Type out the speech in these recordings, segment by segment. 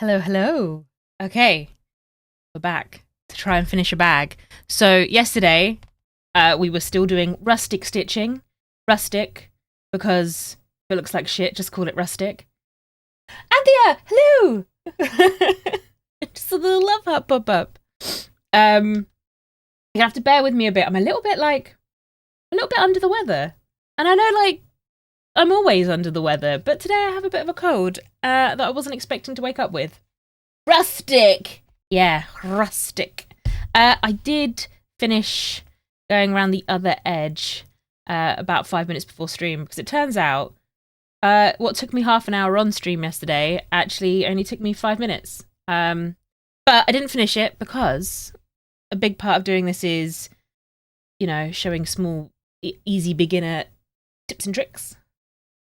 Hello, hello. Okay, we're back to try and finish a bag. So yesterday, we were still doing rustic stitching. Rustic, because if it looks like shit, just call it rustic. Anthea, hello! Just a little love heart pop up. You have to bear with me a bit. I'm a little bit under the weather. And I know, I'm always under the weather, but today I have a bit of a cold that I wasn't expecting to wake up with. Rustic! Yeah, rustic. I did finish going around the other edge about 5 minutes before stream, because it turns out what took me half an hour on stream yesterday actually only took me 5 minutes. But I didn't finish it because a big part of doing this is, showing small, easy beginner tips and tricks.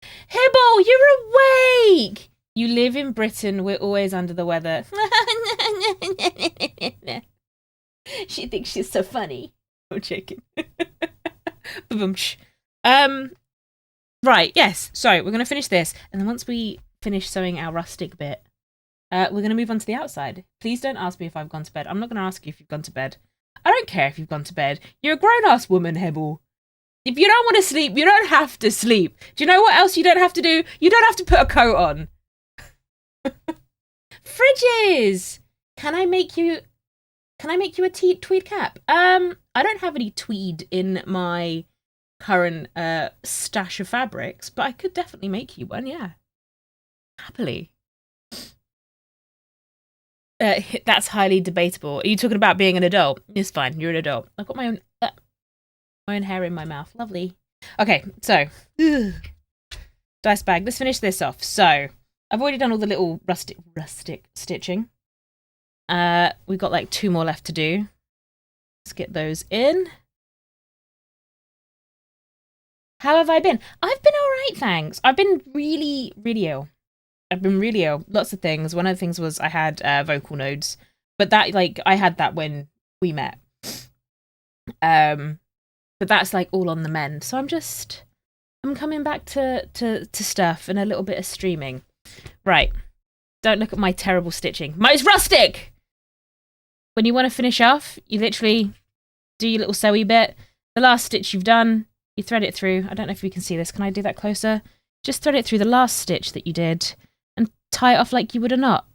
Hibble, you're awake! You live in Britain, we're always under the weather. She thinks she's so funny. I'm joking. Right, yes. So we're going to finish this. And then once we finish sewing our rustic bit, we're going to move on to the outside. Please don't ask me if I've gone to bed. I'm not going to ask you if you've gone to bed. I don't care if you've gone to bed. You're a grown-ass woman, Hibble. If you don't want to sleep, you don't have to sleep. Do you know what else you don't have to do? You don't have to put a coat on. Fridges! Can I make you a tweed cap? I don't have any tweed in my current stash of fabrics, but I could definitely make you one, yeah. Happily. That's highly debatable. Are you talking about being an adult? It's fine, you're an adult. I've got my own hair in my mouth. Lovely. Okay, so dice bag. Let's finish this off. So I've already done all the little rustic stitching. We've got 2 more left to do. Let's get those in. How have I been? I've been alright, thanks. I've been really, really ill. Lots of things. One of the things was I had vocal nodes. But that, I had that when we met. But that's all on the mend. So I'm coming back to stuff and a little bit of streaming. Right. Don't look at my terrible stitching. It's rustic! When you want to finish off, you literally do your little sewy bit. The last stitch you've done, you thread it through. I don't know if we can see this. Can I do that closer? Just thread it through the last stitch that you did and tie it off like you would a knot.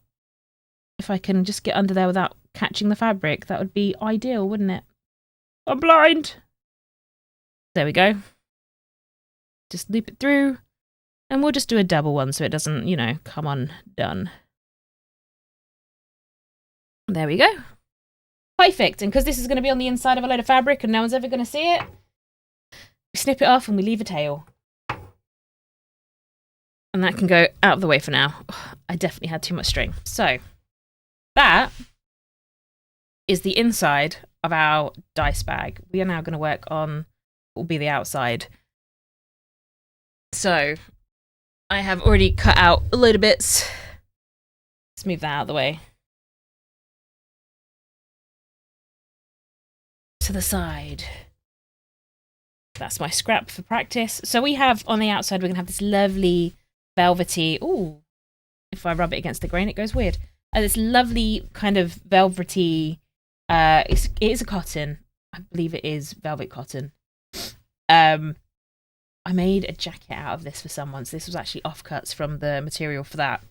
If I can just get under there without catching the fabric, that would be ideal, wouldn't it? I'm blind! There we go. Just loop it through. And we'll just do a double one so it doesn't, come undone. There we go. Perfect. And because this is going to be on the inside of a load of fabric and no one's ever going to see it, we snip it off and we leave a tail. And that can go out of the way for now. I definitely had too much string. So that is the inside of our dice bag. We are now going to work on what will be the outside. So I have already cut out a load of bits. Let's move that out of the way. To the side. That's my scrap for practice. So we have on the outside, we're going to have this lovely velvety. Ooh, if I rub it against the grain, it goes weird. This lovely kind of velvety. It is a cotton. I believe it is velvet cotton. I made a jacket out of this for someone. So this was actually offcuts from the material for that.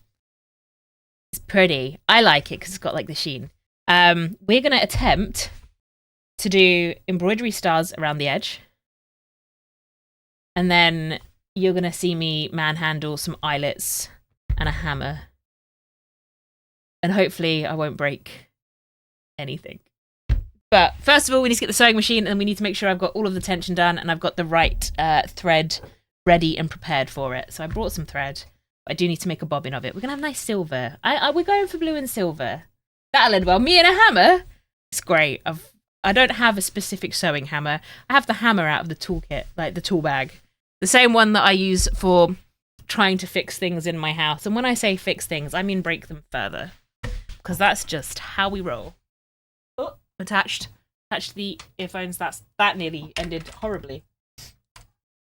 It's pretty. I like it because it's got the sheen. We're going to attempt to do embroidery stars around the edge. And then you're going to see me manhandle some eyelets and a hammer. And hopefully I won't break anything. But first of all, we need to get the sewing machine and we need to make sure I've got all of the tension done and I've got the right thread ready and prepared for it. So I brought some thread. But I do need to make a bobbin of it. We're going to have nice silver. We're going for blue and silver. That'll end well. Me and a hammer. It's great. I don't have a specific sewing hammer. I have the hammer out of the toolkit, the tool bag. The same one that I use for trying to fix things in my house. And when I say fix things, I mean break them further. Because that's just how we roll. Oh, attached the earphones. That nearly ended horribly.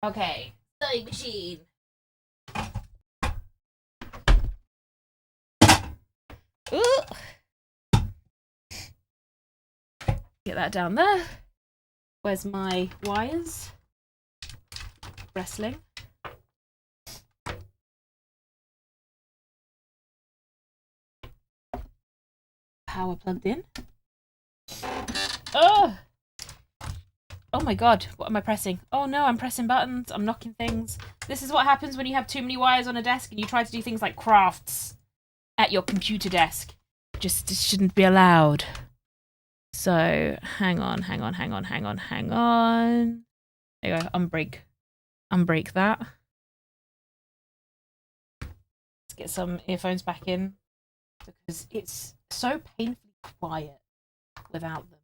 Okay, sewing machine. Ooh. Get that down there. Where's my wires? Wrestling. Power plugged in. Oh! Oh my god, what am I pressing? Oh no, I'm pressing buttons, I'm knocking things. This is what happens when you have too many wires on a desk and you try to do things like crafts at your computer desk. Just shouldn't be allowed. So, hang on. There you go, unbreak that. Let's get some earphones back in because it's so painfully quiet without them.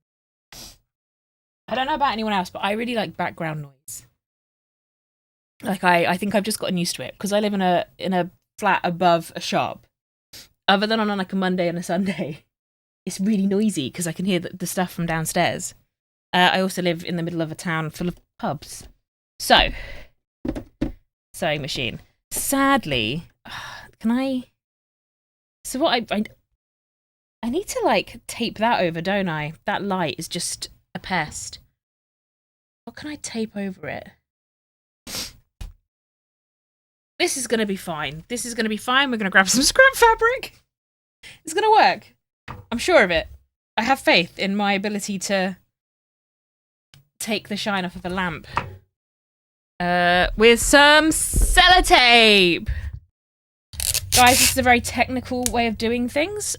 I don't know about anyone else, but I really like background noise. Like I think I've just gotten used to it because I live in a flat above a shop. Other than on like a Monday and a Sunday, it's really noisy because I can hear the stuff from downstairs. I also live in the middle of a town full of pubs. So, sewing machine. Sadly, can I? So what I need to like tape that over, don't I? That light is just a pest. What can I tape over it? This is gonna be fine. We're gonna grab some scrap fabric. It's gonna work. I'm sure of it. I have faith in my ability to take the shine off of a lamp. With some sellotape. Guys, this is a very technical way of doing things.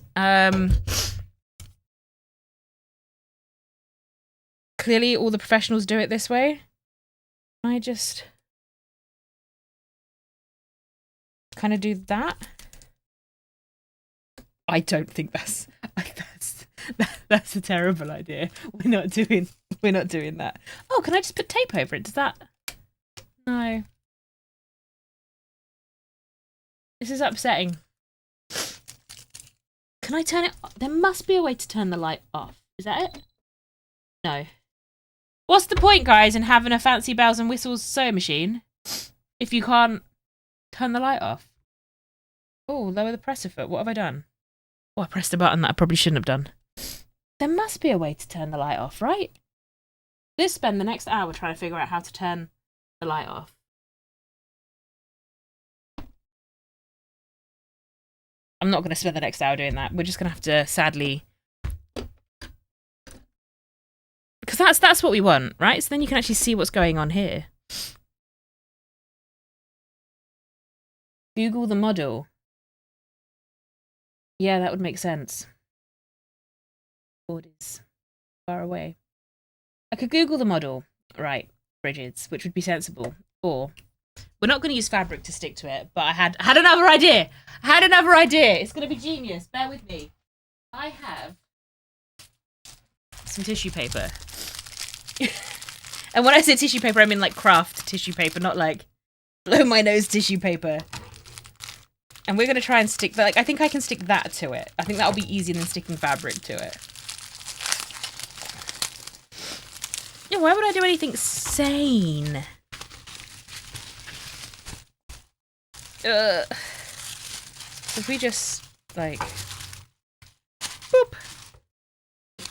Clearly all the professionals do it this way. I just kind of do that. I don't think that's a terrible idea. We're not doing that. Oh, can I just put tape over it? Does that? No. This is upsetting. Can I turn it? There must be a way to turn the light off. Is that it? No. What's the point, guys, in having a fancy bells and whistles sewing machine if you can't turn the light off? Oh, lower the presser foot. What have I done? Oh, I pressed a button that I probably shouldn't have done. There must be a way to turn the light off, right? Let's spend the next hour trying to figure out how to turn the light off. I'm not going to spend the next hour doing that. We're just going to have to, sadly... Because that's what we want, right? So then you can actually see what's going on here. Google the model. Yeah, that would make sense. Board is far away. I could Google the model. Right, Bridges, which would be sensible. Or we're not going to use fabric to stick to it, but I had another idea. It's going to be genius. Bear with me. I have some tissue paper. And when I say tissue paper, I mean like craft tissue paper, not like blow my nose tissue paper. And we're going to try and stick that. Like, I think I can stick that to it. I think that'll be easier than sticking fabric to it. Yeah, why would I do anything sane? If we just, like, boop.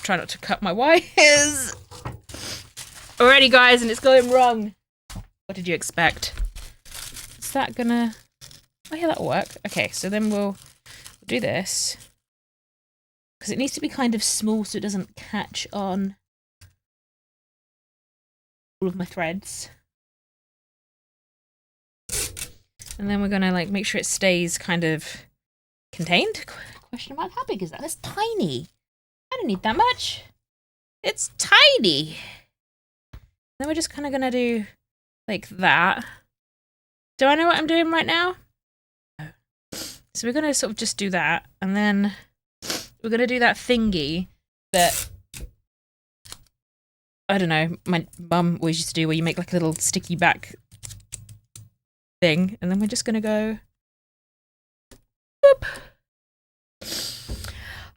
Try not to cut my wires. Alrighty, guys, and it's going wrong. What did you expect? Is that gonna... Oh, yeah, that'll work. Okay, so then we'll do this. Because it needs to be kind of small so it doesn't catch on all of my threads. And then we're gonna, like, make sure it stays kind of contained. Question mark, how big is that? That's tiny. I don't need that much. It's tiny. Then we're just kind of gonna do like that. Do I know what I'm doing right now? No. So we're gonna sort of just do that, and then we're gonna do that thingy that I don't know, my mum always used to do, where you make like a little sticky back thing, and then we're just gonna go boop.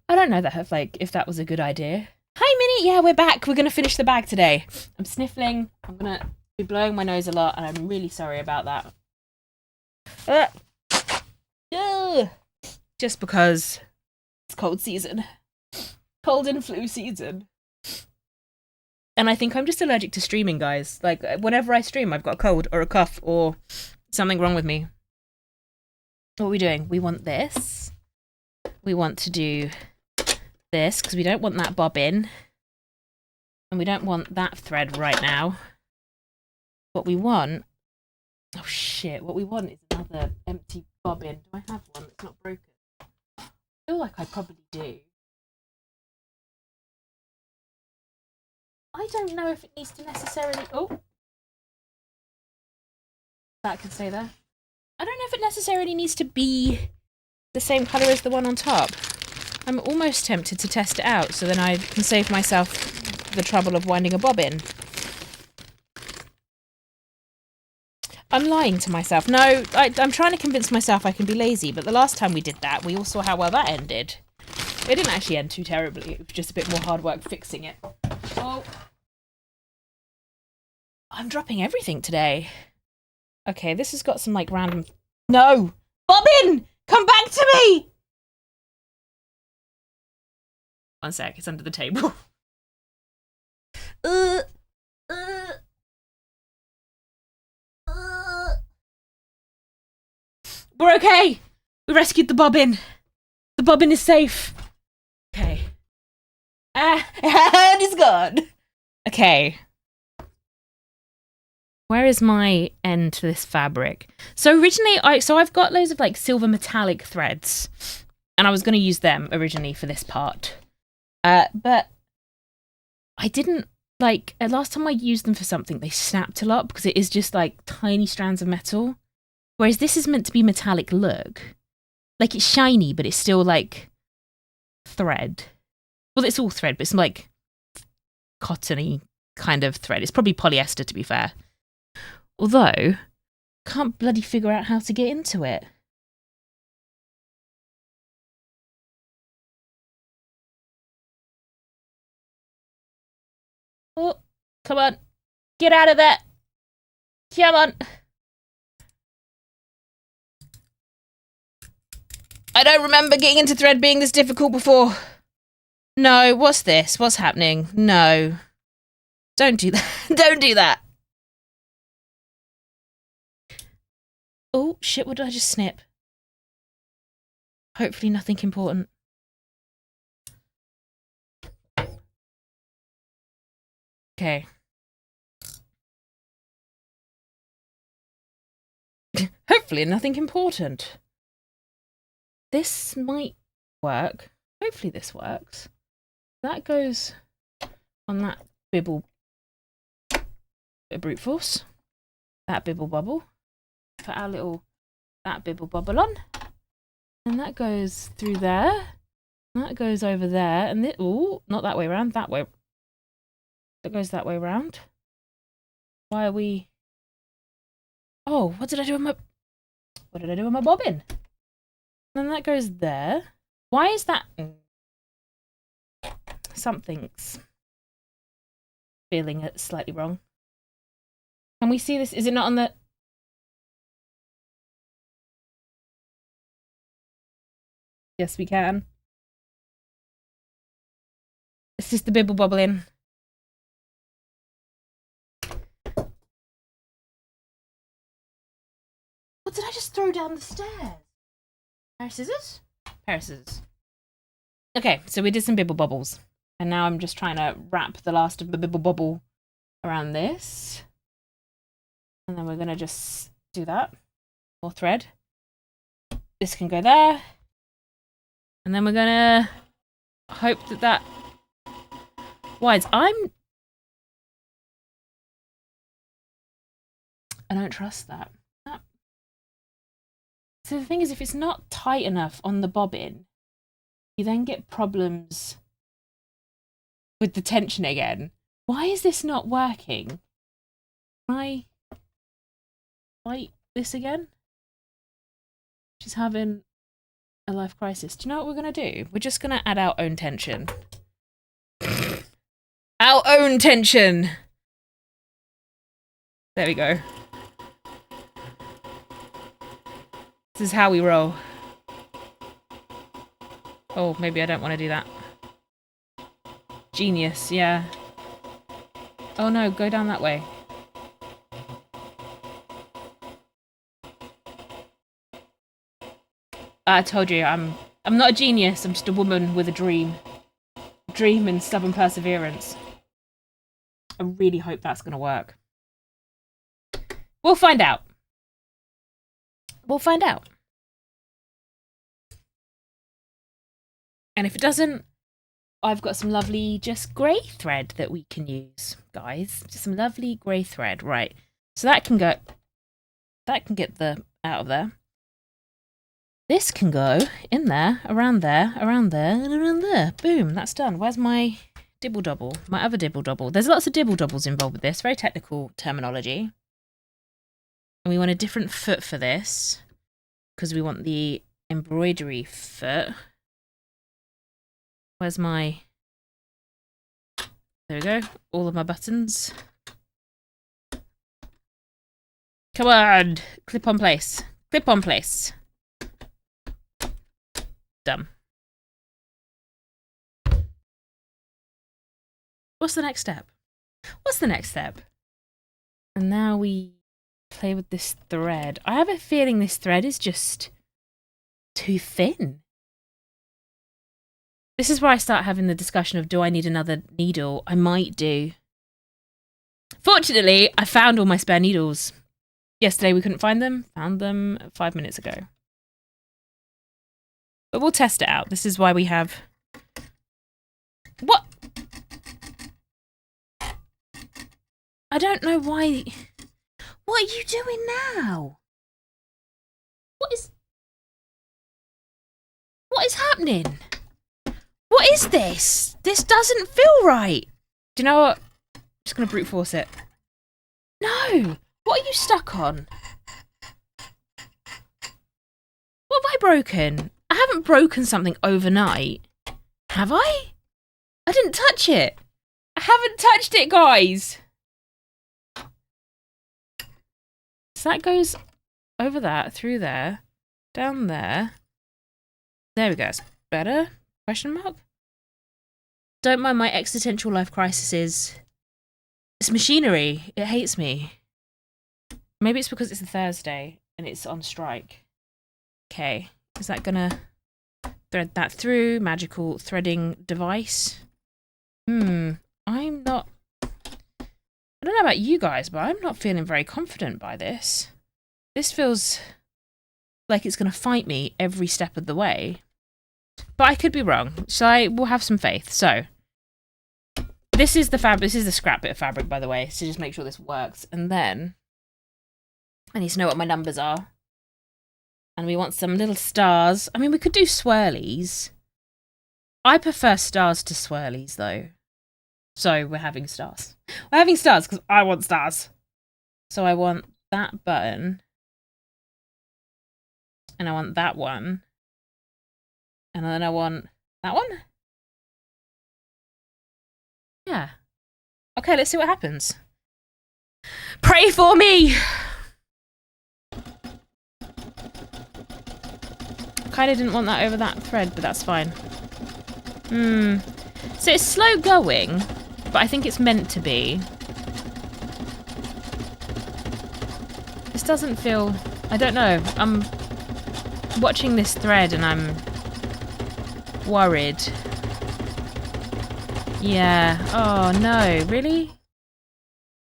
I don't know that if that was a good idea. Hi, Minnie. Yeah, we're back. We're going to finish the bag today. I'm sniffling. I'm going to be blowing my nose a lot, and I'm really sorry about that. Just because It's cold season. Cold and flu season. And I think I'm just allergic to streaming, guys. Like, whenever I stream, I've got a cold or a cough or something wrong with me. What are we doing? We want this. We want to do this, because we don't want that bobbin. And we don't want that thread right now. What we want... Oh, shit. What we want is another empty bobbin. Do I have one that's not broken? I feel like I probably do. I don't know if it needs to necessarily... Oh! That can stay there. I don't know if it necessarily needs to be the same colour as the one on top. I'm almost tempted to test it out, so then I can save myself the trouble of winding a bobbin. I'm lying to myself. No, I'm trying to convince myself I can be lazy, but the last time we did that, we all saw how well that ended. It didn't actually end too terribly. It was just a bit more hard work fixing it. Oh. I'm dropping everything today. Okay, this has got some, like, random... No! Bobbin! Come back to me! One sec, it's under the table. We're okay! We rescued the bobbin. The bobbin is safe. Okay. And it's gone. Okay. Where is my end to this fabric? So originally, I've got loads of like silver metallic threads, and I was going to use them originally for this part. But I didn't, like, last time I used them for something, they snapped a lot because it is just like tiny strands of metal. Whereas this is meant to be metallic look. Like, it's shiny, but it's still like thread. Well, it's all thread, but it's like cottony kind of thread. It's probably polyester, to be fair. Although, can't bloody figure out how to get into it. Oh, come on. Get out of there. Come on. I don't remember getting into thread being this difficult before. No, what's this? What's happening? No. Don't do that. Don't do that. Oh, shit, what did I just snip? Hopefully nothing important. Okay. Hopefully nothing important. This might work. Hopefully this works. That goes on that bibble. Bit of brute force. That bibble bubble. Put our little, that bibble bubble on. And that goes through there. That goes over there. And this, ooh, not that way around, that way. That goes that way around. Why are we... Oh, what did I do with my bobbin? And then that goes there. Why is that? Something's feeling it slightly wrong. Can we see this? Is it not on the... Yes, we can. It's just the bibble bobbling. What did I just throw down the stairs? Pair of scissors? Pair of scissors. Okay, so we did some bibble bobbles. And now I'm just trying to wrap the last of the bibble bobble around this. And then we're going to just do that. More thread. This can go there. And then we're going to hope that that wides. I don't trust that. So the thing is, if it's not tight enough on the bobbin, you then get problems with the tension again. Why is this not working? Can I fight this again? She's having a life crisis. Do you know what we're going to do? We're just going to add our own tension. Our own tension! There we go. This is how we roll. Oh, maybe I don't want to do that. Genius, yeah. Oh no, go down that way. I told you, I'm not a genius, I'm just a woman with a dream. Dream and stubborn perseverance. I really hope that's gonna work. We'll find out. We'll find out. And if it doesn't, I've got some lovely just grey thread that we can use, guys. Just some lovely grey thread, right? So that can get the out of there. This can go in there, around there, around there, and around there. Boom, that's done. Where's my dibble double? My other dibble double. There's lots of dibble doubles involved with this. Very technical terminology. And we want a different foot for this because we want the embroidery foot. Where's my... There we go. All of my buttons. Come on! Clip on place. Clip on place. Done. What's the next step? What's the next step? And now we play with this thread. I have a feeling this thread is just too thin. This is where I start having the discussion of, do I need another needle? I might do. Fortunately, I found all my spare needles. Yesterday we couldn't find them. Found them 5 minutes ago. But we'll test it out. This is why we have... What? I don't know why... What are you doing now? What is happening? What is this? This doesn't feel right. Do you know what? I'm just going to brute force it. No! What are you stuck on? What have I broken? I haven't broken something overnight. Have I? I didn't touch it. I haven't touched it, guys. So that goes over that, through there, down there. There we go. It's better? Question mark? Don't mind my existential life crises. It's machinery. It hates me. Maybe it's because it's a Thursday and it's on strike. Okay. Is that gonna thread that through? Magical threading device. I'm not... I don't know about you guys, but I'm not feeling very confident by this. This feels like it's gonna fight me every step of the way. But I could be wrong. So we'll have some faith. So this is the fabric. This is the scrap bit of fabric, by the way. So just make sure this works. And then I need to know what my numbers are. And we want some little stars. I mean, we could do swirlies. I prefer stars to swirlies, though. So we're having stars. We're having stars because I want stars. So I want that button. And I want that one. And then I want that one. Yeah. Okay, let's see what happens. Pray for me! Kind of didn't want that over that thread, but that's fine. So it's slow going, but I think it's meant to be. This doesn't feel... I don't know. I'm watching this thread and I'm worried. Yeah. Oh, no. Really?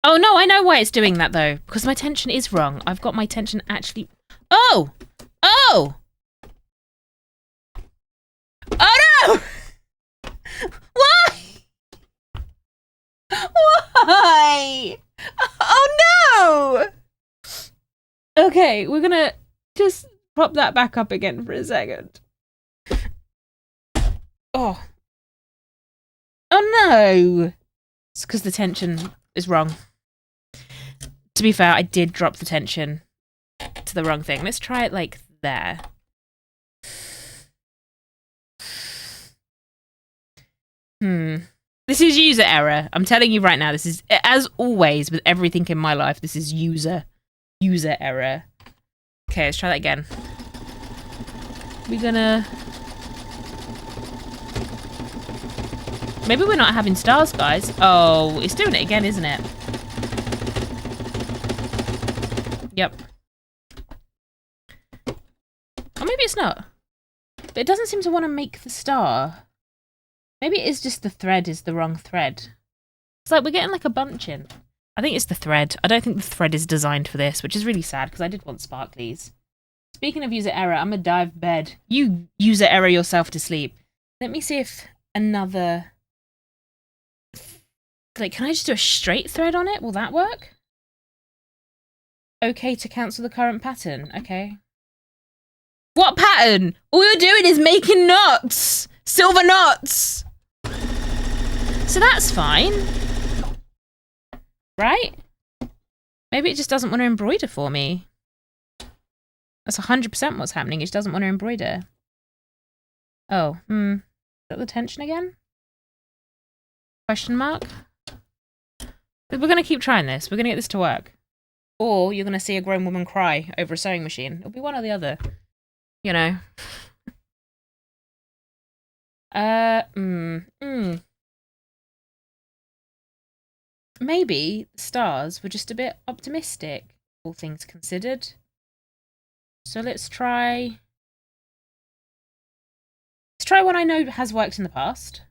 Oh, no. I know why it's doing that, though. Because my tension is wrong. I've got my tension actually... Oh! Oh! Oh, no! Why? Why? Oh, no! Okay, we're gonna just prop that back up again for a second. Oh. Oh, no! It's because the tension is wrong. To be fair, I did drop the tension to the wrong thing. Let's try it like there. This is user error. I'm telling you right now, this is, as always with everything in my life, this is user error. Okay, let's try that again. We're gonna Maybe we're not having stars, guys. Oh, it's doing it again, isn't it? Yep. Or maybe it's not. But it doesn't seem to want to make the star. Maybe it is just the thread is the wrong thread. It's like we're getting like a bunch in. I think it's the thread. I don't think the thread is designed for this, which is really sad because I did want sparklies. Speaking of user error, I'm gonna dive bed. You user error yourself to sleep. Let me see if another... Like, can I just do a straight thread on it? Will that work? Okay to cancel the current pattern. Okay. What pattern? All you're doing is making knots! Silver knots! So that's fine. Right? Maybe it just doesn't want to embroider for me. That's 100% what's happening. It just doesn't want to embroider. Oh, Is that the tension again? Question mark? We're going to keep trying this. We're going to get this to work. Or you're going to see a grown woman cry over a sewing machine. It'll be one or the other. You know. Maybe the stars were just a bit optimistic, all things considered. So let's try... Let's try one I know has worked in the past.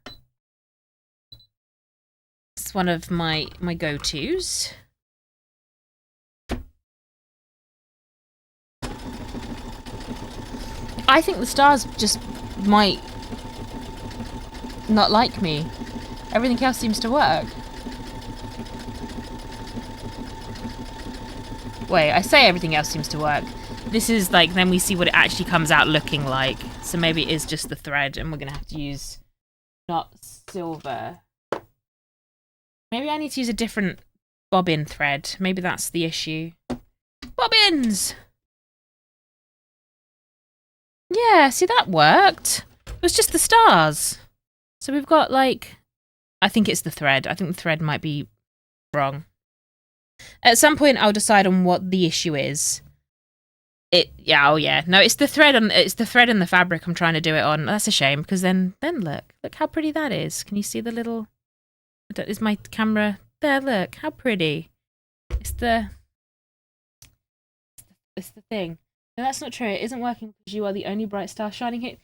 It's one of my go-tos. I think the stars just might not like me. Everything else seems to work. Wait, I say everything else seems to work. This is like, then we see what it actually comes out looking like. So maybe it is just the thread and we're going to have to use not silver. Maybe I need to use a different bobbin thread. Maybe that's the issue. Bobbins! Yeah, see, that worked. It was just the stars. So we've got like... I think it's the thread. I think the thread might be wrong. At some point, I'll decide on what the issue is. No, it's the thread and the fabric I'm trying to do it on. That's a shame because then look how pretty that is. Can you see the little? Is my camera there? Look how pretty. It's the thing. No, that's not true. It isn't working because you are the only bright star shining here.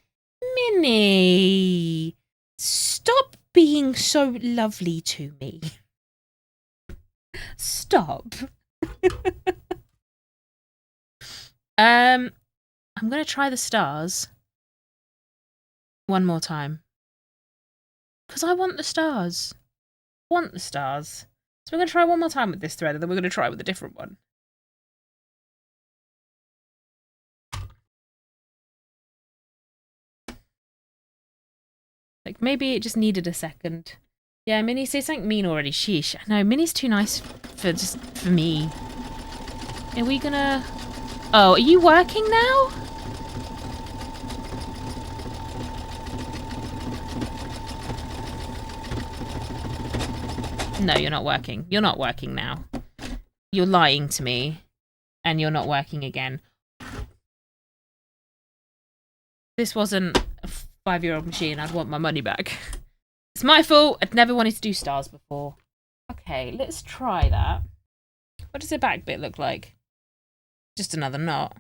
Minnie, stop being so lovely to me. Stop. I'm gonna try the stars one more time because I want the stars. So we're gonna try one more time with this thread, and then we're gonna try with a different one. Like maybe it just needed a second. Yeah, Minnie, say something mean already. Sheesh. No, Minnie's too nice for me. Are we gonna... Oh, are you working now? No, you're not working. You're not working now. You're lying to me. And you're not working again. This wasn't a 5-year-old machine. I'd want my money back. It's my fault. I'd never wanted to do stars before. Okay, let's try that. What does the back bit look like? Just another knot.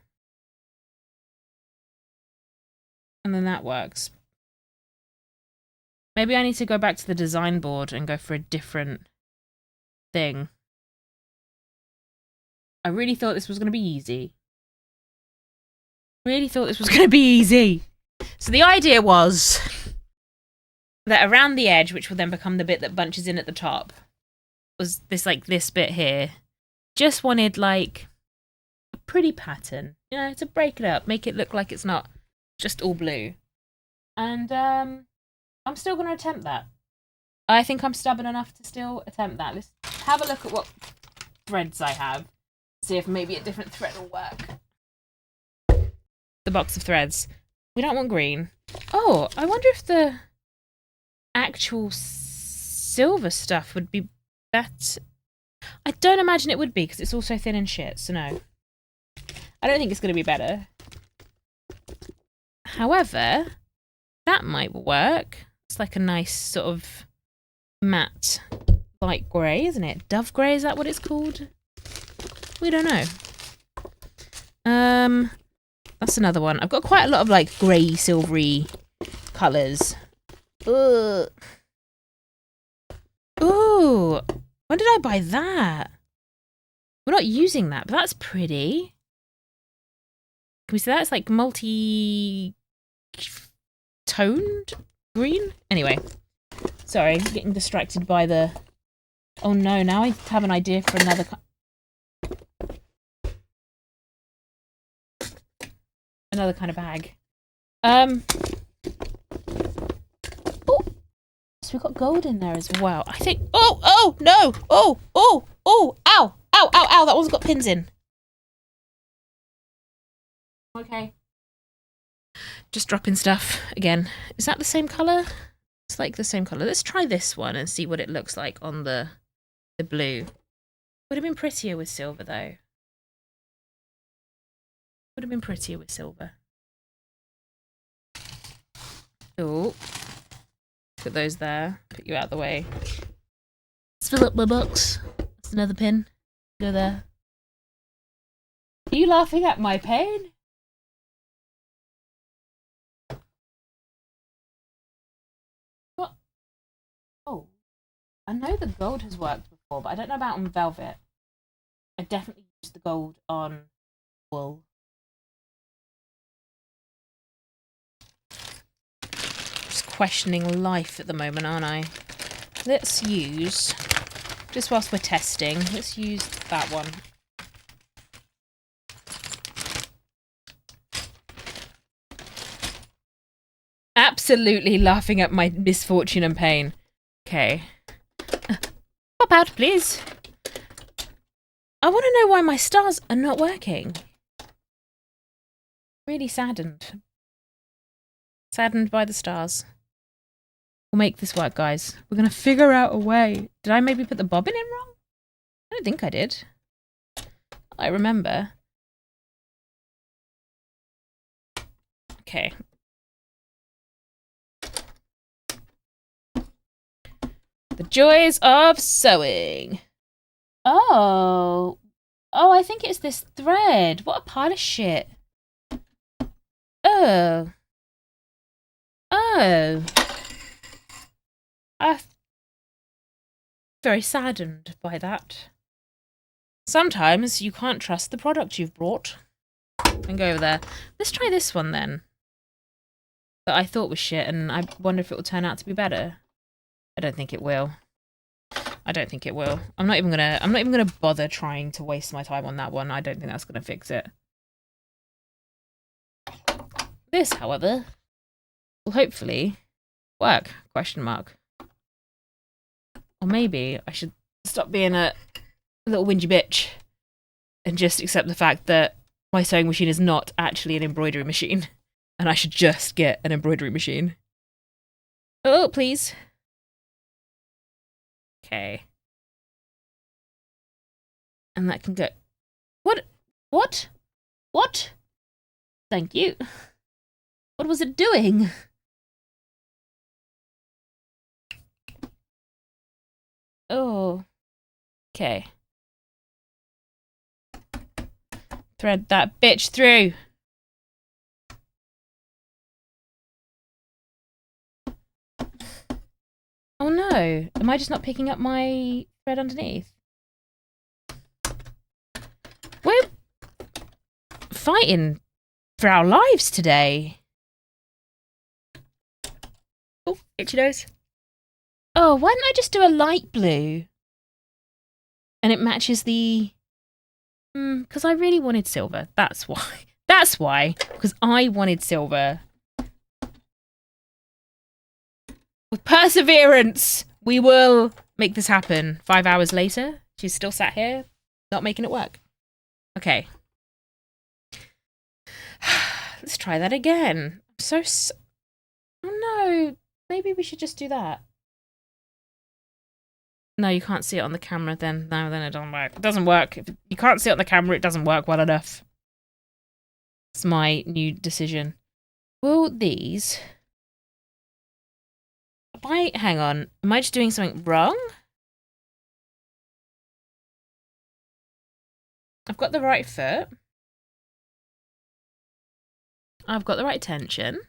And then that works. Maybe I need to go back to the design board and go for a different thing. I really thought this was going to be easy. So the idea was that around the edge, which will then become the bit that bunches in at the top, was this bit here. Just wanted like a pretty pattern, you know, to break it up, make it look like it's not just all blue. And I'm still going to attempt that. I think I'm stubborn enough to still attempt that. Let's have a look at what threads I have. See if maybe a different thread will work. The box of threads. We don't want green. Oh, I wonder if the actual silver stuff would be better. I don't imagine it would be because it's also thin and shit, so no. I don't think it's going to be better. However, that might work. It's like a nice sort of matte light grey, isn't it? Dove grey, is that what it's called? We don't know. That's another one. I've got quite a lot of like grey, silvery colours. Ugh. Ooh, when did I buy that? We're not using that, but that's pretty. Can we see that? It's like multi-toned green? Anyway, sorry, getting distracted by the... Oh no, now I have an idea for another... Another kind of bag. Oh, so we've got gold in there as well. I think... Oh, no! Oh, ow! Ow, that one's got pins in. Okay. Just dropping stuff again. Is that the same colour? It's like the same colour. Let's try this one and see what it looks like on the blue. Would have been prettier with silver though. Would have been prettier with silver. Oh. Put those there. Put you out the way. Let's fill up my box. That's another pin. Go there. Are you laughing at my pain? What? Oh. I know the gold has worked before, but I don't know about on velvet. I definitely used the gold on wool. Just questioning life at the moment, aren't I? Let's use, just whilst we're testing, let's use that one. Absolutely laughing at my misfortune and pain. Okay. Pop out, please. I want to know why my stars are not working. Really saddened. Saddened by the stars. We'll make this work, guys. We're going to figure out a way. Did I maybe put the bobbin in wrong? I don't think I did. I remember. Okay. The joys of sewing. Oh. Oh, I think it's this thread. What a pile of shit. Oh. Oh. I'm very saddened by that. Sometimes you can't trust the product you've brought. And go over there. Let's try this one then. That I thought was shit, and I wonder if it will turn out to be better. I don't think it will. I don't think it will. I'm not even gonna bother trying to waste my time on that one. I don't think that's gonna fix it. This, however, will hopefully work. Question mark. Or maybe I should stop being a little whingy bitch and just accept the fact that my sewing machine is not actually an embroidery machine, and I should just get an embroidery machine. Oh, please. Okay. And that can go... What? What? What? Thank you. What was it doing? Oh. Okay. Thread that bitch through. Oh no. Am I just not picking up my thread underneath? We're fighting for our lives today. Oh, itchy nose. Oh, why didn't I just do a light blue? And it matches the... because I really wanted silver. That's why. That's why. Because I wanted silver. With perseverance, we will make this happen. 5 hours later, she's still sat here, not making it work. Okay. Let's try that again. Oh no. Maybe we should just do that. No, you can't see it on the camera then. No, then it doesn't work. It doesn't work. If you can't see it on the camera, it doesn't work well enough. It's my new decision. Will these... hang on. Am I just doing something wrong? I've got the right foot. I've got the right tension.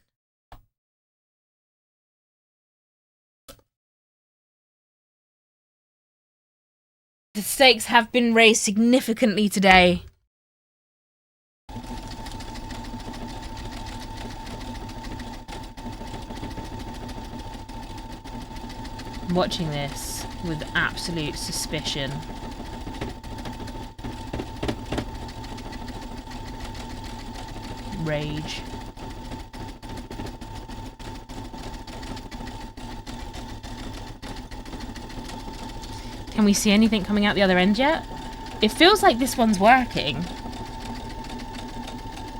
The stakes have been raised significantly today. I'm watching this with absolute suspicion. Rage. Can we see anything coming out the other end yet? It feels like this one's working.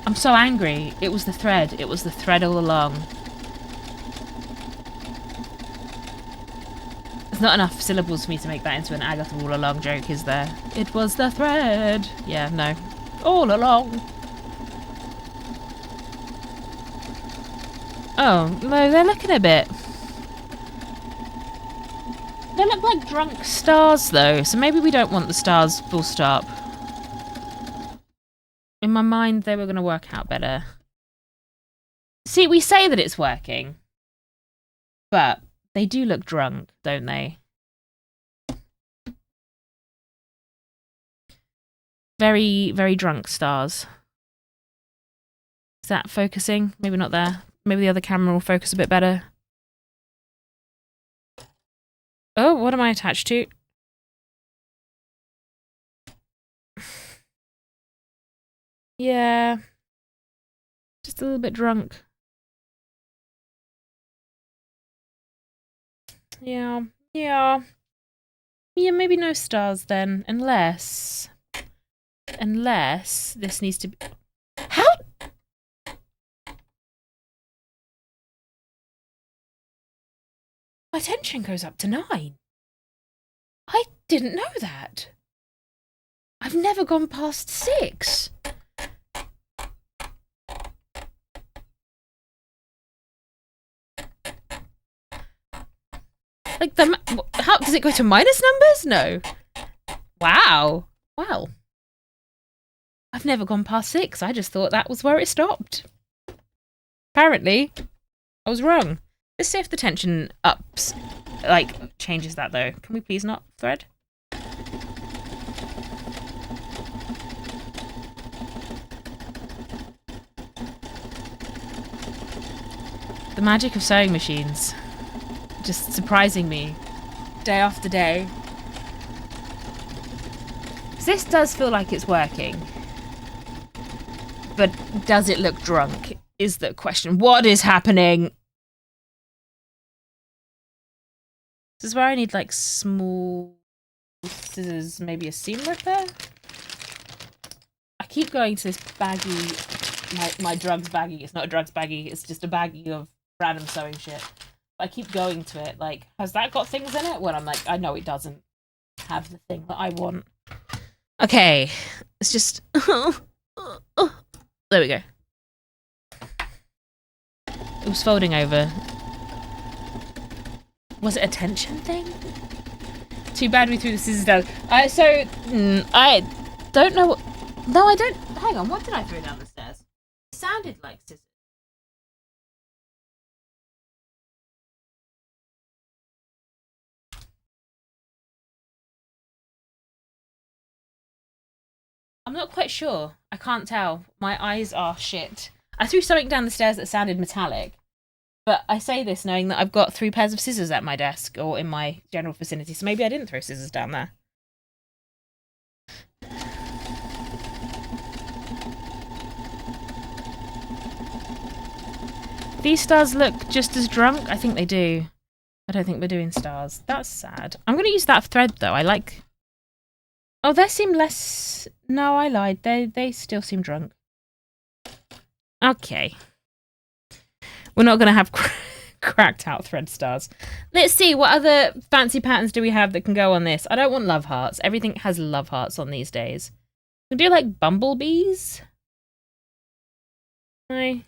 I'm so angry. It was the thread. It was the thread all along. There's not enough syllables for me to make that into an Agatha all along joke, is there? It was the thread. Yeah, no. All along. Oh, no, they're looking a bit... They look like drunk stars, though, so maybe we don't want the stars full stop. In my mind, they were going to work out better. See, we say that it's working, but they do look drunk, don't they? Very, very drunk stars. Is that focusing? Maybe not there. Maybe the other camera will focus a bit better. Oh, what am I attached to? Yeah. Just a little bit drunk. Yeah. Yeah. Yeah, maybe no stars then. Unless this needs to be... How? My tension goes up to 9. I didn't know that. I've never gone past 6. Like, how does it go to minus numbers? No. Wow. Wow. I've never gone past 6. I just thought that was where it stopped. Apparently, I was wrong. Let's see if the tension ups, like, changes that, though. Can we please not thread? The magic of sewing machines. Just surprising me. Day after day. This does feel like it's working. But does it look drunk? Is the question. What is happening? This is where I need, like, small scissors, maybe a seam ripper. I keep going to this baggie, my drugs baggie. It's not a drugs baggie, it's just a baggie of random sewing shit. I keep going to it, like, has that got things in it? Well, I'm like, I know it doesn't have the thing that I want. Okay, it's just... There we go. It was folding over. Was it a tension thing? Too bad we threw the scissors down. I don't know what... No, I don't... Hang on, what did I throw down the stairs? It sounded like scissors. I'm not quite sure. I can't tell. My eyes are shit. I threw something down the stairs that sounded metallic. But I say this knowing that I've got 3 pairs of scissors at my desk or in my general vicinity, so maybe I didn't throw scissors down there. These stars look just as drunk? I think they do. I don't think we're doing stars. That's sad. I'm going to use that thread, though. I like... Oh, they seem less... No, I lied. They still seem drunk. Okay. We're not going to have cracked out thread stars. Let's see, what other fancy patterns do we have that can go on this? I don't want love hearts. Everything has love hearts on these days. We can do, like, bumblebees. There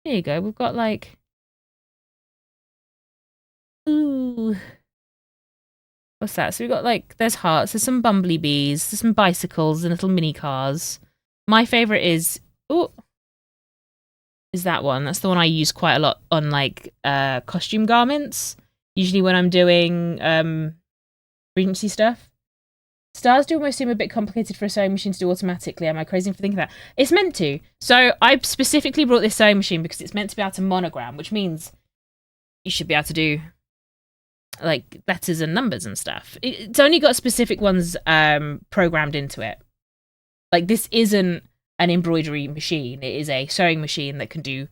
you go. We've got, like... Ooh. What's that? So we got like, there's hearts, there's some bumblebees, there's some bicycles and little mini cars. My favorite is, is that one. That's the one I use quite a lot on like costume garments. Usually when I'm doing Regency stuff. Stars do almost seem a bit complicated for a sewing machine to do automatically. Am I crazy for thinking that? It's meant to. So I specifically brought this sewing machine because it's meant to be able to monogram, which means you should be able to do like letters and numbers and stuff. It's only got specific ones programmed into it. Like this isn't an embroidery machine. It is a sewing machine that can do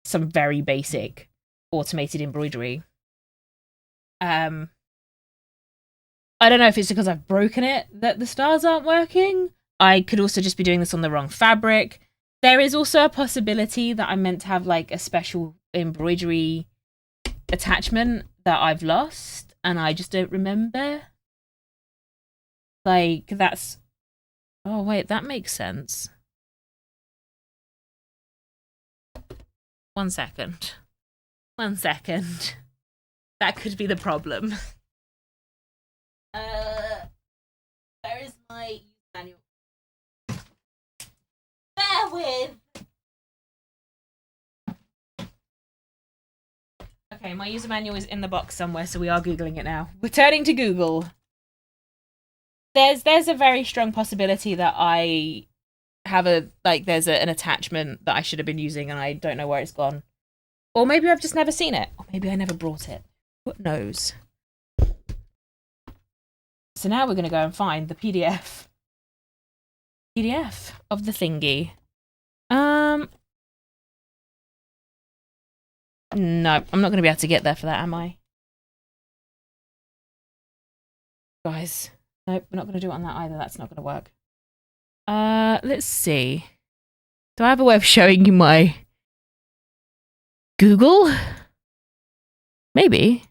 some very basic automated embroidery. I don't know if it's because I've broken it that the stars aren't working. I could also just be doing this on the wrong fabric. There is also a possibility that I'm meant to have like a special embroidery attachment that I've lost and I just don't remember. Like that's... Oh wait, that makes sense. 1 second. 1 second. That could be the problem. Where is my manual? Bear with. Okay, my user manual is in the box somewhere, so we are Googling it now. We're turning to Google. There's a very strong possibility that I have an attachment that I should have been using and I don't know where it's gone. Or maybe I've just never seen it. Or maybe I never brought it. Who knows? So now we're going to go and find the PDF of the thingy. No, I'm not going to be able to get there for that, am I? Guys, nope, we're not going to do it on that either. That's not going to work. Let's see. Do I have a way of showing you my Google? Maybe.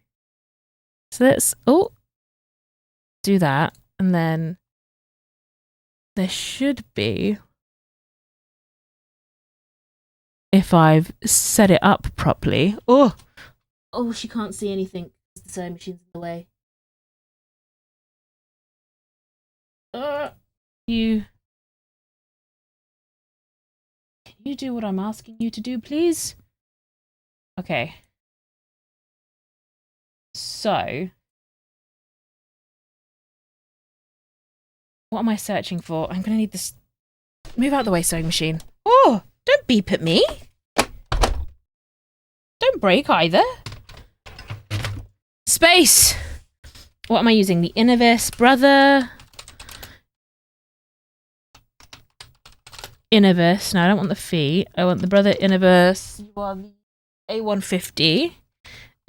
So let's do that, and then there should be, if I've set it up properly. Oh, she can't see anything. The sewing machine's in the way. Can you do what I'm asking you to do, please? Okay. So, what am I searching for? I'm gonna need this. Move out of the way, sewing machine. Oh, don't beep at me. Don't break either. Space. What am I using? The Innovis Brother. Innovis. No, I don't want the feet. I want the Brother Innovis. You are the A150.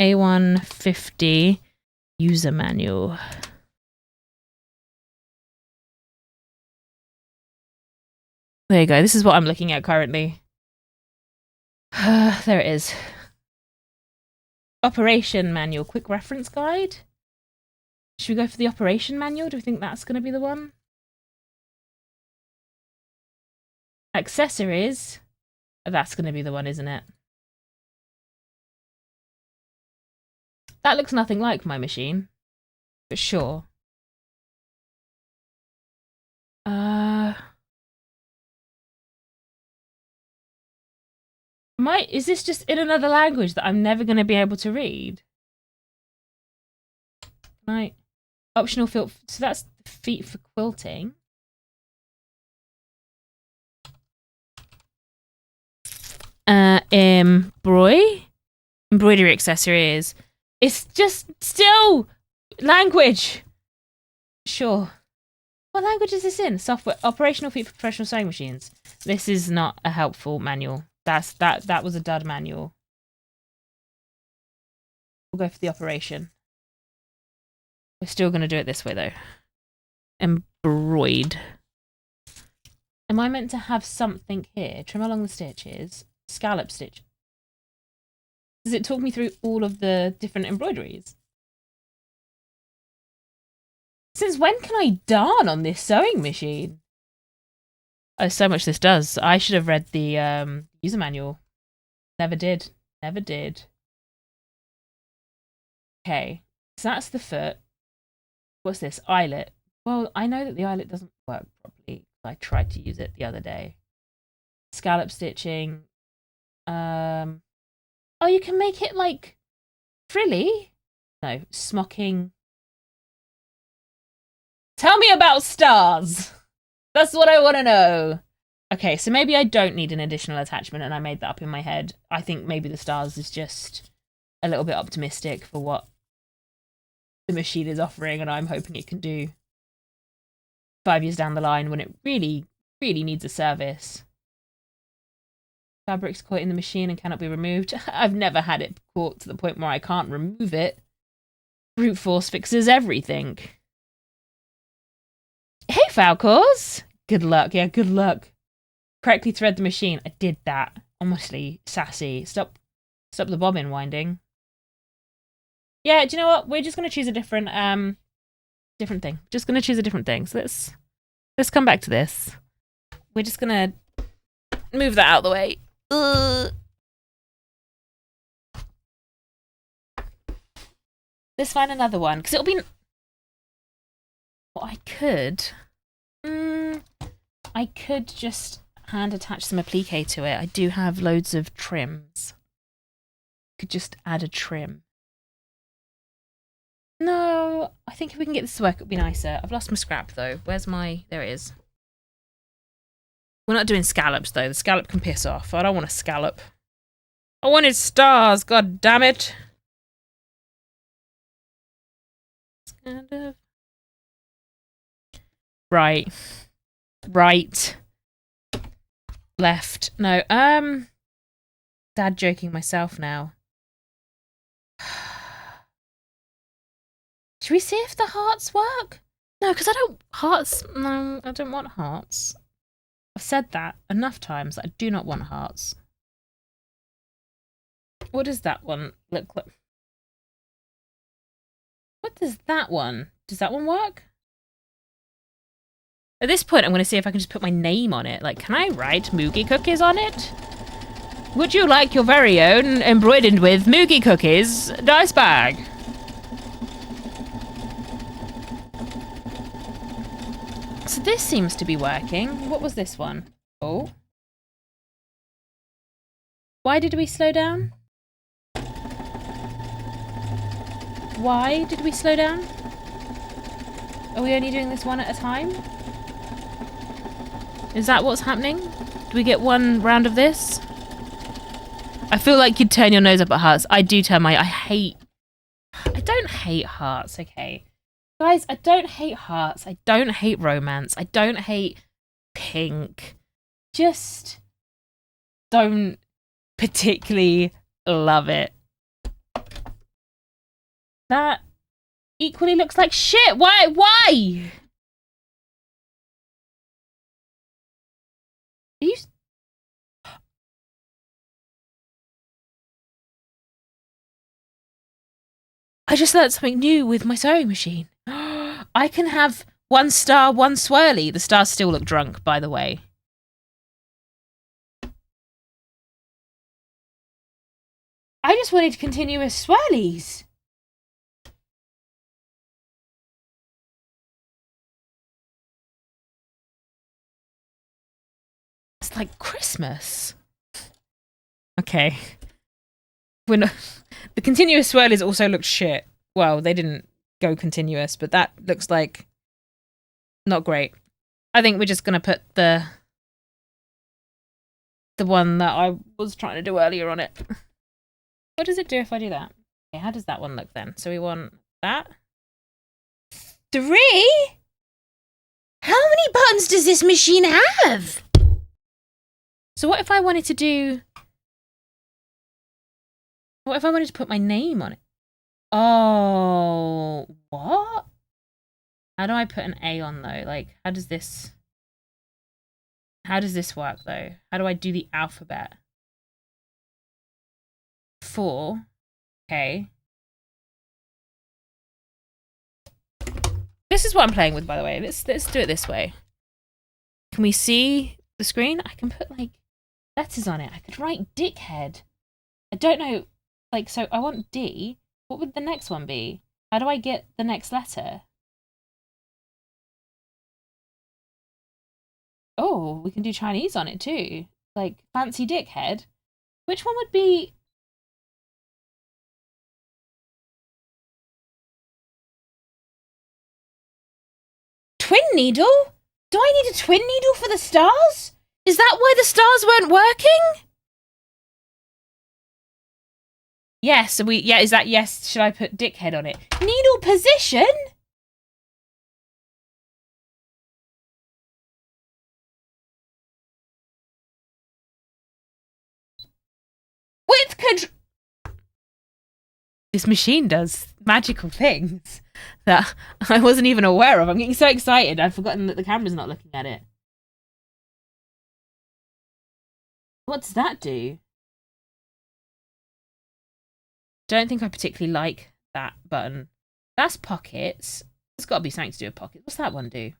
A150 user manual. There you go. This is what I'm looking at currently. There it is. Operation manual. Quick reference guide. Should we go for the operation manual? Do we think that's going to be the one? Accessories. That's going to be the one, isn't it? That looks nothing like my machine. For sure. Is this just in another language that I'm never going to be able to read? Optional field. So that's feet for quilting. Embroidery accessories. It's just still language. Sure. What language is this in? Software. Operational feet for professional sewing machines. This is not a helpful manual. That was a dud manual. We'll go for the operation. We're still going to do it this way though. Embroid. Am I meant to have something here? Trim along the stitches. Scallop stitch. Does it talk me through all of the different embroideries? Since when can I darn on this sewing machine? Oh, so much this does. I should have read the user manual. Never did. Never did. Okay, so that's the foot. What's this? Eyelet. Well, I know that the eyelet doesn't work properly. I tried to use it the other day. Scallop stitching. Oh, you can make it like frilly. No, smocking. Tell me about stars. That's what I want to know. Okay, so maybe I don't need an additional attachment and I made that up in my head. I think maybe the stars is just a little bit optimistic for what the machine is offering, and I'm hoping it can do 5 years down the line when it really, really needs a service. Fabric's caught in the machine and cannot be removed. I've never had it caught to the point where I can't remove it. Brute force fixes everything. Hey, Falcors! Good luck, yeah, good luck. Correctly thread the machine. I did that. Honestly, sassy. Stop the bobbin winding. Yeah, do you know what? We're just gonna choose a different thing. Just gonna choose a different thing. So let's come back to this. We're just gonna move that out of the way. Let's find another one, because it'll be... What I could... I could just hand attach some applique to it. I do have loads of trims. Could just add a trim. No, I think if we can get this to work, it'll be nicer. I've lost my scrap, though. Where's my... There it is. We're not doing scallops, though. The scallop can piss off. I don't want a scallop. I wanted stars, god damn it. It's kind of... Right. Right. Left. No, Dad joking myself now. Should we see if the hearts work? No, because I don't... Hearts... No, I don't want hearts. I've said that enough times that I do not want hearts. What does that one look like? What does that one? Does that one work? At this point, I'm going to see if I can just put my name on it. Like, can I write MoogieCookies on it? Would you like your very own embroidered with MoogieCookies dice bag? So this seems to be working. What was this one? Oh. Why did we slow down? Why did we slow down? Are we only doing this one at a time? Is that what's happening? Do we get one round of this? I feel like you'd turn your nose up at hearts. I do turn my... I don't hate hearts, okay? Guys, I don't hate hearts. I don't hate romance. I don't hate pink. Just don't particularly love it. That equally looks like shit. Why? Why? Are you... I just learned something new with my sewing machine. I can have one star, one swirly. The stars still look drunk, by the way. I just wanted continuous swirlies. It's like Christmas. Okay. We're not... The continuous swirlies also looked shit. Well, they didn't go continuous, but that looks like not great. I think we're just gonna put the one that I was trying to do earlier on it. What does it do if I do that? Okay, how does that one look then? So we want that. 3? How many buttons does this machine have? So what if I wanted to do... What if I wanted to put my name on it? Oh, what? How do I put an A on though? Like, how does this work though? How do I do the alphabet? 4. Okay. This is what I'm playing with, by the way. Let's do it this way. Can we see the screen? I can put like letters on it. I could write dickhead. I don't know. Like, so I want D. What would the next one be? How do I get the next letter? Oh, we can do Chinese on it too. Like, fancy dickhead. Which one would be... Twin needle? Do I need a twin needle for the stars? Is that why the stars weren't working? Yes, is that yes? Should I put dickhead on it? Needle position? Width control. This machine does magical things that I wasn't even aware of. I'm getting so excited. I've forgotten that the camera's not looking at it. What does that do? Don't think I particularly like that button. That's pockets. There's got to be something to do with pockets. What's that one do?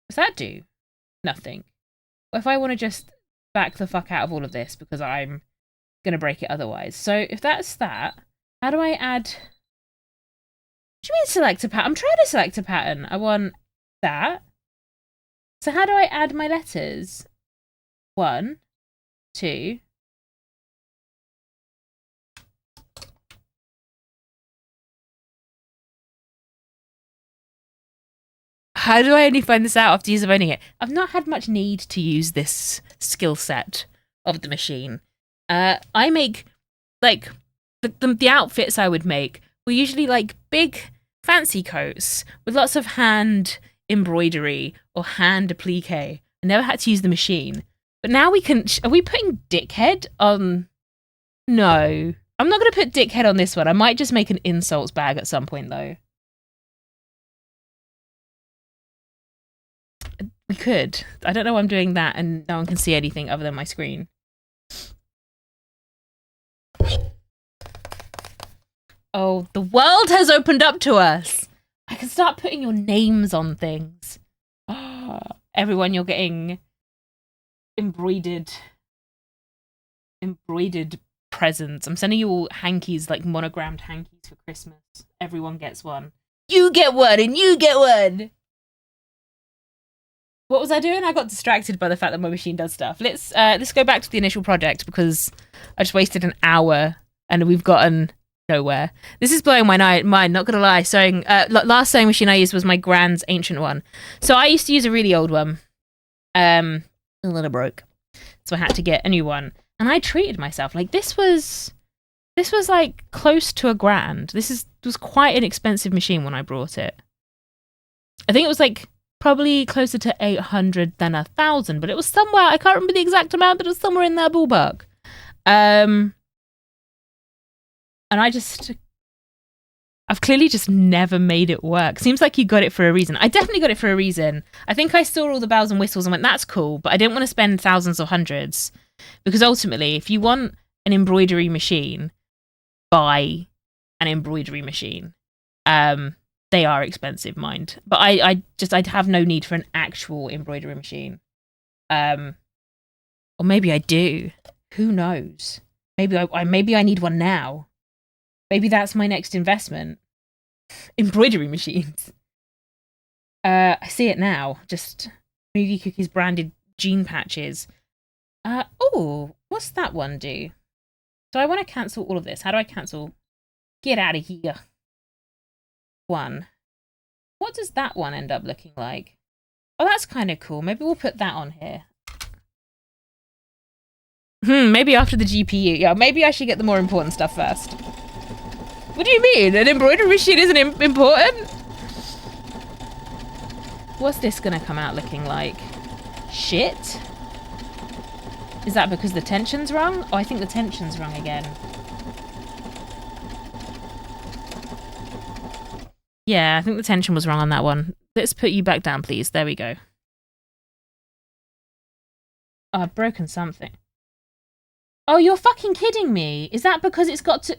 What's that do? Nothing. What if I want to just back the fuck out of all of this because I'm going to break it otherwise? So if that's that, how do I add... What do you mean select a pattern? I'm trying to select a pattern. I want that. So how do I add my letters? 1, 2... How do I only find this out after user owning it? I've not had much need to use this skill set of the machine. I make, like, the outfits I would make were usually, like, big, fancy coats with lots of hand embroidery or hand applique. I never had to use the machine. But now we can... Are we putting dickhead on... No. I'm not going to put dickhead on this one. I might just make an insults bag at some point, though. We could. I don't know why I'm doing that and no one can see anything other than my screen. Oh, the world has opened up to us. I can start putting your names on things. Oh, everyone, you're getting embroidered presents. I'm sending you all hankies, like monogrammed hankies for Christmas. Everyone gets one. You get one and you get one. What was I doing? I got distracted by the fact that my machine does stuff. Let's go back to the initial project because I just wasted an hour and we've gotten nowhere. This is blowing my mind, not gonna lie. Sewing, last sewing machine I used was my grand's ancient one. So I used to use a really old one. A little broke. So I had to get a new one. And I treated myself. Like this was like close to £1,000. This was quite an expensive machine when I brought it. I think it was like probably closer to 800 than 1,000, but it was somewhere, I can't remember the exact amount, but it was somewhere in that ballpark. And I've clearly just never made it work. Seems like you got it for a reason. I definitely got it for a reason. I think I saw all the bells and whistles and went, that's cool, but I didn't want to spend thousands or hundreds because ultimately, if you want an embroidery machine, buy an embroidery machine. They are expensive, mind. But I'd have no need for an actual embroidery machine. Or maybe I do. Who knows? Maybe I need one now. Maybe that's my next investment. Embroidery machines. I see it now. Just MoogieCookies branded jean patches. Oh, what's that one do? So I want to cancel all of this. How do I cancel? Get out of here. 1. What does that one end up looking like? Oh, that's kind of cool. Maybe we'll put that on here. Maybe after the GPU. Yeah, maybe I should get the more important stuff first. What do you mean? An embroidery machine isn't important? What's this gonna come out looking like? Shit? Is that because the tension's wrong? Oh, I think the tension's wrong again. Yeah, I think the tension was wrong on that one. Let's put you back down, please. There we go. Oh, I've broken something. Oh, you're fucking kidding me. Is that because it's got to...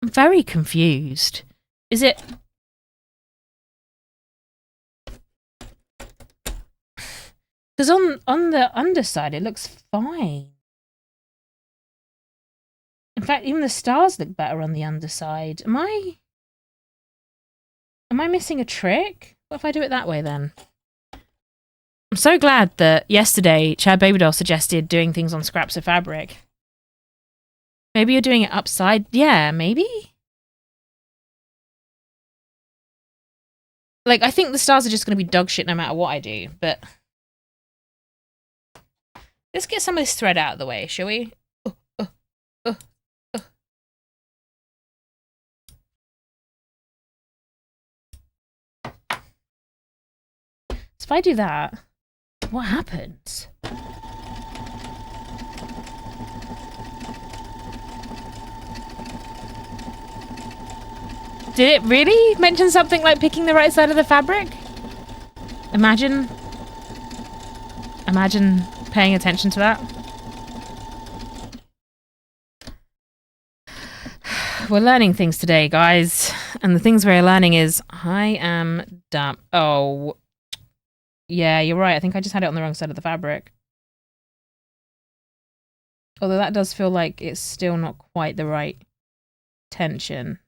I'm very confused. Is it... Because on the underside, it looks fine. fact, even the stars look better on the underside. Am I missing a trick? What if I do it that way then? I'm so glad that yesterday Chad Babydoll suggested doing things on scraps of fabric. Maybe you're doing it upside. Yeah, maybe. Like, I think the stars are just going to be dog shit no matter what I do, but let's get some of this thread out of the way, shall we? So if I do that, what happens? Did it really mention something like picking the right side of the fabric? Imagine paying attention to that. We're learning things today, guys. And the things we're learning is I am dumb. Oh, yeah, you're right. I think I just had it on the wrong side of the fabric. Although that does feel like it's still not quite the right tension.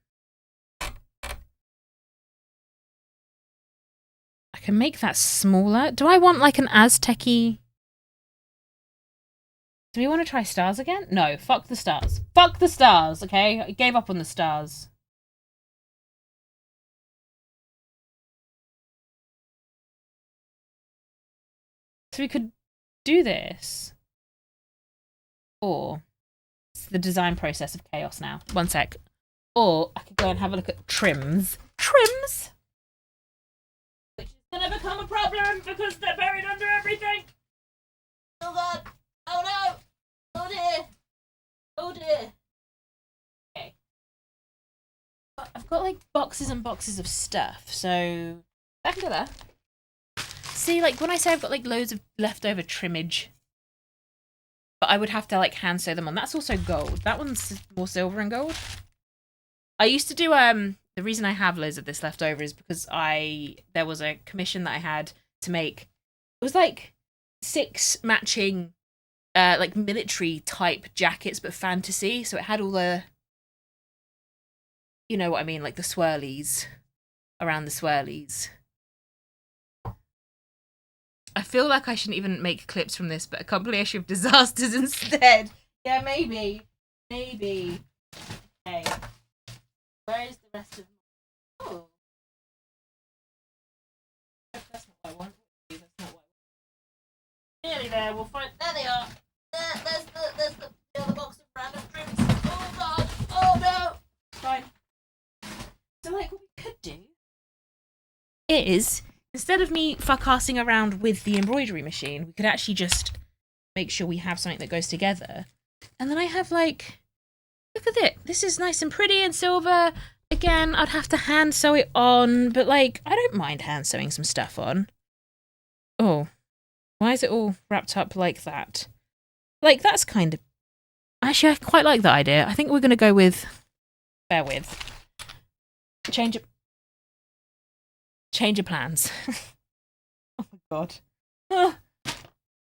I can make that smaller. Do I want like an Aztec-y? Do we want to try stars again? No, fuck the stars. Fuck the stars, okay? I gave up on the stars. So we could do this. Or it's the design process of chaos now. One sec. Or I could go and have a look at trims. Trims? Which is gonna become a problem because they're buried under everything. Oh god. Oh no. Oh dear. Oh dear. Okay. I've got like boxes and boxes of stuff, so I can do that. See, like when I say I've got like loads of leftover trimmage, but I would have to like hand sew them on. That's also gold. That one's more silver and gold. I used to do the reason I have loads of this left over is because there was a commission that I had to make. It was like 6 matching like military type jackets, but fantasy. So it had all the, you know what I mean, like the swirlies around the swirlies. I feel like I shouldn't even make clips from this, but a compilation of disasters instead. Yeah, maybe. Maybe. Okay. Where is the rest of my... Oh. That's not what I want. That's not what I want. Nearly there, we'll find... There they are. There's the other box of random trims. Oh god. Oh no. Fine. So like what we could do is, instead of me fuck-assing around with the embroidery machine, we could actually just make sure we have something that goes together. And then I have like... Look at it. This is nice and pretty and silver. Again, I'd have to hand sew it on, but like, I don't mind hand sewing some stuff on. Oh, why is it all wrapped up like that? Like, that's kind of... Actually, I quite like that idea. I think we're going to go with... Bear with. Change of plans. Oh my god.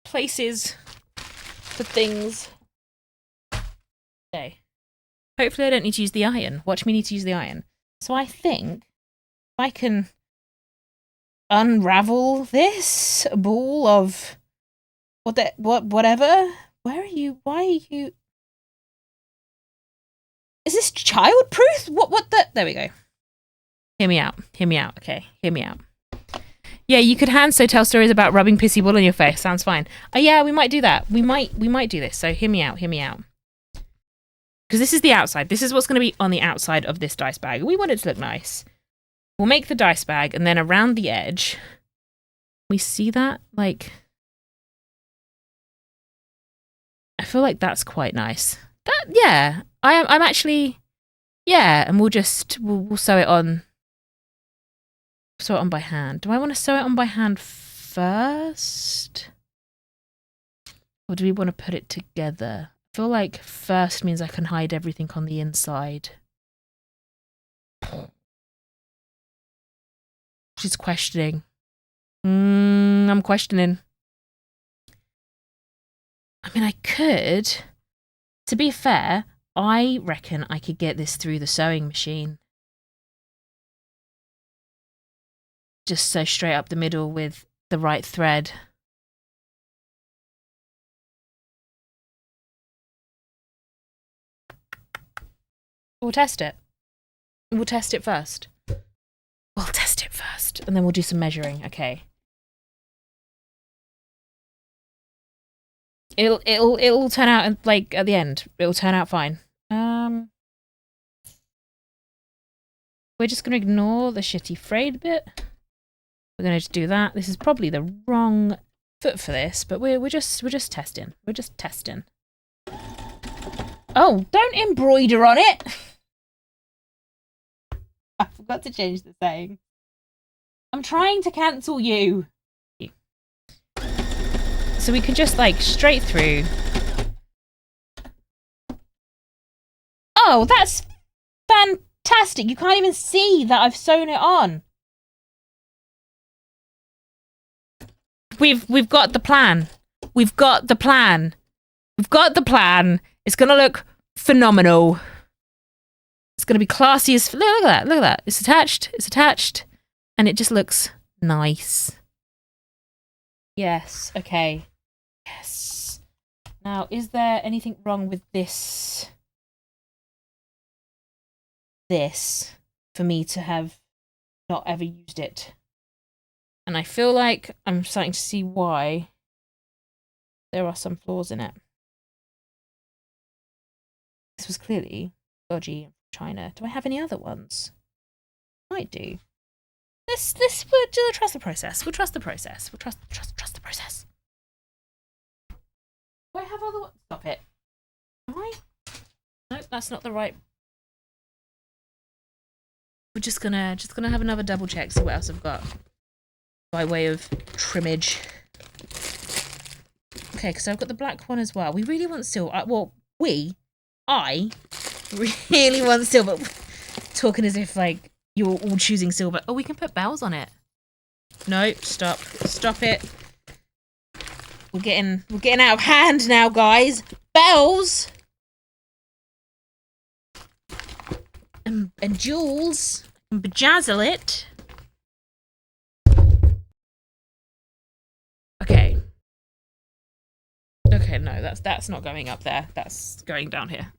Places for things. Okay. Hopefully I don't need to use the iron. Watch me need to use the iron. So I think if I can unravel this ball of whatever. Where are you? Why are you? Is this child-proof? What the? There we go. Hear me out. Hear me out. Okay. Hear me out. Yeah, you could hand sew tell stories about rubbing pissy wool on your face. Sounds fine. Oh yeah, we might do that. We might do this. So hear me out. Hear me out. Because this is the outside. This is what's going to be on the outside of this dice bag. We want it to look nice. We'll make the dice bag, and then around the edge, we see that? Like, I feel like that's quite nice. That, yeah. I'm actually, yeah, and we'll sew it on. Sew it on by hand. Do I want to sew it on by hand first? Or do we want to put it together? I feel like first means I can hide everything on the inside. She's questioning. I'm questioning. I mean, I could. To be fair, I reckon I could get this through the sewing machine. Just sew straight up the middle with the right thread. We'll test it. We'll test it first. We'll test it first, and then we'll do some measuring. Okay. It'll turn out like at the end. It'll turn out fine. We're just gonna ignore the shitty frayed bit. We're gonna just do that. This is probably the wrong foot for this, but we're just testing. We're just testing. Oh, don't embroider on it. I forgot to change the saying. I'm trying to cancel you. So we can just like straight through. Oh, that's fantastic. You can't even see that I've sewn it on. We've got the plan. We've got the plan. We've got the plan. It's gonna look phenomenal. It's gonna be classy as look at that. Look at that. It's attached. It's attached. And it just looks nice. Yes. Okay. Yes. Now, is there anything wrong with this? This for me to have not ever used it? And I feel like I'm starting to see why there are some flaws in it. This was clearly dodgy from China. Do I have any other ones? Might do. We'll trust the process. We'll trust the process. We'll trust the process. Do I have other ones? Stop it. Am I? Nope, that's not the right. We're just gonna have another double check, see what else I've got by way of trimmage. Okay, because I've got the black one as well. We really want silver. Well, I really want silver. Talking as if like you're all choosing silver. Oh, we can put bells on it. No, stop it. We're getting out of hand now, guys. Bells and jewels and bejazzle it. Okay, no, that's not going up there. That's going down here.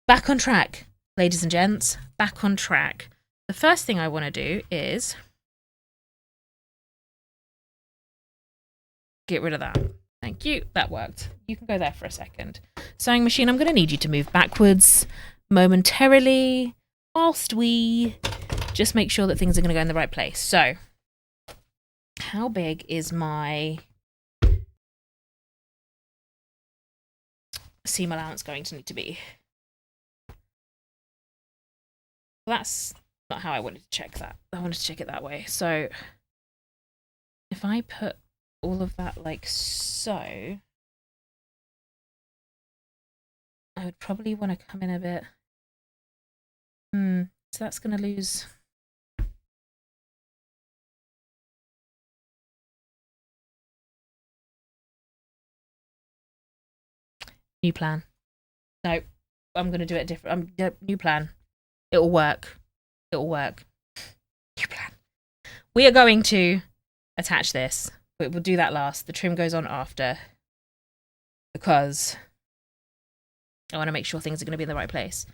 Back on track, ladies and gents. Back on track. The first thing I want to do is get rid of that. Thank you. That worked. You can go there for a second. Sewing machine, I'm going to need you to move backwards momentarily whilst we just make sure that things are going to go in the right place. So, how big is my seam allowance going to need to be? Well, that's not how I wanted to check that. I wanted to check it that way. So, if I put all of that like so, I would probably want to come in a bit. So that's going to lose. New plan. No, I'm going to do it different. New plan. It'll work. It'll work. New plan. We are going to attach this. But we'll do that last. The trim goes on after. Because I want to make sure things are going to be in the right place.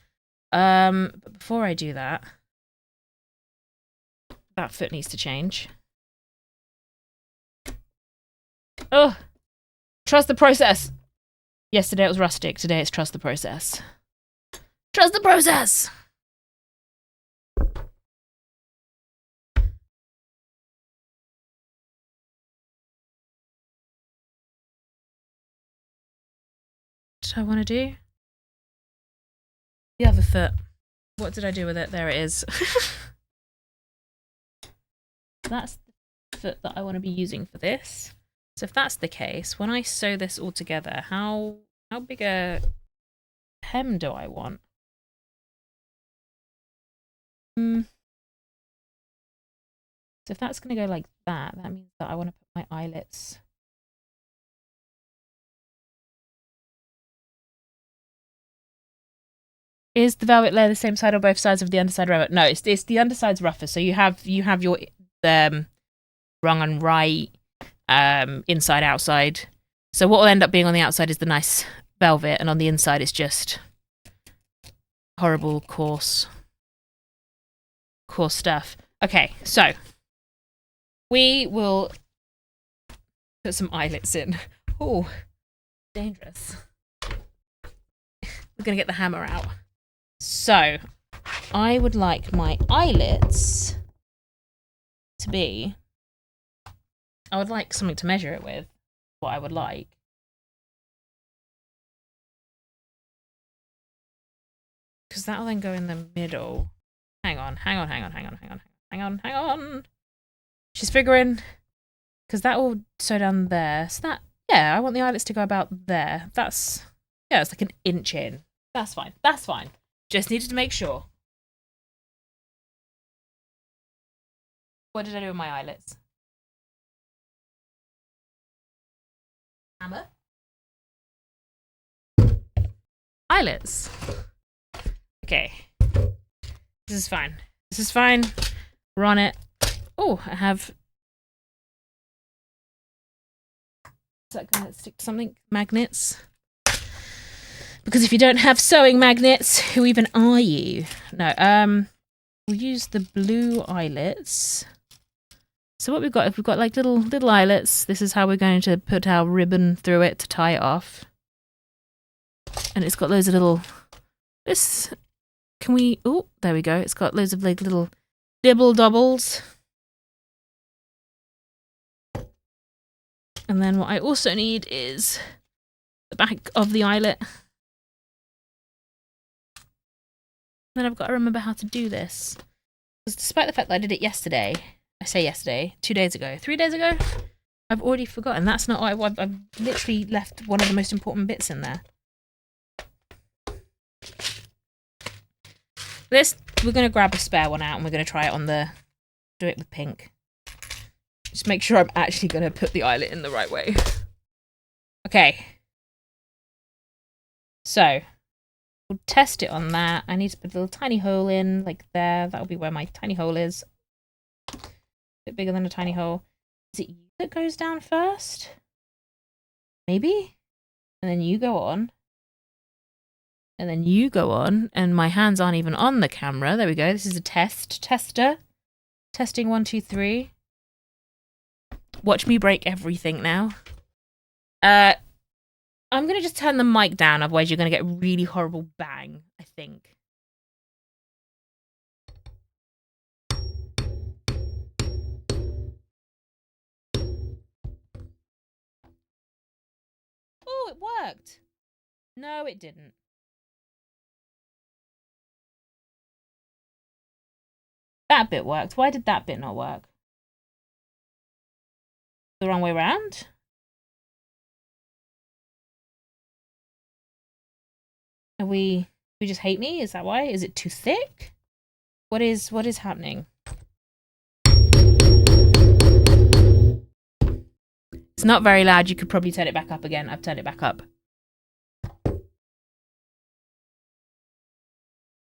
But before I do that, that foot needs to change. Oh, trust the process. Yesterday it was rustic. Today it's trust the process. Trust the process. What did I want to do? The other foot. What did I do with it? There it is. That's the foot that I want to be using for this. So if that's the case, when I sew this all together, how big a hem do I want? So if that's going to go like that, that means that I want to put my eyelets Is the velvet layer the same side on both sides of the underside rougher? No, it's the underside's rougher. So you have your wrong and right, inside, outside. So what will end up being on the outside is the nice velvet, and on the inside it's just horrible, coarse stuff. Okay, so we will put some eyelets in. Oh, dangerous. We're gonna get the hammer out. So I would like my eyelets to be, I would like something to measure it with, what I would like. Because that'll then go in the middle. Hang on. She's figuring, because that will sew down there. So that, yeah, I want the eyelets to go about there. That's, yeah, it's like an inch in. That's fine. Just needed to make sure. What did I do with my eyelets? Hammer? Eyelets. Okay. This is fine. We're on it. Oh, I have... Is that going to stick to something? Magnets? Because if you don't have sewing magnets, who even are you? No, we'll use the blue eyelets. So what we've got like little eyelets, this is how we're going to put our ribbon through it to tie it off. And it's got loads of little... This... Can we... Oh, there we go. It's got loads of like little dibble-dobbles. And then what I also need is the back of the eyelet. Then I've got to remember how to do this. Because despite the fact that I did it yesterday, I say yesterday, 2 days ago, 3 days ago, I've already forgotten. That's not... I've literally left one of the most important bits in there. This, we're going to grab a spare one out and we're going to try it on the... Do it with pink. Just make sure I'm actually going to put the eyelet in the right way. Okay. So, we'll test it on that. I need to put a little tiny hole in, like there. That'll be where my tiny hole is. A bit bigger than a tiny hole. Is it you that goes down first? Maybe? And then you go on. And then you go on. And my hands aren't even on the camera. There we go. This is a tester. Testing 1, 2, 3. Watch me break everything now. I'm going to just turn the mic down, otherwise you're going to get a really horrible bang, I think. Oh, it worked. No, it didn't. That bit worked. Why did that bit not work? The wrong way around? Are we just hate me? Is that why? Is it too thick? What is happening? It's not very loud. You could probably turn it back up again. I've turned it back up.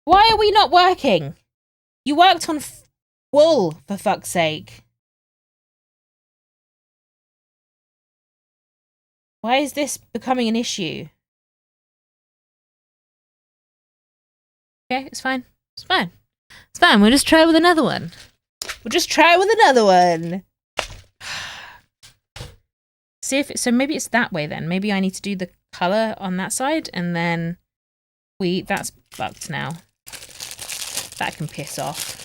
Why are we not working? You worked on wool, for fuck's sake. Why is this becoming an issue? Okay, it's fine. It's fine. It's fine. We'll just try with another one. See if so maybe it's that way then. Maybe I need to do the colour on that side and then that's fucked now. That can piss off.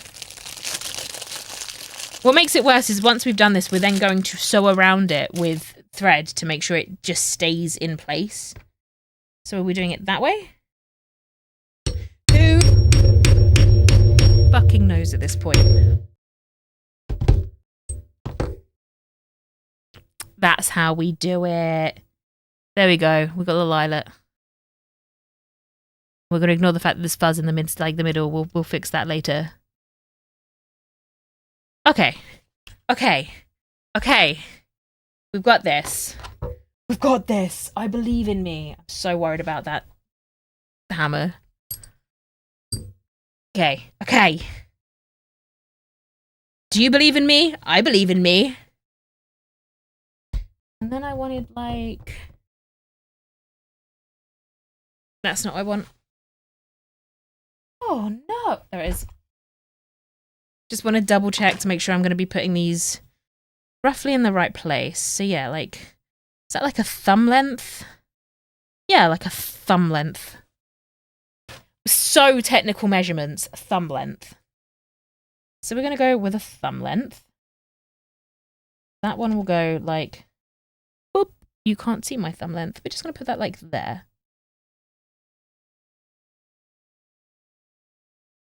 What makes it worse is once we've done this, we're then going to sew around it with thread to make sure it just stays in place. So are we doing it that way? Who fucking knows at this point? That's how we do it. There we go. We've got the lilac. We're going to ignore the fact that there's fuzz in the middle. We'll fix that later. Okay. We've got this. I believe in me. I'm so worried about that hammer. Okay, okay. Do you believe in me? I believe in me. And then I wanted, like... That's not what I want. Oh, no. There it is. Just want to double check to make sure I'm going to be putting these roughly in the right place. So yeah, like... Is that like a thumb length? Yeah, like a thumb length. So technical measurements. Thumb length. So we're going to go with a thumb length. That one will go like... Boop. You can't see my thumb length. We're just going to put that like there.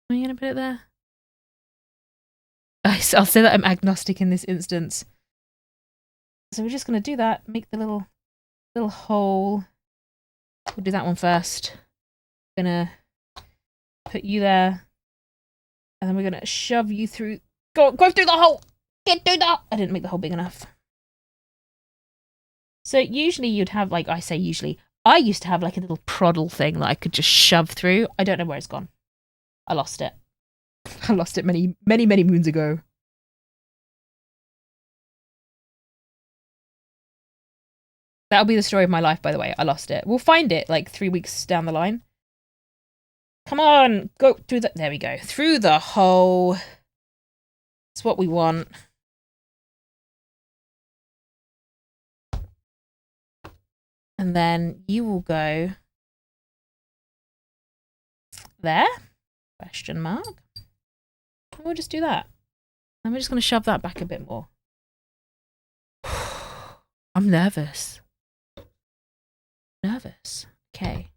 Are you going to put it there? I'll say that I'm agnostic in this instance. So we're just going to do that. Make the little hole. We'll do that one first. Gonna put you there. And then we're going to shove you through. Go through the hole. Get through that. I didn't make the hole big enough. So usually you'd have, like, I say usually, I used to have like a little proddle thing that I could just shove through. I don't know where it's gone. I lost it. I lost it many, many, many moons ago. That'll be the story of my life, by the way. I lost it. We'll find it like 3 weeks down the line. Come on, go through the... There we go. Through the hole. That's what we want. And then you will go... There? Question mark. And we'll just do that. And we're just going to shove that back a bit more. I'm nervous. Nervous. Okay.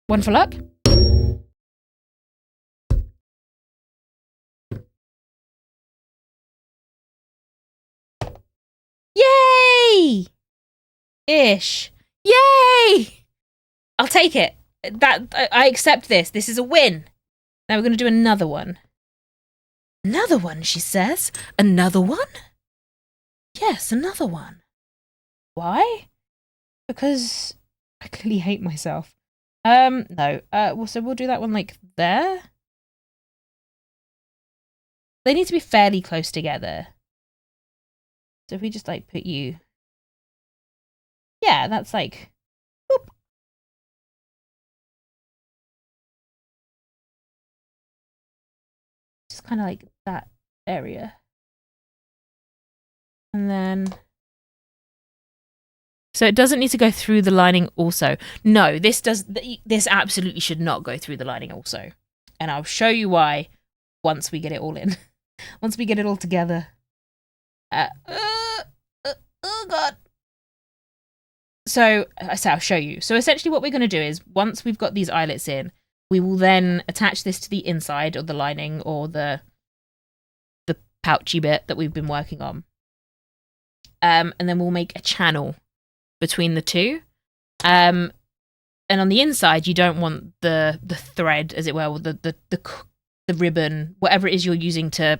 One for luck. Yay! Ish. Yay! I'll take it. I accept this. This is a win. Now we're going to do another one. Another one, she says. Another one? Yes, another one. Why? Because I clearly hate myself. No. So we'll do that one like there. They need to be fairly close together. So if we just like put you... Yeah, that's like... Boop. Just kind of like that area. And then... So it doesn't need to go through the lining also. No, this absolutely should not go through the lining also. And I'll show you why once we get it all in. Once we get it all together. Oh god. So I'll show you. So essentially what we're going to do is once we've got these eyelets in, we will then attach this to the inside of the lining or the pouchy bit that we've been working on. And then we'll make a channel between the two. And on the inside, you don't want the thread, as it were, or the ribbon, whatever it is you're using to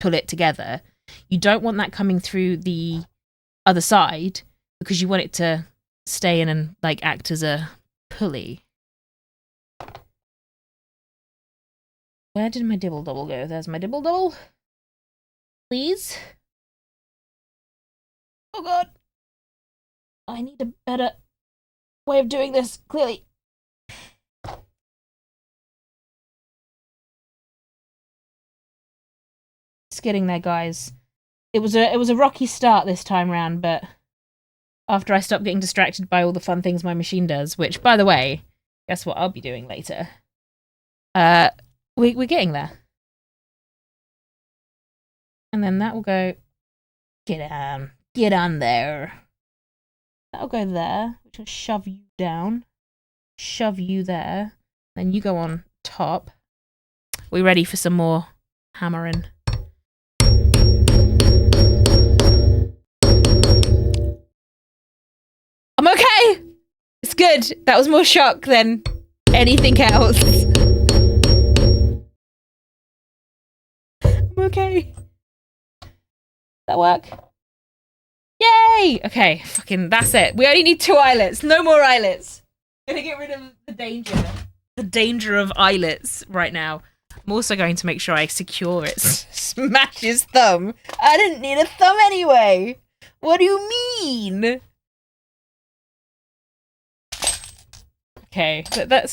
pull it together. You don't want that coming through the other side because you want it to stay in and like act as a pulley. Where did my dibble double go? There's my dibble double. Please. Oh god. I need a better way of doing this, clearly. Just getting there, guys. It was a rocky start this time round, but after I stopped getting distracted by all the fun things my machine does, which, by the way, guess what I'll be doing later? We're getting there. And then that will go... Get on there. That'll go there, which will shove you down. Shove you there. Then you go on top. We ready for some more hammering? I'm okay! It's good. That was more shock than anything else. I'm okay. Does that work? Yay! Okay, fucking, that's it. We only need 2 eyelets. No more eyelets. Gonna get rid of the danger. The danger of eyelets right now. I'm also going to make sure I secure it. Smash his thumb. I didn't need a thumb anyway. What do you mean? Okay, that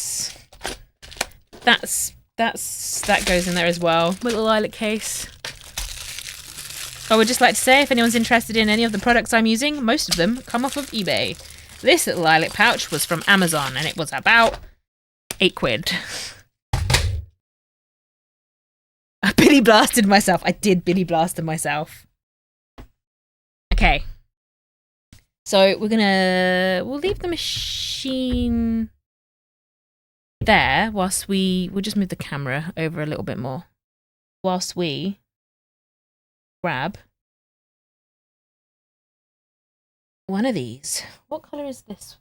goes in there as well. My little eyelet case. I would just like to say, if anyone's interested in any of the products I'm using, most of them come off of eBay. This little eyelet pouch was from Amazon, and it was about £8. I Billy blasted myself. I did Billy blasted myself. Okay. So we'll leave the machine there whilst we'll just move the camera over a little bit more. Whilst we grab one of these. What colour is this?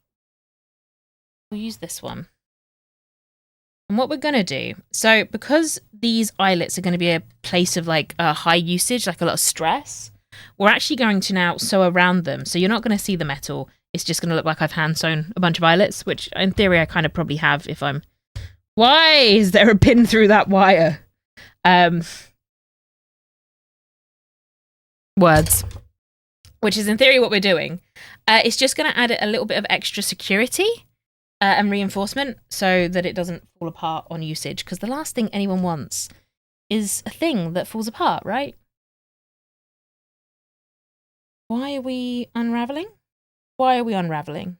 We'll use this one. And what we're going to do, so because these eyelets are going to be a place of like a high usage, like a lot of stress, we're actually going to now sew around them. So you're not going to see the metal. It's just going to look like I've hand sewn a bunch of eyelets, which in theory I kind of probably have if I'm... Why is there a pin through that wire? Words. Which is in theory what we're doing. It's just going to add a little bit of extra security and reinforcement so that it doesn't fall apart on usage. Because the last thing anyone wants is a thing that falls apart, right? Why are we unraveling? Why are we unraveling?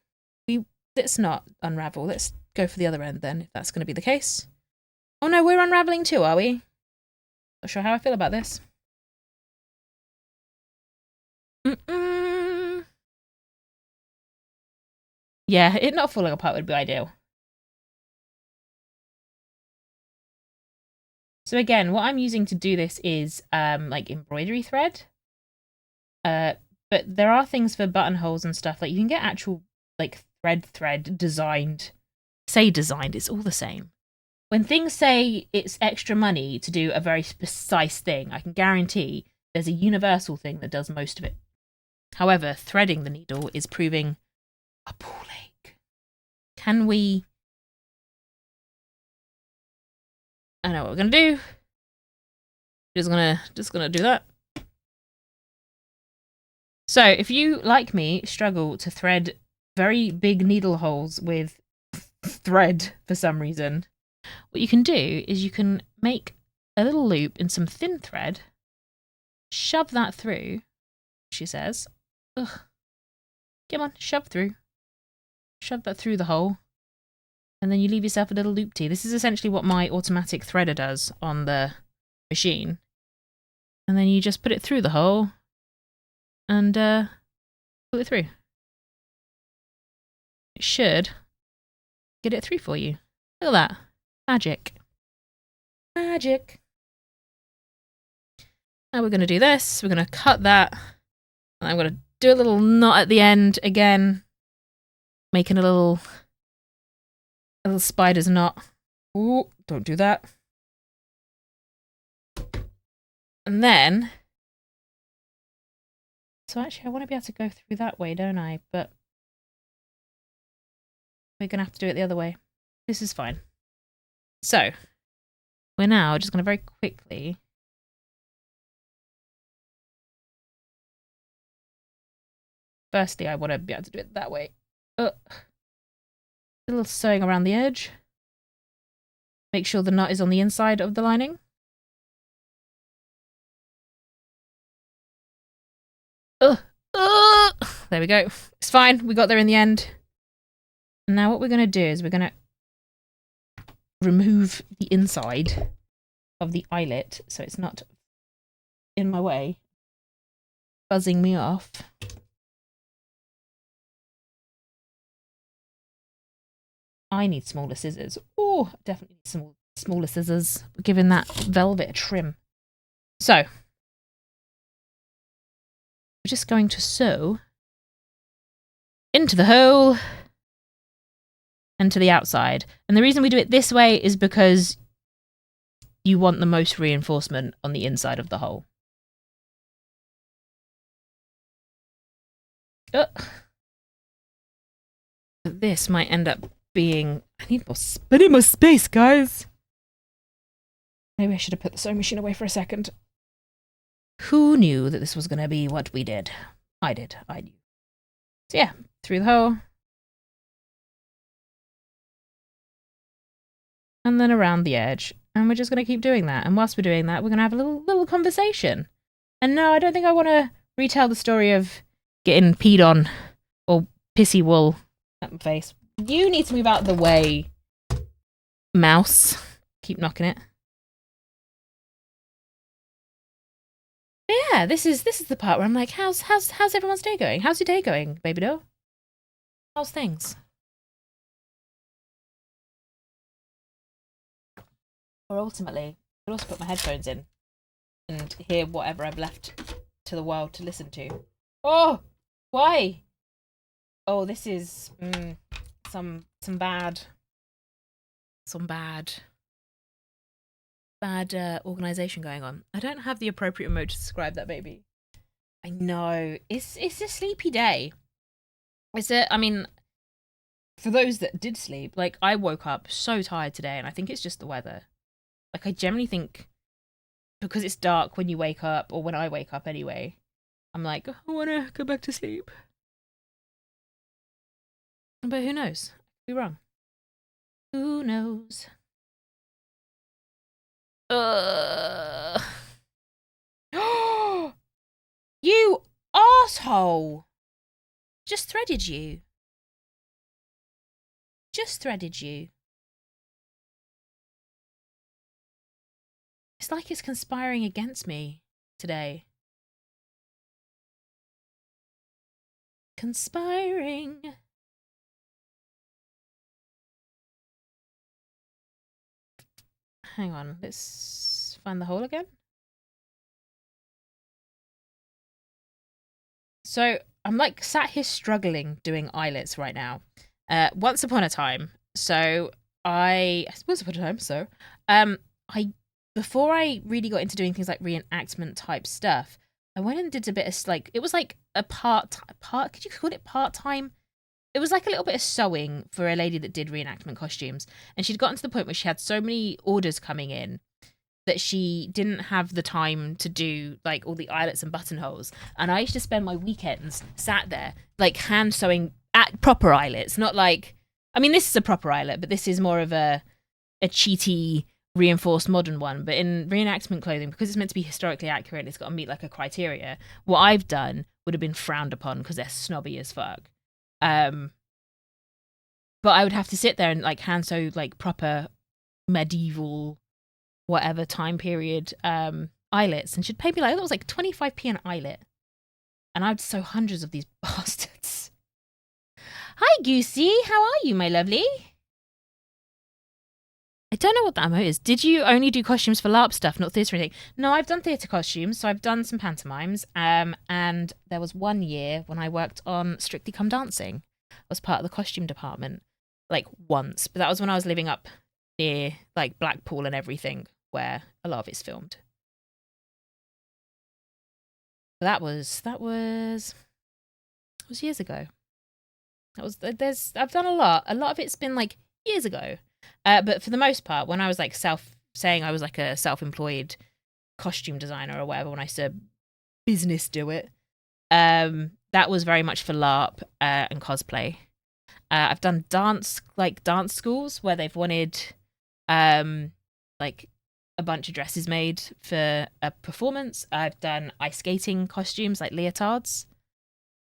Let's not unravel. Let's go for the other end then, if that's going to be the case. Oh no, we're unraveling too, are we? Not sure how I feel about this. Yeah, it not falling apart would be ideal. So again, what I'm using to do this is like embroidery thread. But there are things for buttonholes and stuff. Like you can get actual like thread designed. Say designed, it's all the same. When things say it's extra money to do a very precise thing, I can guarantee there's a universal thing that does most of it. However, threading the needle is proving a ball ache. Can we... I know what we're gonna do. Just gonna do that. So, if you, like me, struggle to thread very big needle holes with thread for some reason, what you can do is you can make a little loop in some thin thread, shove that through, she says. Ugh. Come on, shove through. Shove that through the hole. And then you leave yourself a little loop-tee. This is essentially what my automatic threader does on the machine. And then you just put it through the hole and pull it through. It should get it through for you. Look at that. Magic. Magic. Now we're going to do this. We're going to cut that. And I'm going to do a little knot at the end again. Making a little spider's knot. Ooh, don't do that. And then... So actually I want to be able to go through that way, don't I? But we're going to have to do it the other way. This is fine. So, we're now just going to very quickly... Firstly, I want to be able to do it that way. A little sewing around the edge. Make sure the nut is on the inside of the lining. There we go. It's fine. We got there in the end. And now what we're going to do is we're going to remove the inside of the eyelet so it's not in my way, buzzing me off. I need smaller scissors. Oh, definitely need some smaller scissors, giving that velvet a trim. So, we're just going to sew into the hole and to the outside. And the reason we do it this way is because you want the most reinforcement on the inside of the hole. This might end up being... I need more space, guys. Maybe I should have put the sewing machine away for a second. Who knew that this was going to be what we did? I did. I knew. So yeah, through the hole. And then around the edge. And we're just going to keep doing that. And whilst we're doing that, we're going to have a little conversation. And no, I don't think I want to retell the story of getting peed on or pissy wool at my face. You need to move out of the way, mouse. Keep knocking it. But yeah, this is the part where I'm like, how's everyone's day going? How's your day going, baby doll? How's things? Or ultimately, I could also put my headphones in and hear whatever I've left to the world to listen to. Oh, why? Oh, this is some bad organization going on. I don't have the appropriate emote to describe that, baby. I know it's a sleepy day. I mean, for those that did sleep, like I woke up so tired today, and I think it's just the weather. Like I generally think because it's dark when you wake up, or when I wake up anyway, I'm like, oh, I want to go back to sleep. But who knows? I could be wrong. Who knows? You asshole! Just threaded you. Just threaded you. It's like it's conspiring against me today. Conspiring. Hang on, let's find the hole again. So I'm like sat here struggling doing eyelets right now. Once upon a time, before I really got into doing things like reenactment type stuff, I went and did a bit of like, it was like a could you call it part-time? It was like a little bit of sewing for a lady that did reenactment costumes. And she'd gotten to the point where she had so many orders coming in that she didn't have the time to do like all the eyelets and buttonholes. And I used to spend my weekends sat there like hand sewing at proper eyelets, not like, I mean, this is a proper eyelet, but this is more of a cheaty reinforced modern one. But in reenactment clothing, because it's meant to be historically accurate, it's got to meet like a criteria. What I've done would have been frowned upon because they're snobby as fuck. But I would have to sit there and like hand sew like proper medieval whatever time period eyelets, and she'd pay me like, that was like 25p an eyelet, and I'd sew hundreds of these bastards. Hi Goosey, how are you, my lovely? I don't know what that emote is. Did you only do costumes for LARP stuff, not theatre or anything? No, I've done theatre costumes, so I've done some pantomimes, and there was 1 year when I worked on Strictly Come Dancing. I was part of the costume department, like once, but that was when I was living up near like Blackpool and everything, where a lot of it's filmed. That was years ago. I've done a lot. A lot of it's been like years ago. But for the most part, when I was like saying I was like a self-employed costume designer or whatever, when I said business do it, that was very much for LARP and cosplay. I've done dance schools where they've wanted like a bunch of dresses made for a performance. I've done ice skating costumes like leotards.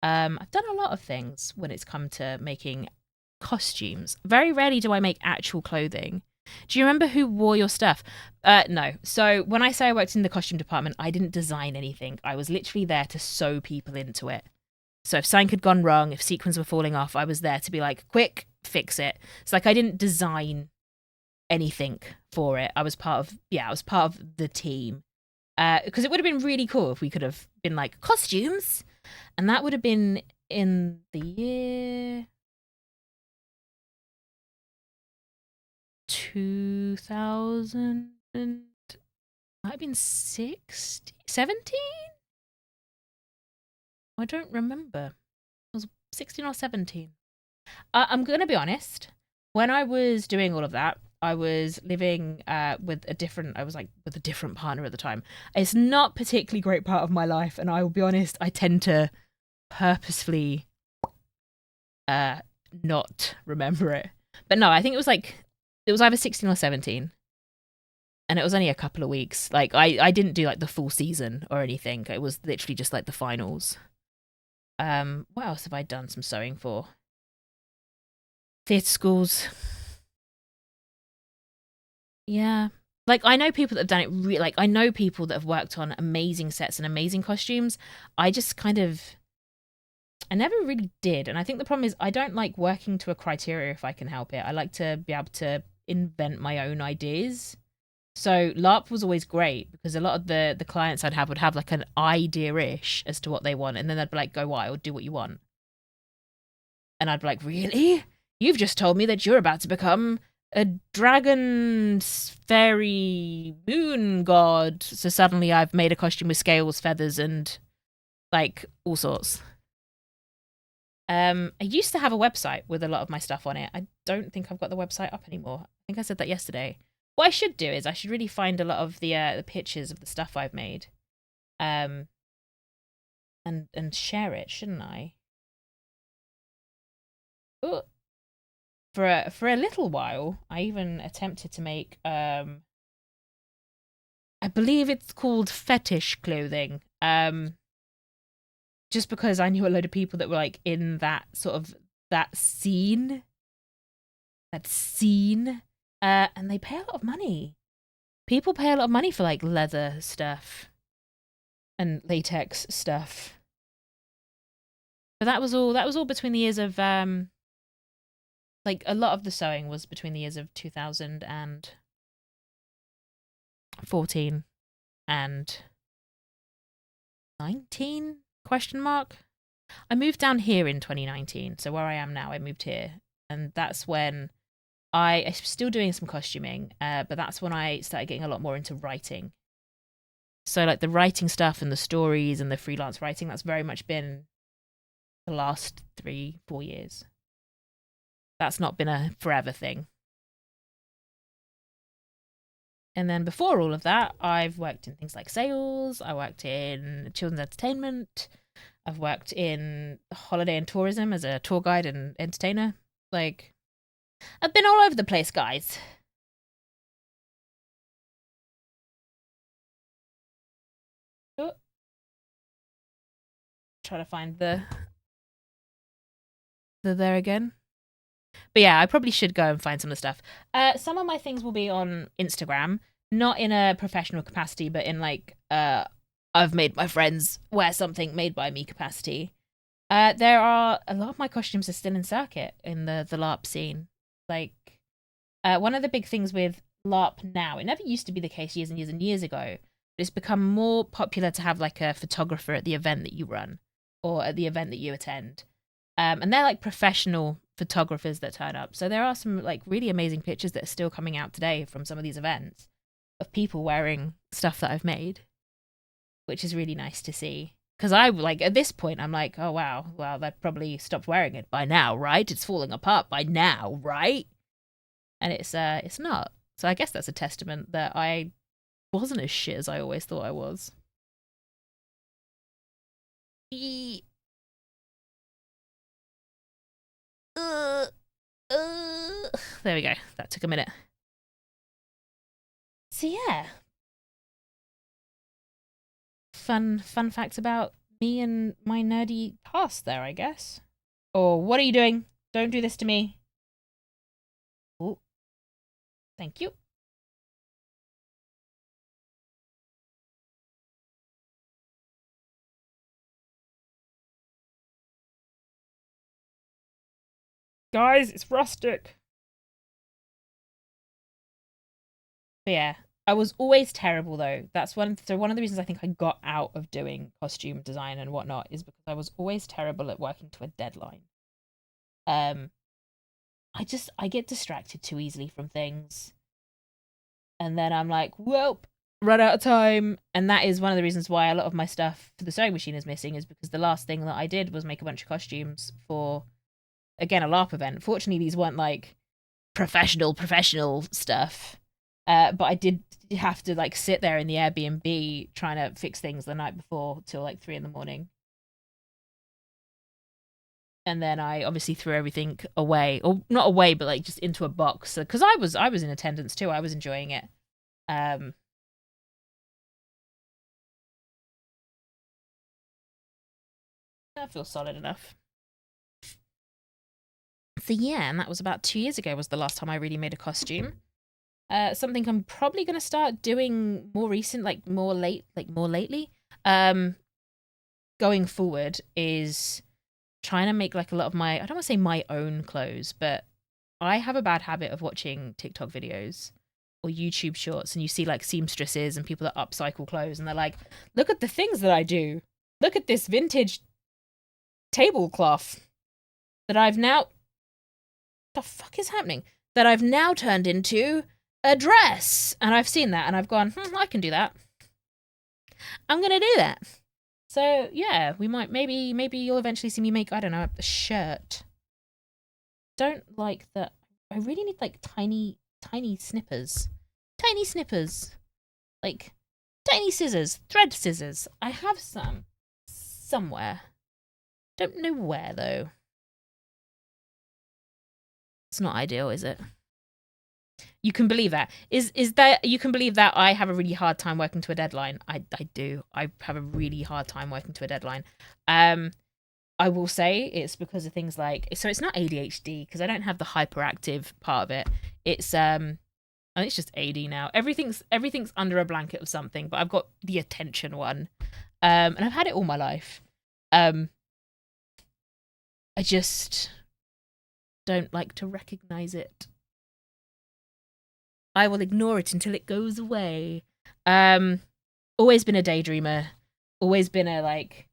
I've done a lot of things when it's come to making costumes. Very rarely do I make actual clothing. Do you remember who wore your stuff? No. So when I say I worked in the costume department, I didn't design anything. I was literally there to sew people into it. So if something had gone wrong, if sequins were falling off, I was there to be like, quick, fix it. It's like I didn't design anything for it. I was part of the team. Because it would have been really cool if we could have been like, costumes. And that would have been in the year 2000 and might have been 16, 17? I don't remember. 16 or 17. I'm going to be honest. When I was doing all of that, I was living with a different partner at the time. It's not particularly great part of my life, and I will be honest, I tend to purposefully not remember it. But no, I think it was either 16 or 17. And it was only a couple of weeks. Like I didn't do like the full season or anything. It was literally just like the finals. What else have I done some sewing for? Theatre schools. Yeah. Like I know people that have done it like I know people that have worked on amazing sets and amazing costumes. I just kind of I never really did. And I think the problem is I don't like working to a criteria if I can help it. I like to be able to invent my own ideas. So LARP was always great because a lot of the clients I'd have would have like an idea-ish as to what they want. And then they'd be like, go wild, do what you want. And I'd be like, really? You've just told me that you're about to become a dragon fairy moon god. So suddenly I've made a costume with scales, feathers, and like all sorts. I used to have a website with a lot of my stuff on it. I don't think I've got the website up anymore. I think I said that yesterday. What I should do is I should really find a lot of the pictures of the stuff I've made, and share it, shouldn't I? Ooh. For a little while, I even attempted to make I believe it's called fetish clothing. Just because I knew a load of people that were like in that sort of that scene, and they pay a lot of money. People pay a lot of money for like leather stuff and latex stuff. But that was all between the years of like a lot of the sewing was between the years of 2014 and 19 question mark. I moved down here in 2019, so where I am now, I moved here, and that's when I'm still doing some costuming, but that's when I started getting a lot more into writing. So like the writing stuff and the stories and the freelance writing, that's very much been the last 3-4 years. That's not been a forever thing. And then before all of that, I've worked in things like sales, I worked in children's entertainment, I've worked in holiday and tourism as a tour guide and entertainer. Like, I've been all over the place, guys. Oh. Try to find the there again. But yeah, I probably should go and find some of the stuff. Some of my things will be on Instagram, not in a professional capacity, but in like I've made my friends wear something made by me capacity. There are a lot of my costumes are still in circuit in the LARP scene. Like one of the big things with LARP now, it never used to be the case years and years and years ago, but it's become more popular to have like a photographer at the event that you run or at the event that you attend. And they're like professional photographers that turn up. So there are some like really amazing pictures that are still coming out today from some of these events of people wearing stuff that I've made, which is really nice to see. Because I like at this point, I'm like, oh wow, well they've probably stopped wearing it by now, right? It's falling apart by now, right? And it's not. So I guess that's a testament that I wasn't as shit as I always thought I was. There we go. That took a minute. So yeah. Fun facts about me and my nerdy past there, I guess. Or what are you doing? Don't do this to me. Oh. Thank you. Guys, it's rustic. But yeah, I was always terrible though. That's one of the reasons I think I got out of doing costume design and whatnot is because I was always terrible at working to a deadline. I get distracted too easily from things. And then I'm like, well, run out of time, and that is one of the reasons why a lot of my stuff for the sewing machine is missing, is because the last thing that I did was make a bunch of costumes for, again, a LARP event. Fortunately, these weren't like professional stuff, but I did have to like sit there in the Airbnb trying to fix things the night before till like 3 a.m. And then I obviously threw everything away, or not away, but like just into a box, because I was in attendance too. I was enjoying it. That feels solid enough. So yeah, and that was about 2 years ago was the last time I really made a costume. Something I'm probably gonna start doing more lately. Going forward is trying to make like a lot of my, I don't want to say my own clothes, but I have a bad habit of watching TikTok videos or YouTube shorts, and you see like seamstresses and people that upcycle clothes, and they're like, look at the things that I do. Look at this vintage tablecloth that I've now, the fuck is happening? That I've now turned into a dress. And I've seen that and I've gone, I can do that. I'm gonna do that. So yeah, we might, maybe you'll eventually see me make, I don't know, a shirt. Don't like that. I really need like tiny snippers. Tiny snippers. Like tiny scissors, thread scissors. I have some somewhere. Don't know where though. It's not ideal, is it? You can believe that. Is that you can believe that I have a really hard time working to a deadline. I do. I have a really hard time working to a deadline. I will say it's because of things like, so it's not ADHD because I don't have the hyperactive part of it. It's I think it's just AD now. Everything's under a blanket of something, but I've got the attention one. And I've had it all my life. I just don't like to recognize it. I will ignore it until it goes away. Always been a daydreamer. Always been a like,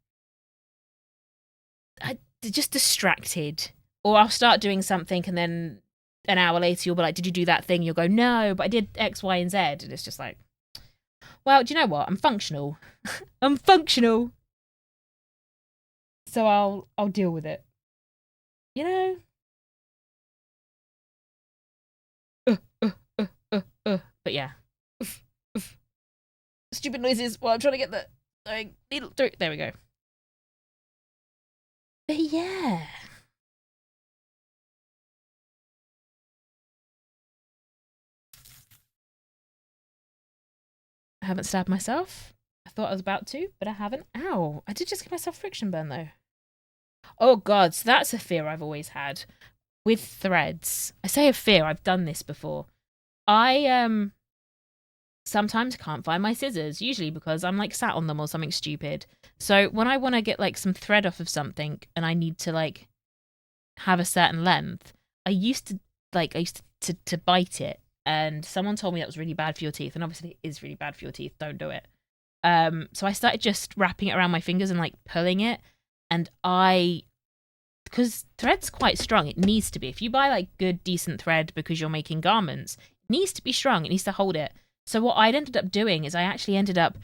just distracted. Or I'll start doing something and then an hour later you'll be like, did you do that thing? You'll go, no, but I did X, Y, and Z. And it's just like, well, do you know what? I'm functional. I'm functional. So I'll deal with it. You know? But yeah. Stupid noises while I'm trying to get the needle through. There we go. But yeah. I haven't stabbed myself. I thought I was about to, but I haven't. Ow. I did just give myself friction burn though. Oh god, so that's a fear I've always had. With threads. I say a fear, I've done this before. I sometimes can't find my scissors, usually because I'm like sat on them or something stupid. So when I want to get like some thread off of something and I need to like have a certain length, I used to bite it, and someone told me that was really bad for your teeth, and obviously it is really bad for your teeth. Don't do it. So I started just wrapping it around my fingers and like pulling it, and because thread's quite strong, it needs to be. If you buy like good decent thread because you're making garments, it needs to be strong. It needs to hold it. So what I ended up doing is I actually ended up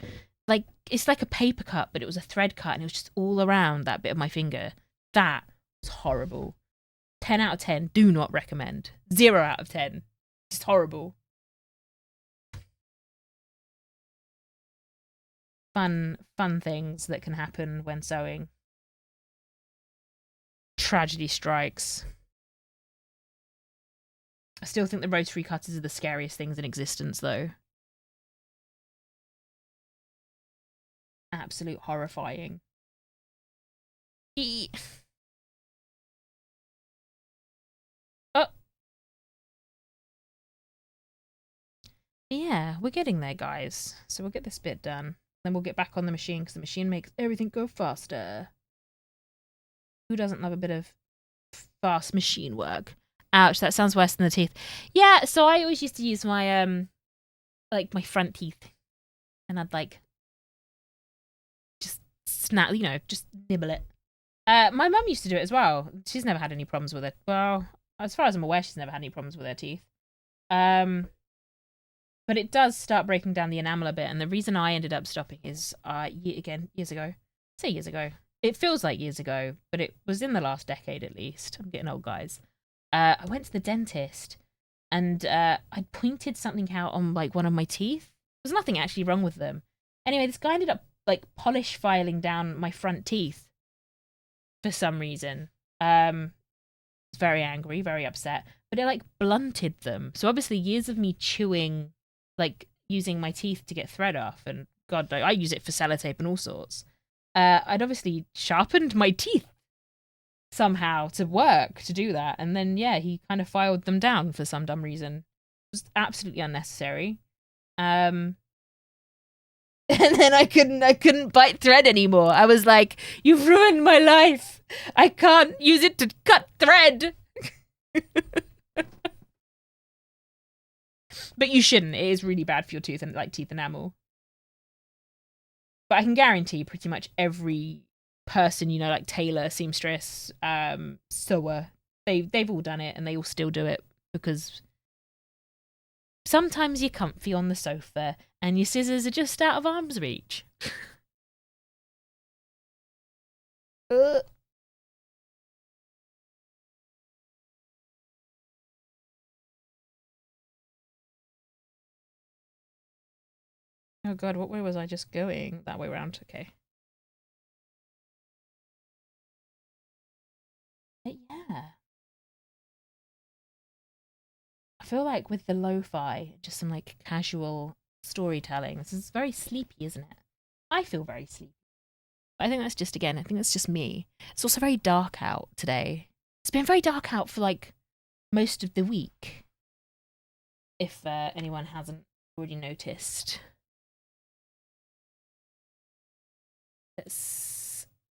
like, it's like a paper cut, but it was a thread cut, and it was just all around that bit of my finger. That was horrible. 10 out of 10, do not recommend. 0 out of 10, just horrible. Fun things that can happen when sewing. Tragedy strikes. I still think the rotary cutters are the scariest things in existence, though. Absolute horrifying. Oh. Yeah, we're getting there, guys. So we'll get this bit done. Then we'll get back on the machine, because the machine makes everything go faster. Who doesn't love a bit of fast machine work? Ouch, that sounds worse than the teeth. Yeah, so I always used to use my, like, my front teeth. And I'd, like, just snap, you know, just nibble it. My mum used to do it as well. She's never had any problems with it. Well, as far as I'm aware, she's never had any problems with her teeth. But it does start breaking down the enamel a bit, and the reason I ended up stopping is, years ago. Say years ago. It feels like years ago, but it was in the last decade at least. I'm getting old, guys. I went to the dentist, and I pointed something out on like one of my teeth. There's nothing actually wrong with them. Anyway, this guy ended up like polish filing down my front teeth for some reason. Was very angry, very upset, but it like blunted them. So obviously years of me chewing, like using my teeth to get thread off, and God, I use it for sellotape and all sorts. I'd obviously sharpened my teeth somehow to work to do that, and then yeah, he kind of filed them down for some dumb reason. It was absolutely unnecessary. And then I couldn't bite thread anymore. I was like, "You've ruined my life. I can't use it to cut thread." But you shouldn't. It is really bad for your tooth and like teeth enamel. But I can guarantee pretty much every person, like tailor, seamstress, sewer, they've all done it, and they all still do it because sometimes you're comfy on the sofa and your scissors are just out of arm's reach. Oh god, what way was I just going? That way around, okay. But yeah. I feel like with the lo-fi, just some like casual storytelling, this is very sleepy, isn't it? I feel very sleepy. But I think that's just, again, I think that's just me. It's also very dark out today. It's been very dark out for like most of the week. If anyone hasn't already noticed.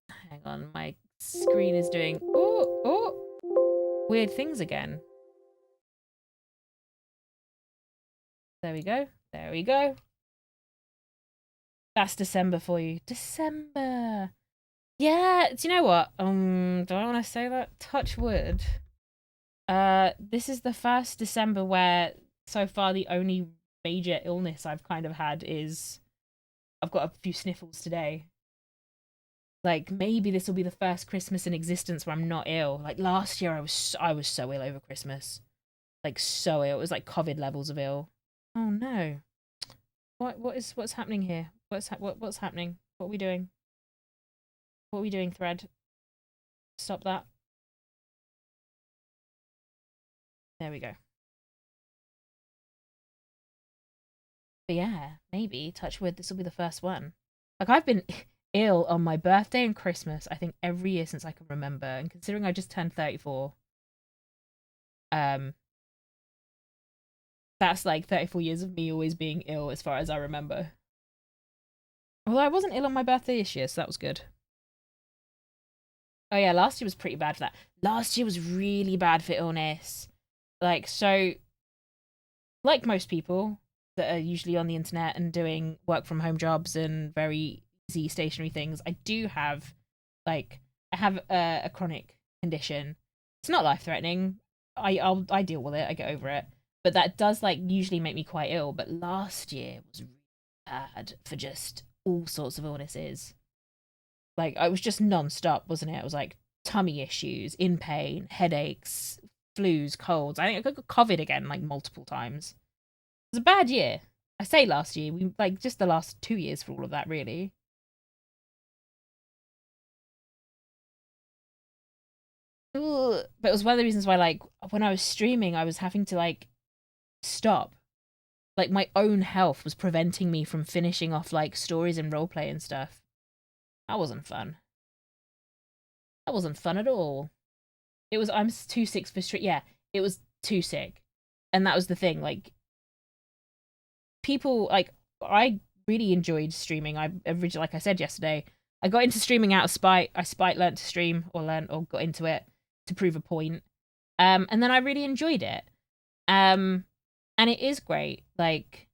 Hang on, my screen is doing weird things again. There we go. There we go. That's December for you. December. Yeah, do you know what? Do I want to say that? Touch wood. This is the first December where so far the only major illness I've kind of had is I've got a few sniffles today. Like, maybe this will be the first Christmas in existence where I'm not ill. Like, last year I was so ill over Christmas. Like, so ill. It was like COVID levels of ill. Oh no. What's happening here? What's happening? What are we doing? What are we doing, thread? Stop that. There we go. But yeah, maybe, touch wood, this will be the first one. Like, I've been ill on my birthday and Christmas, I think, every year since I can remember. And considering I just turned 34, that's like 34 years of me always being ill as far as I remember. Although I wasn't ill on my birthday this year, so that was good. Oh yeah, last year was pretty bad for that. Last year was really bad for illness. Like, so, like most people that are usually on the internet and doing work from home jobs and very easy stationary things, I do have, like, I have a chronic condition. It's not life threatening. I deal with it. I get over it. But that does like usually make me quite ill. But last year was really bad for just all sorts of illnesses. Like, I was just non-stop, wasn't it? It was like tummy issues, in pain, headaches, flus, colds. I think I got COVID again like multiple times. It was a bad year. I say last year, we like just the last 2 years for all of that, really. Ugh. But it was one of the reasons why, like, when I was streaming, I was having to like stop. Like, my own health was preventing me from finishing off like stories and roleplay and stuff. That wasn't fun. That wasn't fun at all. It was, I'm too sick for stream. Yeah, it was too sick. And that was the thing. Like, people, like, I really enjoyed streaming. I originally, like I said yesterday, I got into streaming out of spite. I learned to stream or got into it to prove a point. And then I really enjoyed it. And it is great. Like,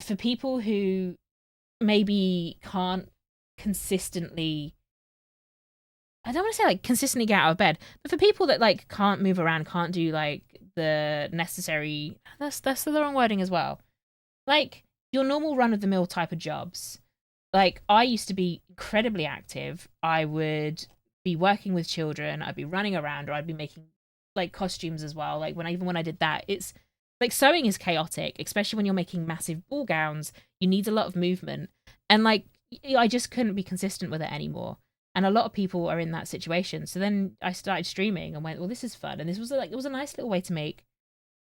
for people who maybe can't consistently, I don't want to say like consistently get out of bed, but for people that like can't move around, can't do like the necessary, that's the wrong wording as well. like your normal run of the mill type of jobs. Like I used to be incredibly active. I would be working with children, I'd be running around, or I'd be making like costumes as well. Like even when I did that, it's like sewing is chaotic, especially when you're making massive ball gowns. You need a lot of movement. And like I just couldn't be consistent with it anymore. And a lot of people are in that situation. So then I started streaming and went, well, this is fun. And this was like, it was a nice little way to make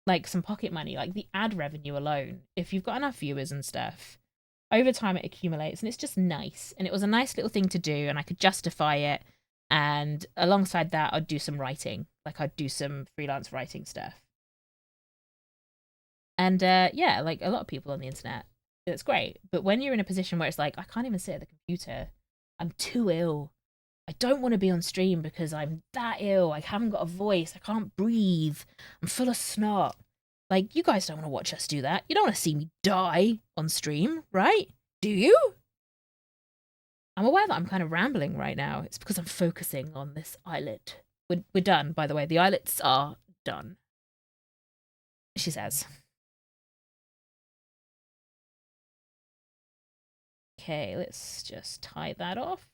like some pocket money, like the ad revenue alone. If you've got enough viewers and stuff, over time it accumulates and it's just nice. And it was a nice little thing to do and I could justify it. And alongside that, I'd do some writing. Like I'd do some freelance writing stuff. And yeah, like a lot of people on the internet, it's great. But when you're in a position where it's like, I can't even sit at the computer, I'm too ill. I don't want to be on stream because I'm that ill. I haven't got a voice. I can't breathe. I'm full of snot. Like, you guys don't want to watch us do that. You don't want to see me die on stream, right? Do you? I'm aware that I'm kind of rambling right now. It's because I'm focusing on this eyelet. We're done, by the way. The eyelets are done. She says. Okay, let's just tie that off.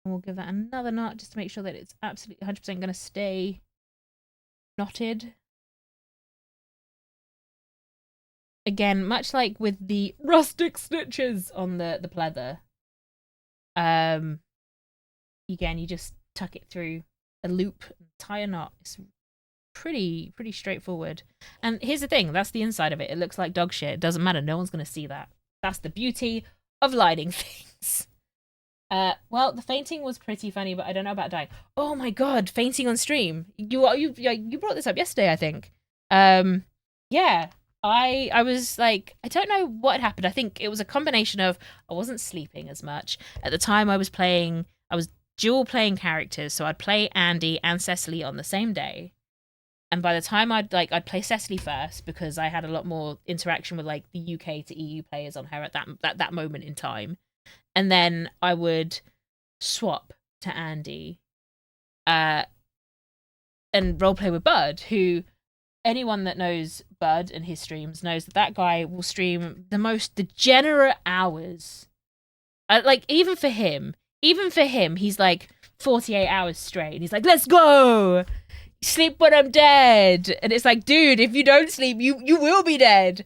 We'll give that another knot just to make sure that it's absolutely 100% going to stay knotted. Again, much like with the rustic stitches on the pleather, again, you just tuck it through a loop and tie a knot. It's pretty straightforward. And here's the thing, that's the inside of it. It looks like dog shit. It doesn't matter. No one's going to see that. That's the beauty of lighting things. Well, the fainting was pretty funny, but I don't know about dying. Oh my god, fainting on stream. You brought this up yesterday, I think. Yeah. I was like, I don't know what happened. I think it was a combination of I wasn't sleeping as much. At the time I was dual playing characters, so I'd play Andy and Cecily on the same day. And by the time I'd play Cecily first because I had a lot more interaction with like the UK to EU players on her at that moment in time. And then I would swap to Andy and roleplay with Bud, who anyone that knows Bud and his streams knows that guy will stream the most degenerate hours. Like, even for him, he's like 48 hours straight. And he's like, let's go! Sleep when I'm dead. And it's like, dude, if you don't sleep, you will be dead.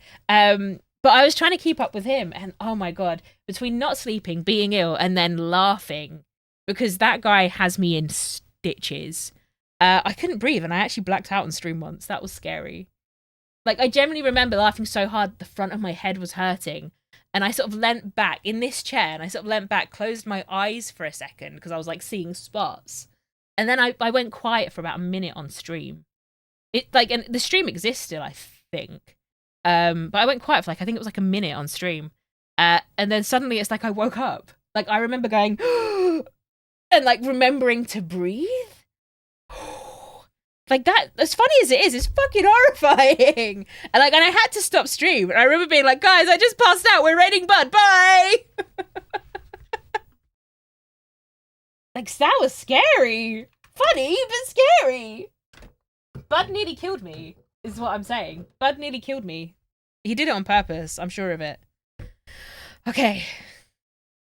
But I was trying to keep up with him, and oh my god, between not sleeping, being ill, and then laughing, because that guy has me in stitches. I couldn't breathe, and I actually blacked out on stream once. That was scary. Like, I genuinely remember laughing so hard the front of my head was hurting, and I sort of leant back in this chair, and I sort of leant back, closed my eyes for a second, because I was, like, seeing spots. And then I went quiet for about a minute on stream. And the stream exists still, I think. But I went quiet for I think it was like a minute on stream. And then suddenly it's like I woke up. Like I remember going, and like remembering to breathe. Like that, as funny as it is, it's fucking horrifying. And I had to stop stream. And I remember being like, guys, I just passed out. We're raiding Bud. Bye. Like that was scary. Funny, but scary. Bud nearly killed me, is what I'm saying. Bud nearly killed me. He did it on purpose, I'm sure of it. Okay.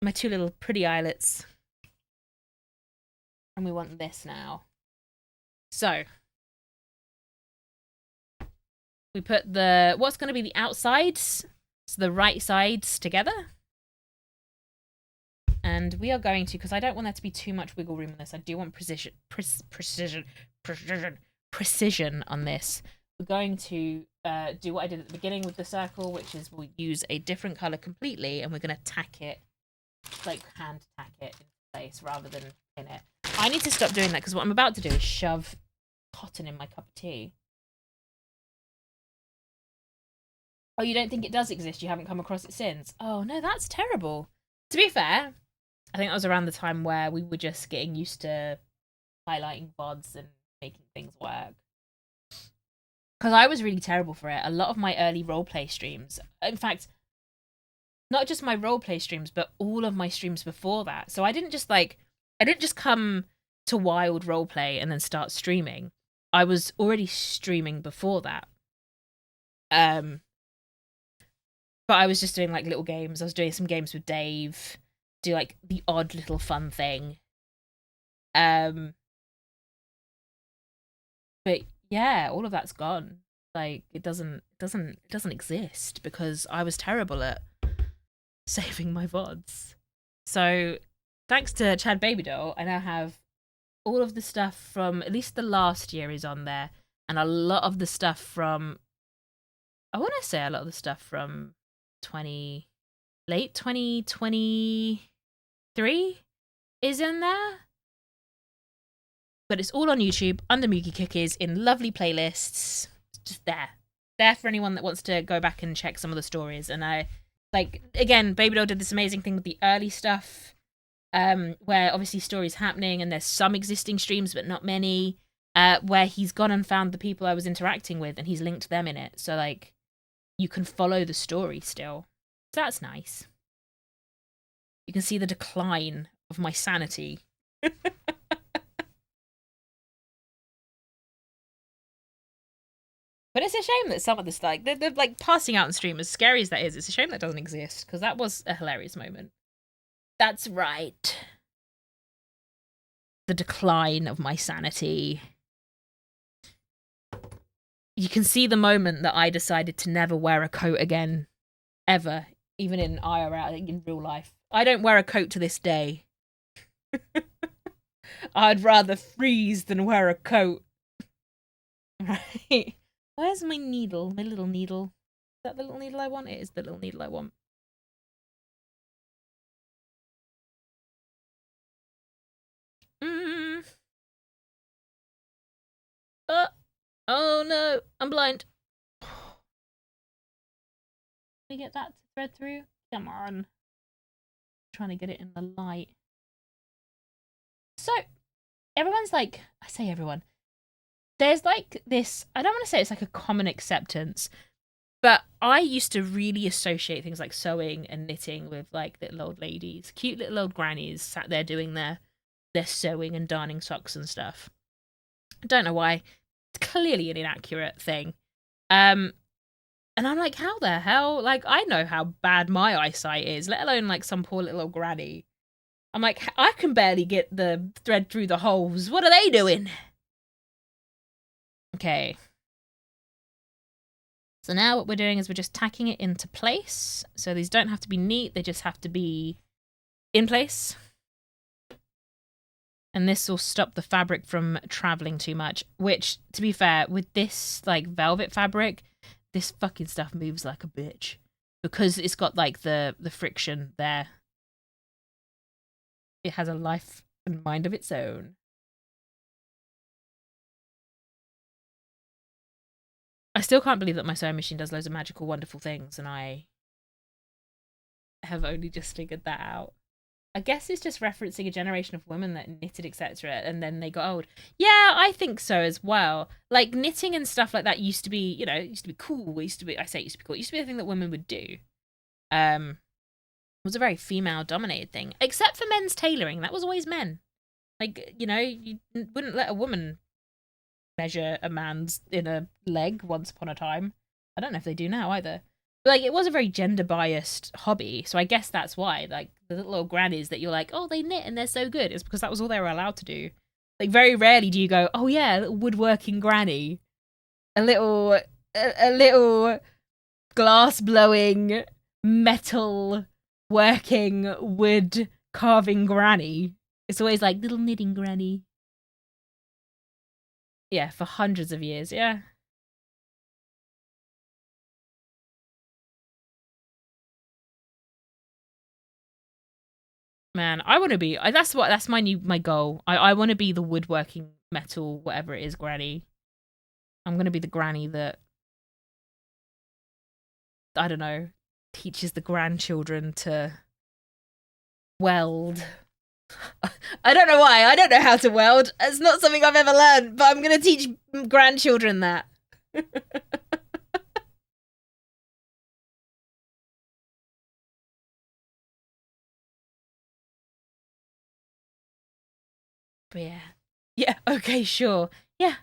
My two little pretty eyelets. And we want this now. So. We put what's going to be the outsides, so the right sides together. And we are going to, because I don't want there to be too much wiggle room on this. I do want precision on this. We're going to do what I did at the beginning with the circle, which is we'll use a different color completely, and we're going to tack it, like hand tack it into place rather than pin it. I need to stop doing that because what I'm about to do is shove cotton in my cup of tea. Oh, you don't think it does exist? You haven't come across it since? Oh, no, that's terrible. To be fair, I think that was around the time where we were just getting used to highlighting VODs and making things work. because I was really terrible for it. A lot of my early roleplay streams, in fact, not just my roleplay streams, but all of my streams before that. So I didn't just come to Wild Roleplay and then start streaming. I was already streaming before that. But I was just doing like little games. I was doing some games with Dave, do like the odd little fun thing. But yeah, all of that's gone. Like it doesn't exist because I was terrible at saving my VODs. So thanks to Chad Babydoll, I now have all of the stuff from at least the last year is on there, and a lot of the stuff from I want to say a lot of the stuff from late 2023 is in there. But it's all on YouTube under MoogieCookies in lovely playlists. Just there for anyone that wants to go back and check some of the stories. And I like again, Babydoll did this amazing thing with the early stuff, where obviously stories happening and there's some existing streams but not many. Where he's gone and found the people I was interacting with and he's linked them in it. So like you can follow the story still. So that's nice. You can see the decline of my sanity. But it's a shame that some of this, like, they're like passing out on stream, as scary as that is, it's a shame that doesn't exist, because that was a hilarious moment. That's right. The decline of my sanity. You can see the moment that I decided to never wear a coat again, ever, even in IRL, in real life. I don't wear a coat to this day. I'd rather freeze than wear a coat. Right. Where's my needle? My little needle. Is that the little needle I want? It is the little needle I want. Oh no, I'm blind. Can we get that to thread through? Come on. I'm trying to get it in the light. So, everyone's like, I say everyone. There's like this, I don't want to say it's like a common acceptance, but I used to really associate things like sewing and knitting with like little old ladies, cute little old grannies sat there doing their sewing and darning socks and stuff. I don't know why. It's clearly an inaccurate thing. And I'm like, how the hell? Like, I know how bad my eyesight is, let alone like some poor little old granny. I'm like, I can barely get the thread through the holes. What are they doing? Okay. So now what we're doing is we're just tacking it into place. So these don't have to be neat, they just have to be in place. And this will stop the fabric from traveling too much, which, to be fair, with this like velvet fabric, this fucking stuff moves like a bitch because it's got like the friction there. It has a life and mind of its own. I still can't believe that my sewing machine does loads of magical, wonderful things, and I have only just figured that out. I guess it's just referencing a generation of women that knitted, etc., and then they got old. Yeah, I think so as well. Like, knitting and stuff like that used to be, you know, it used to be cool. It used to be, I say it used to be cool. It used to be a thing that women would do. It was a very female-dominated thing. Except for men's tailoring. That was always men. Like, you know, you wouldn't let a woman measure a man's inner leg once upon a time. I don't know if they do now either. But like, it was a very gender biased hobby, so I guess that's why. Like, the little old grannies that you're like, oh, they knit and they're so good. It's because that was all they were allowed to do. Like, very rarely do you go, oh yeah, a little woodworking granny, a little glass blowing, metal working, wood carving granny. It's always like little knitting granny. Yeah, for hundreds of years, yeah. Man, I want to be. That's my goal. I want to be the woodworking metal whatever it is granny. I'm gonna be the granny that, I don't know, teaches the grandchildren to weld. I don't know why. I don't know how to weld. It's not something I've ever learned, but I'm gonna teach grandchildren that. But yeah. Yeah, okay, sure. Yeah.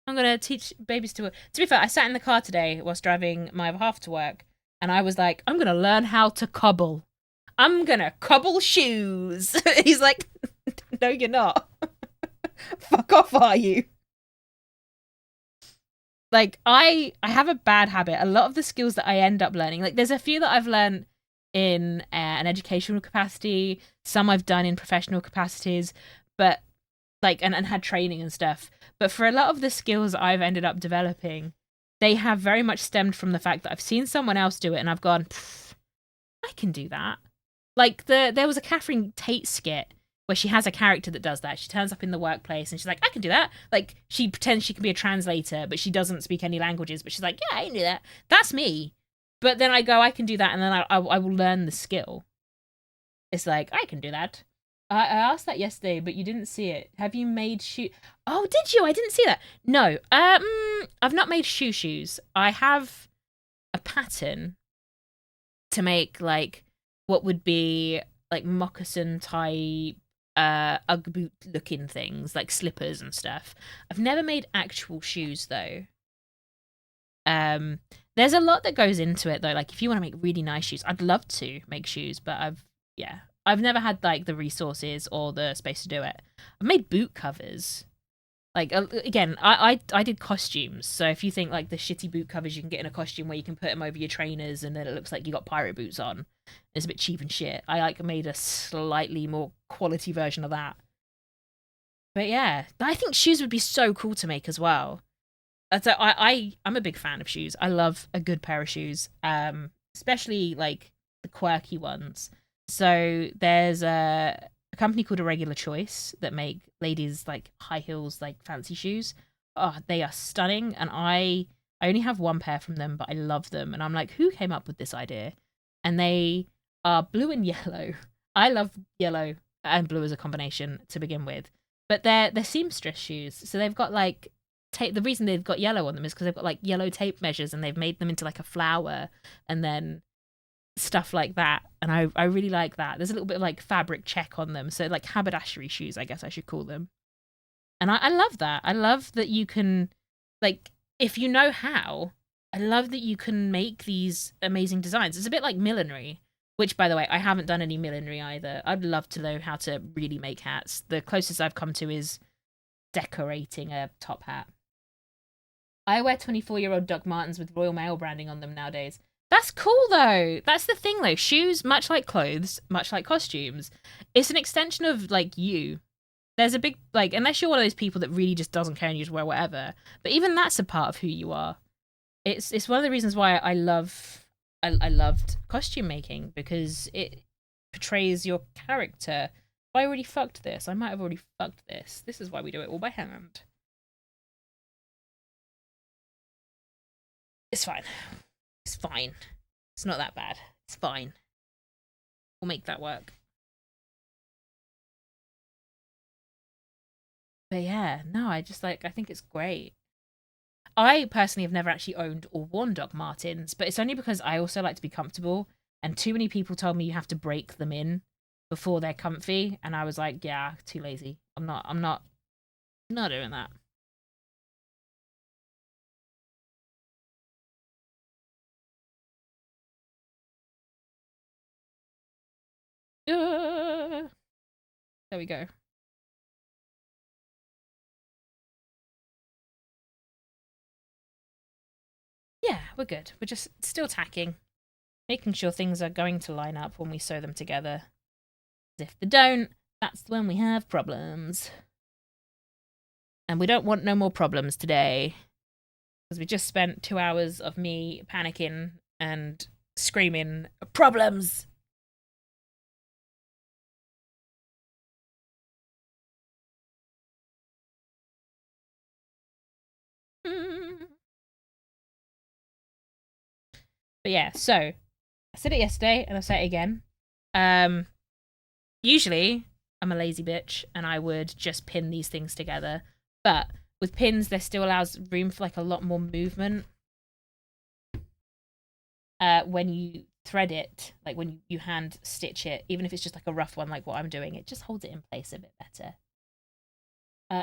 I'm gonna teach babies to work. To be fair, I sat in the car today whilst driving my other half to work, and I was like, I'm gonna learn how to cobble. I'm gonna cobble shoes. He's like, no, you're not. Fuck off, are you? Like, I have a bad habit. A lot of the skills that I end up learning, like, there's a few that I've learned in an educational capacity, some I've done in professional capacities, but like and had training and stuff. But for a lot of the skills I've ended up developing, they have very much stemmed from the fact that I've seen someone else do it and I've gone, I can do that. Like there was a Catherine Tate skit where she has a character that does that. She turns up in the workplace and she's like, I can do that. Like she pretends she can be a translator, but she doesn't speak any languages. But she's like, yeah, I can do that. That's me. But then I go, I can do that, and then I will learn the skill. It's like, I can do that. I asked that yesterday, but you didn't see it. Have you made shoe? Oh, did you? I didn't see that. No. I've not made shoes. I have a pattern to make like what would be like moccasin type, Ugg boot looking things, like slippers and stuff. I've never made actual shoes though. There's a lot that goes into it though. Like if you want to make really nice shoes, I'd love to make shoes, but I've never had like the resources or the space to do it. I've made boot covers. Like again, I did costumes. So if you think like the shitty boot covers you can get in a costume where you can put them over your trainers and then it looks like you got pirate boots on, it's a bit cheap and shit. I like made a slightly more quality version of that. But yeah, I think shoes would be so cool to make as well. So I'm a big fan of shoes. I love a good pair of shoes, especially like the quirky ones. So there's a company called A Regular Choice that make ladies like high heels, like fancy shoes. Oh, they are stunning, and I only have one pair from them, but I love them. And I'm like, who came up with this idea? And they are blue and yellow. I love yellow and blue as a combination to begin with, but they're seamstress shoes. So they've got like tape. The reason they've got yellow on them is because they've got like yellow tape measures, and they've made them into like a flower, and then stuff like that. And I really like that. There's a little bit of like fabric check on them, so like haberdashery shoes, I guess I should call them. And I love that. I love that you can, like, if you know how, I love that you can make these amazing designs. It's a bit like millinery, which, by the way, I haven't done any millinery either. I'd love to know how to really make hats. The closest I've come to is decorating a top hat. I wear 24-year-old Doc Martens with Royal Mail branding on them nowadays. That's cool, though. That's the thing, though. Shoes, much like clothes, much like costumes, it's an extension of, like, you. There's a big, like, unless you're one of those people that really just doesn't care and you just wear whatever, but even that's a part of who you are. It's one of the reasons why I loved costume making, because it portrays your character. Have I already fucked this? I might have already fucked this. This is why we do it all by hand. It's fine. It's fine. It's not that bad. It's fine. We'll make that work. But yeah, no, I just like, I think it's great. I personally have never actually owned or worn Doc Martens, but it's only because I also like to be comfortable, and too many people told me you have to break them in before they're comfy, and I was like, yeah, too lazy. I'm not doing that. There we go. Yeah, we're good. We're just still tacking, making sure things are going to line up when we sew them together. If they don't, that's when we have problems. And we don't want no more problems today, because we just spent 2 hours of me panicking and screaming, problems! But yeah, so I said it yesterday and I'll say it again. Usually I'm a lazy bitch and I would just pin these things together. But With pins, there still allows room for like a lot more movement. When you thread it, like when you hand stitch it, even if it's just like a rough one, like what I'm doing, it just holds it in place a bit better.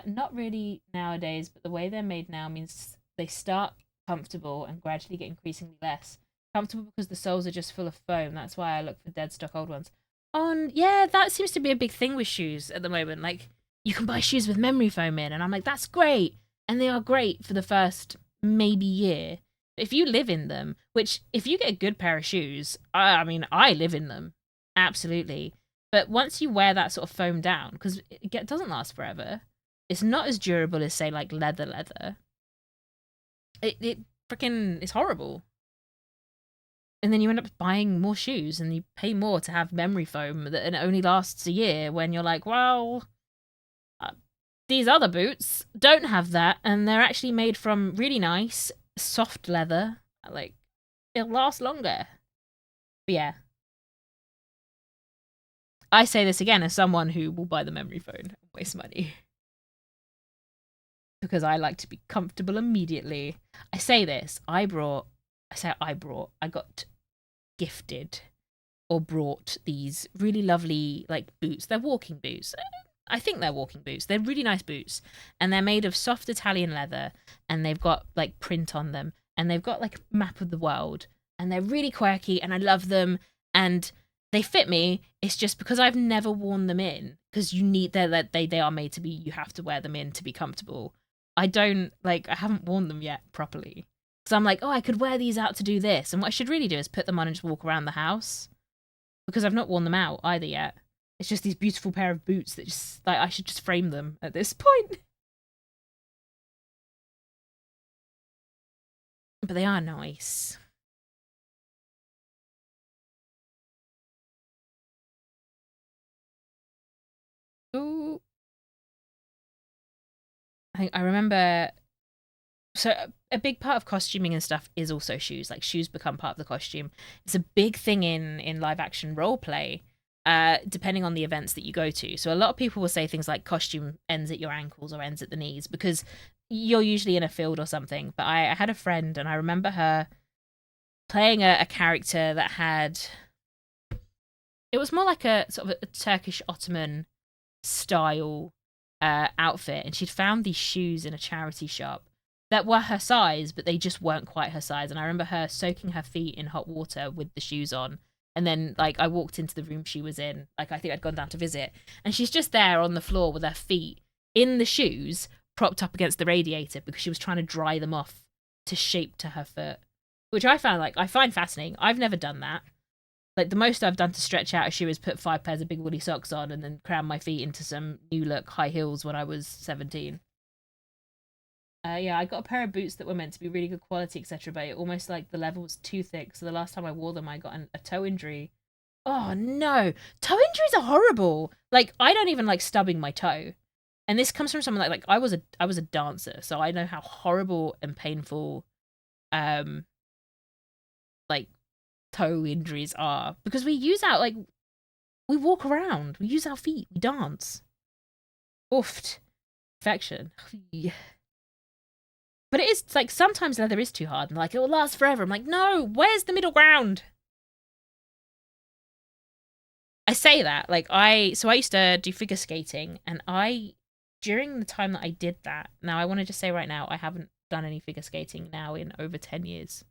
Not really nowadays, but the way they're made now means they start comfortable and gradually get increasingly less comfortable because the soles are just full of foam. That's why I look for dead stock old ones. Yeah, that seems to be a big thing with shoes at the moment. Like, you can buy shoes with memory foam in, and I'm like, that's great. And they are great for the first maybe year. But if you live in them, which if you get a good pair of shoes, I mean, I live in them. Absolutely. But once you wear that sort of foam down, because it doesn't last forever, it's not as durable as, say, like leather. It freaking is horrible. And then you end up buying more shoes and you pay more to have memory foam that and it only lasts a year when you're like, well, these other boots don't have that and they're actually made from really nice, soft leather. Like, it'll last longer. But yeah. I say this again as someone who will buy the memory foam and waste money. Because I like to be comfortable immediately. I say this, I got gifted or brought these really lovely like boots. They're walking boots. I think they're walking boots. They're really nice boots. And they're made of soft Italian leather and they've got like print on them and they've got like a map of the world and they're really quirky and I love them and they fit me. It's just because I've never worn them in because they are made to be, you have to wear them in to be comfortable. I haven't worn them yet properly. So I'm like, oh, I could wear these out to do this. And what I should really do is put them on and just walk around the house. Because I've not worn them out either yet. It's just these beautiful pair of boots that just, like, I should just frame them at this point. But they are nice. Ooh. I remember... So a big part of costuming and stuff is also shoes. Like, shoes become part of the costume. It's a big thing in live action role play, depending on the events that you go to. So a lot of people will say things like costume ends at your ankles or ends at the knees because you're usually in a field or something. But I had a friend and I remember her playing a character that had... It was more like a sort of a Turkish Ottoman style outfit. And she'd found these shoes in a charity shop that were her size, but they just weren't quite her size. And I remember her soaking her feet in hot water with the shoes on. And then, like, I walked into the room she was in. Like, I think I'd gone down to visit. And she's just there on the floor with her feet in the shoes, propped up against the radiator because she was trying to dry them off to shape to her foot. Which I find fascinating. I've never done that. Like, the most I've done to stretch out a shoe is put 5 pairs of big woolly socks on and then cram my feet into some new look high heels when I was 17. Yeah, I got a pair of boots that were meant to be really good quality, etc. But it almost like the level was too thick. So the last time I wore them, I got a toe injury. Oh no, toe injuries are horrible. Like, I don't even like stubbing my toe, and this comes from someone like I was a dancer, so I know how horrible and painful, like toe injuries are because we walk around, we use our feet, we dance. Oofed, infection. But it is, like, sometimes leather is too hard. And, like, it will last forever. I'm like, no, where's the middle ground? I say that. Like, I used to do figure skating. And during the time that I did that, now I want to just say right now, I haven't done any figure skating now in over 10 years.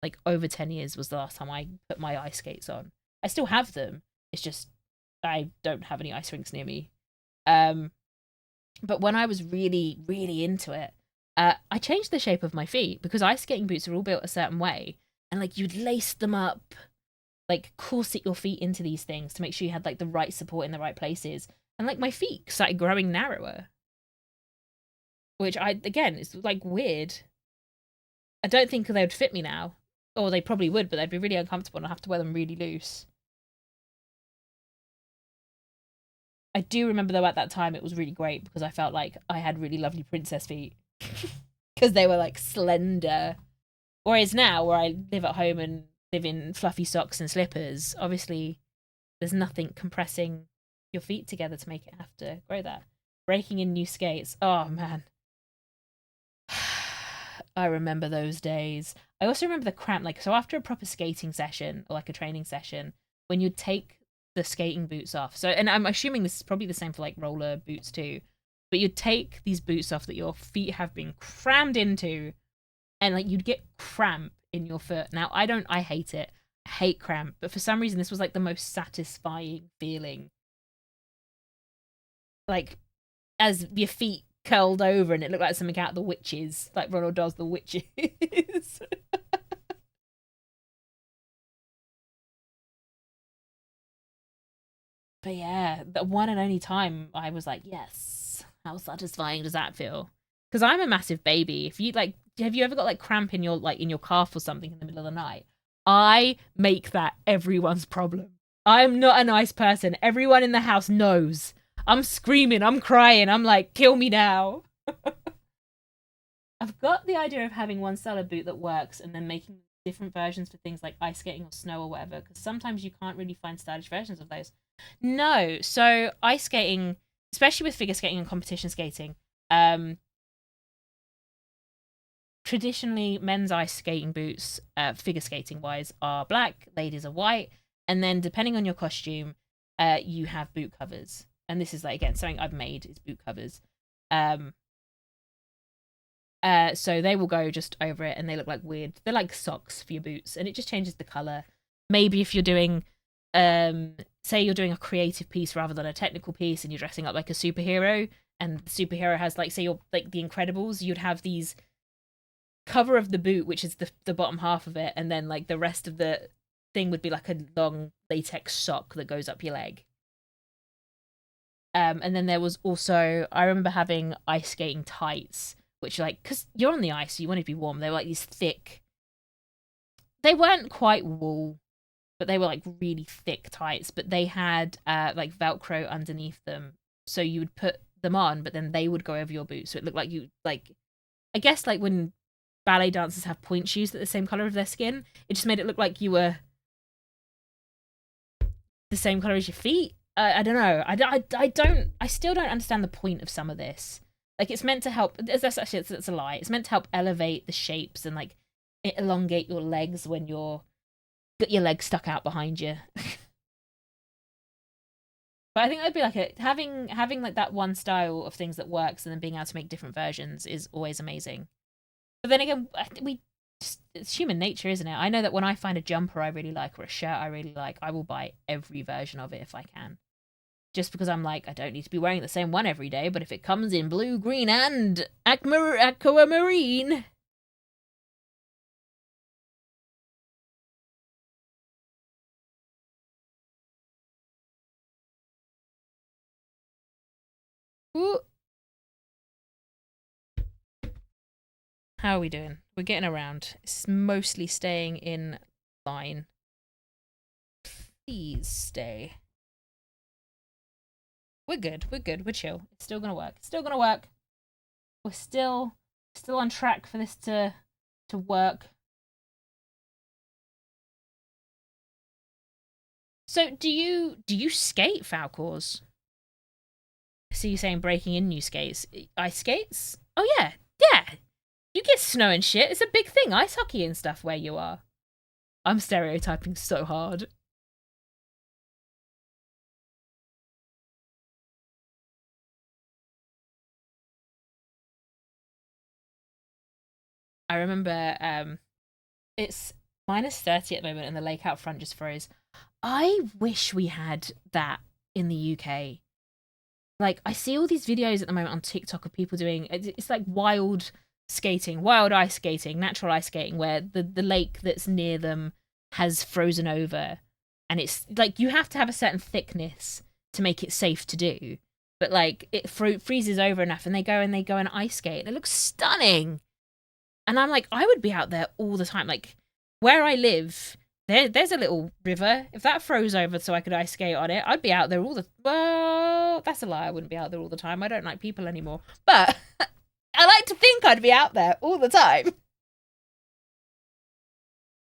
Like, over 10 years was the last time I put my ice skates on. I still have them. It's just, I don't have any ice rinks near me. But when I was really, really into it, I changed the shape of my feet because ice skating boots are all built a certain way. And, like, you'd lace them up, like, corset your feet into these things to make sure you had, like, the right support in the right places. And, like, my feet started growing narrower. Which again, is, like, weird. I don't think they would fit me now. Or they probably would, but they'd be really uncomfortable and I'd have to wear them really loose. I do remember, though, at that time it was really great because I felt like I had really lovely princess feet. Because they were, like, slender. Whereas now, where I live at home and live in fluffy socks and slippers, obviously there's nothing compressing your feet together to make it have to grow that. Breaking in new skates. Oh, man. I remember those days. I also remember the cramp, like, so after a proper skating session or like a training session, when you'd take the skating boots off. So, and I'm assuming this is probably the same for like roller boots too, but you'd take these boots off that your feet have been crammed into, and like you'd get cramp in your foot. Now, I hate it. I hate cramp, but for some reason, this was like the most satisfying feeling. Like, as your feet curled over and it looked like something out of the Witches, like Ronald does the Witches. But yeah, the one and only time I was like, yes, how satisfying does that feel? Because I'm a massive baby. If you like, have you ever got like cramp in your calf or something in the middle of the night? I make that everyone's problem. I'm not a nice person. Everyone in the house knows. I'm screaming, I'm crying, I'm like, kill me now. I've got the idea of having one style of boot that works and then making different versions for things like ice skating or snow or whatever, because sometimes you can't really find stylish versions of those. No, so ice skating, especially with figure skating and competition skating, traditionally men's ice skating boots, figure skating wise, are black, ladies are white, and then depending on your costume, you have boot covers. And this is like, again, something I've made is boot covers. So they will go just over it and they look like weird. They're like socks for your boots and it just changes the color. Maybe if you're doing, say you're doing a creative piece rather than a technical piece and you're dressing up like a superhero and the superhero has like, say you're like the Incredibles, you'd have these cover of the boot, which is the bottom half of it. And then like the rest of the thing would be like a long latex sock that goes up your leg. And then there was also, I remember having ice skating tights, which like, because you're on the ice, so you want to be warm. They were like these thick, they weren't quite wool, but they were like really thick tights, but they had like Velcro underneath them. So you would put them on, but then they would go over your boots. So it looked like you, like, I guess like when ballet dancers have point shoes that are the same color of their skin, it just made it look like you were the same color as your feet. I don't know. I still don't understand the point of some of this. Like, it's meant to help. That's actually, it's a lie. It's meant to help elevate the shapes and like elongate your legs when you're got your legs stuck out behind you. But I think that'd be like having like that one style of things that works and then being able to make different versions is always amazing. But then again, it's human nature, isn't it? I know that when I find a jumper I really like or a shirt I really like, I will buy every version of it if I can. Just because I'm like, I don't need to be wearing the same one every day, but if it comes in blue, green, and aquamarine. Ooh. How are we doing? We're getting around. It's mostly staying in line. Please stay. We're good. We're good. We're chill. It's still gonna work. It's still gonna work. We're still on track for this to work. So do you skate, Falcors? So you're saying breaking in new skates, ice skates? Oh yeah, yeah. You get snow and shit. It's a big thing, ice hockey and stuff where you are. I'm stereotyping so hard. I remember it's -30 at the moment and the lake out front just froze. I wish we had that in the UK. Like, I see all these videos at the moment on TikTok of people doing it's like wild skating, wild ice skating, natural ice skating, where the lake that's near them has frozen over, and it's like you have to have a certain thickness to make it safe to do. But like it freezes over enough, and they go and ice skate, and it looks stunning. And I'm like, I would be out there all the time. Like where I live, there's a little river. If that froze over so I could ice skate on it, I'd be out there all the. Well, that's a lie. I wouldn't be out there all the time. I don't like people anymore. But I like to think I'd be out there all the time.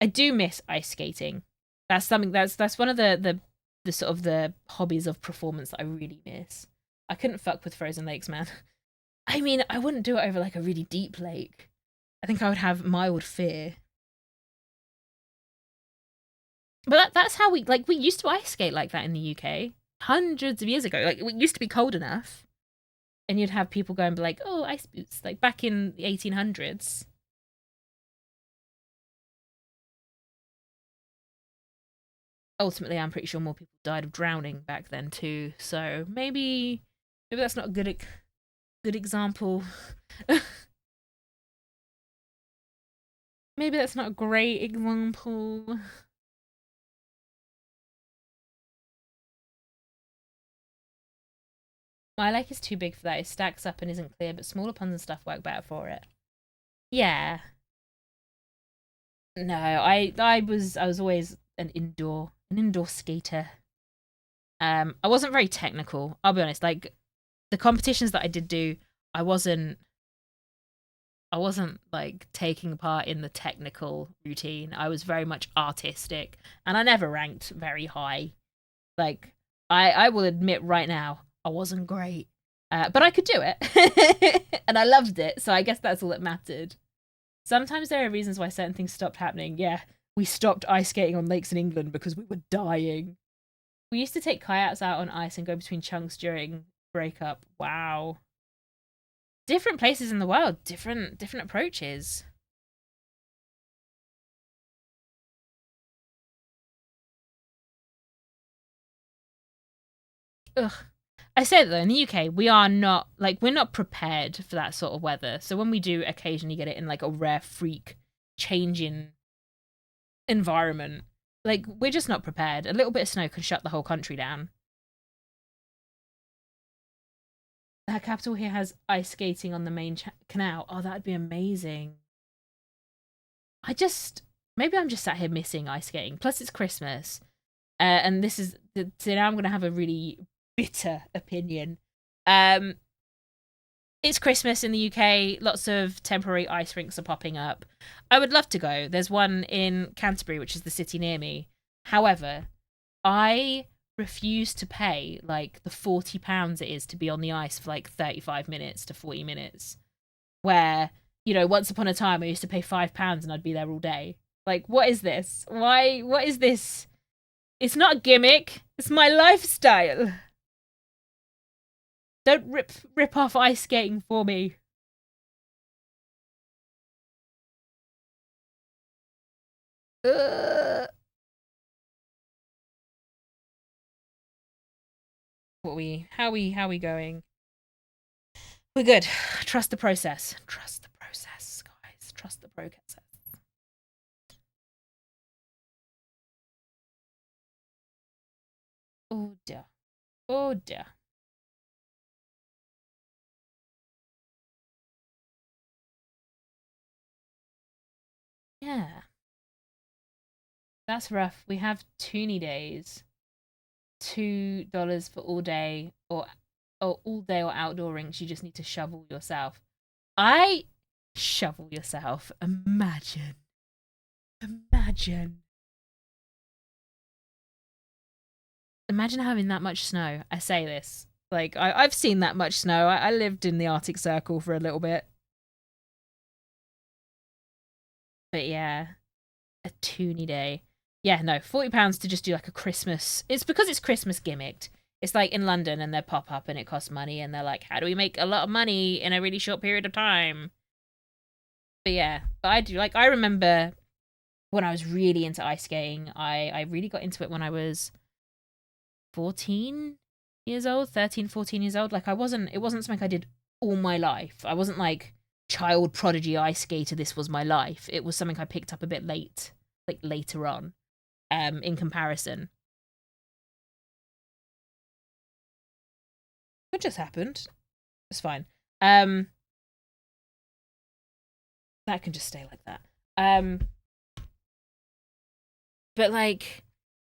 I do miss ice skating. That's something that's one of the sort of the hobbies of performance that I really miss. I couldn't fuck with frozen lakes, man. I mean, I wouldn't do it over like a really deep lake. I think I would have mild fear. But that's how we used to ice skate like that in the UK hundreds of years ago. Like, it used to be cold enough, and you'd have people going like, "Oh, ice boots!" Like back in the 1800s. Ultimately, I'm pretty sure more people died of drowning back then too. So maybe that's not a good example. Maybe that's not a great example. My lake is too big for that. It stacks up and isn't clear, but smaller ponds and stuff work better for it. Yeah. No, I was always an indoor skater. I wasn't very technical. I'll be honest. Like, the competitions that I did do, I wasn't like taking part in the technical routine. I was very much artistic, and I never ranked very high. Like, I will admit right now, I wasn't great, but I could do it, and I loved it. So I guess that's all that mattered. Sometimes there are reasons why certain things stopped happening. Yeah, we stopped ice skating on lakes in England because we were dying. We used to take kayaks out on ice and go between chunks during breakup. Wow. Different places in the world, different approaches. Ugh. I say that though, in the UK, we're not prepared for that sort of weather. So when we do occasionally get it in like a rare freak change in environment, like, we're just not prepared. A little bit of snow can shut the whole country down. Our capital here has ice skating on the main canal. Oh, that'd be amazing. Maybe I'm just sat here missing ice skating. Plus, it's Christmas. And this is, so now I'm going to have a really bitter opinion. It's Christmas in the UK. Lots of temporary ice rinks are popping up. I would love to go. There's one in Canterbury, which is the city near me. However, I refuse to pay like the £40 it is to be on the ice for like 35 minutes to 40 minutes. Where, once upon a time I used to pay £5 and I'd be there all day. Like, what is this? What is this? It's not a gimmick. It's my lifestyle. Don't rip off ice skating for me. How are we going? We're good. Trust the process. Trust the process, guys. Trust the process. Oh dear. Oh dear. Yeah. That's rough. We have toonie days. $2 for all day or all day or outdoor rinks. You just need to shovel yourself. I shovel yourself. Imagine. Imagine having that much snow. I say this. Like, I've seen that much snow. I lived in the Arctic Circle for a little bit. But yeah, a toonie day. Yeah, no, £40 to just do like a Christmas. It's because it's Christmas gimmicked. It's like in London and they pop up and it costs money and they're like, how do we make a lot of money in a really short period of time? But yeah, but I remember when I was really into ice skating, I really got into it when I was 14 years old, 13, 14 years old. Like, it wasn't something I did all my life. I wasn't like child prodigy ice skater. This was my life. It was something I picked up a bit late, like later on, in comparison. What just happened? It's fine. That can just stay like that. But like,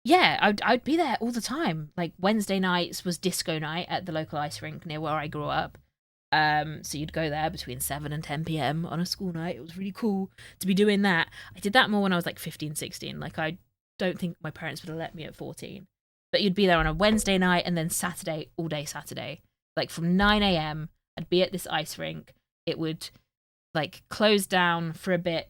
yeah, I'd be there all the time. Like, Wednesday nights was disco night at the local ice rink near where I grew up. So you'd go there between 7 and 10 p.m. on a school night. It was really cool to be doing that. I did that more when I was like 15, 16. Like, I don't think my parents would have let me at 14. But you'd be there on a Wednesday night and then Saturday, all day Saturday. Like, from 9 a.m., I'd be at this ice rink. It would like close down for a bit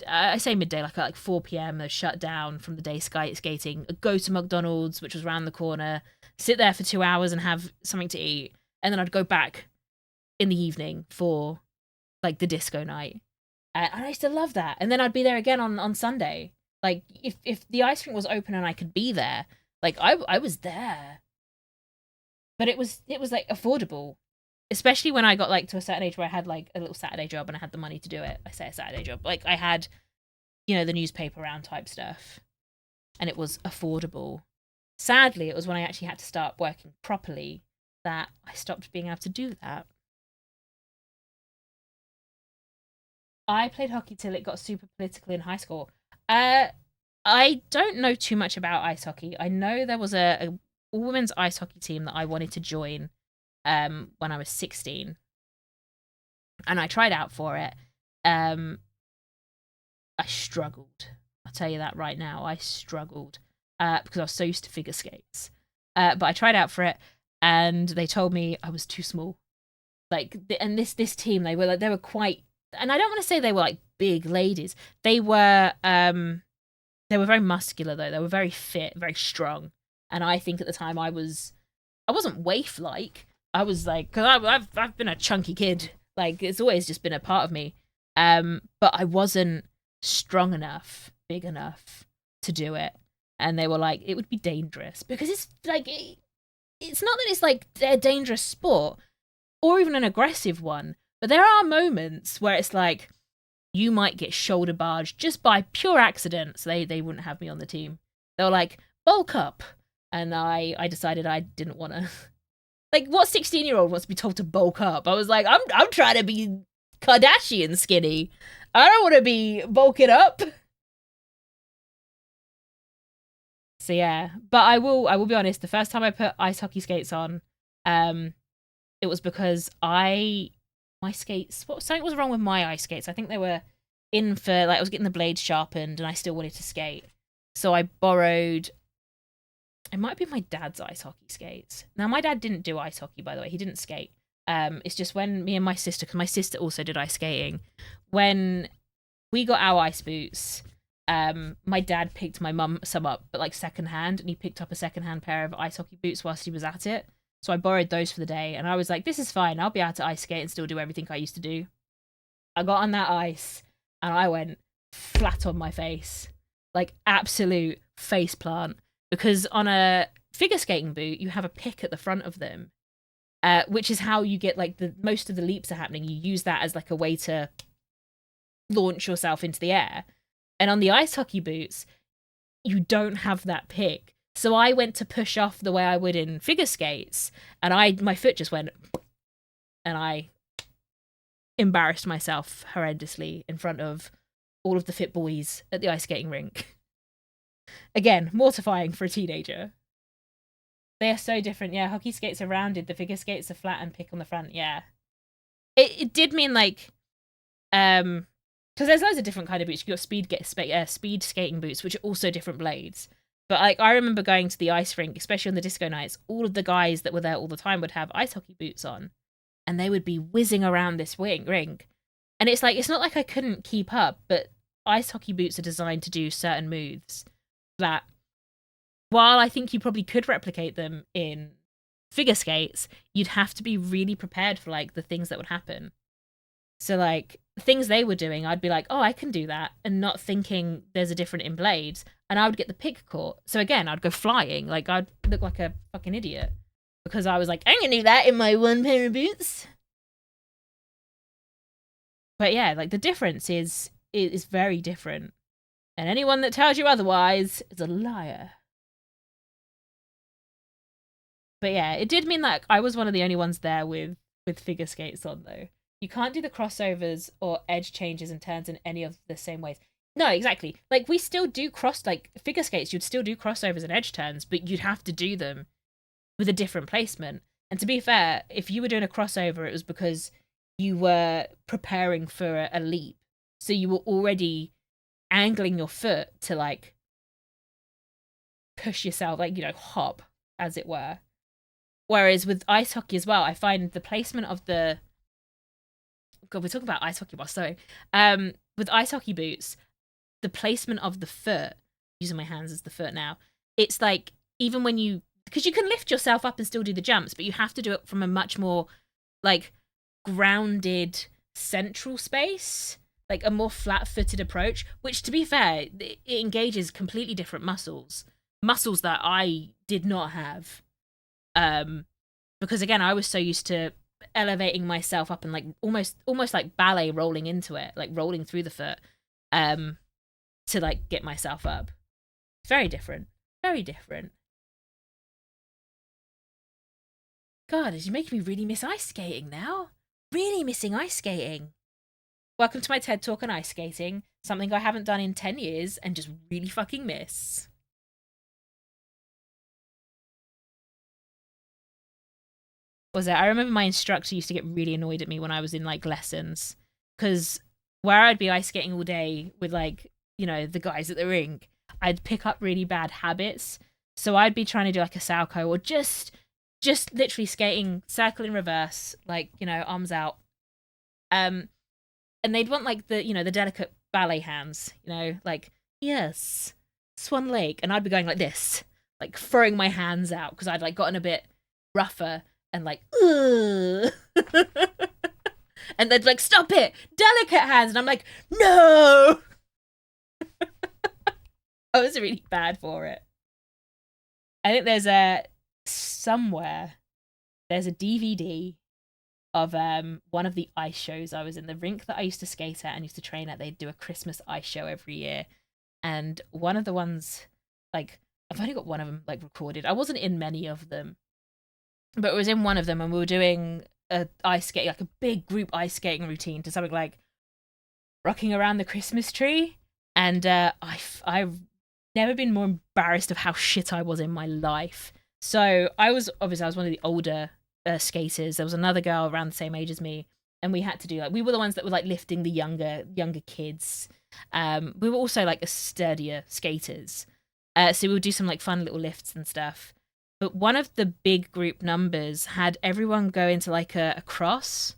I say midday, like at like 4 p.m. They'd shut down from the day skating, go to McDonald's, which was around the corner, sit there for 2 hours and have something to eat, and then I'd go back in the evening for like the disco night. And I used to love that. And then I'd be there again on Sunday. Like if the ice rink was open and I could be there, like I was there. But it was like affordable, especially when I got like to a certain age where I had like a little Saturday job and I had the money to do it. I say a Saturday job, like I had, you know, the newspaper round type stuff, and it was affordable. Sadly, it was when I actually had to start working properly that I stopped being able to do that. I played hockey till it got super political in high school. I don't know too much about ice hockey. I know there was a women's ice hockey team that I wanted to join when I was 16. And I tried out for it. I struggled. I'll tell you that right now. I struggled because I was so used to figure skates. But I tried out for it, and they told me I was too small. Like, and this team, they were quite, and I don't want to say they were like big ladies. They were very muscular though. They were very fit, very strong. And I think at the time I wasn't waif-like. I was like, because I've been a chunky kid. Like, it's always just been a part of me. But I wasn't strong enough, big enough to do it. And they were like, it would be dangerous because it's like, it's not that it's like a dangerous sport or even an aggressive one, but there are moments where it's like you might get shoulder barged just by pure accident. So they wouldn't have me on the team. They were like, bulk up. And I decided I didn't want to. Like, what 16-year-old wants to be told to bulk up? I was like, I'm trying to be Kardashian skinny. I don't want to be bulking up. So yeah, but I will be honest. The first time I put ice hockey skates on, it was because my skates. Something was wrong with my ice skates. I think they were in for like I was getting the blades sharpened, and I still wanted to skate. So I borrowed. It might be my dad's ice hockey skates. Now my dad didn't do ice hockey, by the way. He didn't skate. It's just when me and my sister, because my sister also did ice skating, when we got our ice boots. My dad picked my mum some up, but like secondhand, and he picked up a secondhand pair of ice hockey boots whilst he was at it. So I borrowed those for the day, and I was like, this is fine. I'll be able to ice skate and still do everything I used to do. I got on that ice, and I went flat on my face. Like, absolute face plant. Because on a figure skating boot, you have a pick at the front of them, which is how you get, like, most of the leaps are happening. You use that as, like, a way to launch yourself into the air. And on the ice hockey boots, you don't have that pick. So I went to push off the way I would in figure skates, and my foot just went, and I embarrassed myself horrendously in front of all of the fit boys at the ice skating rink. Again, mortifying for a teenager. They are so different. Yeah, hockey skates are rounded, the figure skates are flat and pick on the front. Yeah. It did mean like, because there's loads of different kind of boots. You've got speed skating boots, which are also different blades. But like, I remember going to the ice rink, especially on the disco nights, all of the guys that were there all the time would have ice hockey boots on, and they would be whizzing around this rink. And it's like, it's not like I couldn't keep up, but ice hockey boots are designed to do certain moves that, while I think you probably could replicate them in figure skates, you'd have to be really prepared for like the things that would happen. So like, the things they were doing, I'd be like, oh, I can do that, and not thinking there's a different in blades, and I would get the pick caught. So again, I'd go flying, like I'd look like a fucking idiot, because I was like, I'm gonna do that in my one pair of boots. But yeah, like the difference is very different, and anyone that tells you otherwise is a liar. But yeah, it did mean that I was one of the only ones there with figure skates on, though. You can't do the crossovers or edge changes and turns in any of the same ways. No, exactly. Like, we still do figure skates, you'd still do crossovers and edge turns, but you'd have to do them with a different placement. And to be fair, if you were doing a crossover, it was because you were preparing for a leap. So you were already angling your foot to, like, push yourself, like, you know, hop, as it were. Whereas with ice hockey as well, I find the placement of the God, we're talking about ice hockey balls. Sorry. With ice hockey boots, the placement of the foot, using my hands as the foot now, it's like, even when because you can lift yourself up and still do the jumps, but you have to do it from a much more like grounded central space, like a more flat-footed approach, which, to be fair, it engages completely different muscles that I did not have. Because again, I was so used to elevating myself up and like almost like ballet rolling into it, like rolling through the foot, to like get myself up. Very different. Very different. God, you're making me really miss ice skating now. Really missing ice skating. Welcome to my TED Talk on ice skating, something I haven't done in 10 years and just really fucking miss. What was it? I remember my instructor used to get really annoyed at me when I was in like lessons, because where I'd be ice skating all day with like, you know, the guys at the rink, I'd pick up really bad habits. So I'd be trying to do like a Salchow or just literally skating, circle in reverse, like, you know, arms out. And they'd want like the, you know, the delicate ballet hands, you know, like, yes, Swan Lake. And I'd be going like this, like throwing my hands out because I'd like gotten a bit rougher and like, ugh. And they'd like, stop it, delicate hands. And I'm like, no. I was really bad for it. I think there's a DVD of one of the ice shows I was in. The rink that I used to skate at and used to train at, they'd do a Christmas ice show every year. And one of the ones, like, I've only got one of them like recorded. I wasn't in many of them, but it was in one of them, and we were doing a ice skate, like a big group ice skating routine to something like Rocking Around the Christmas Tree. And I've never been more embarrassed of how shit I was in my life. So I was one of the older skaters. There was another girl around the same age as me, and we had to do like, we were the ones that were like lifting the younger kids. We were also like a sturdier skaters, so we would do some like fun little lifts and stuff. But one of the big group numbers had everyone go into like a cross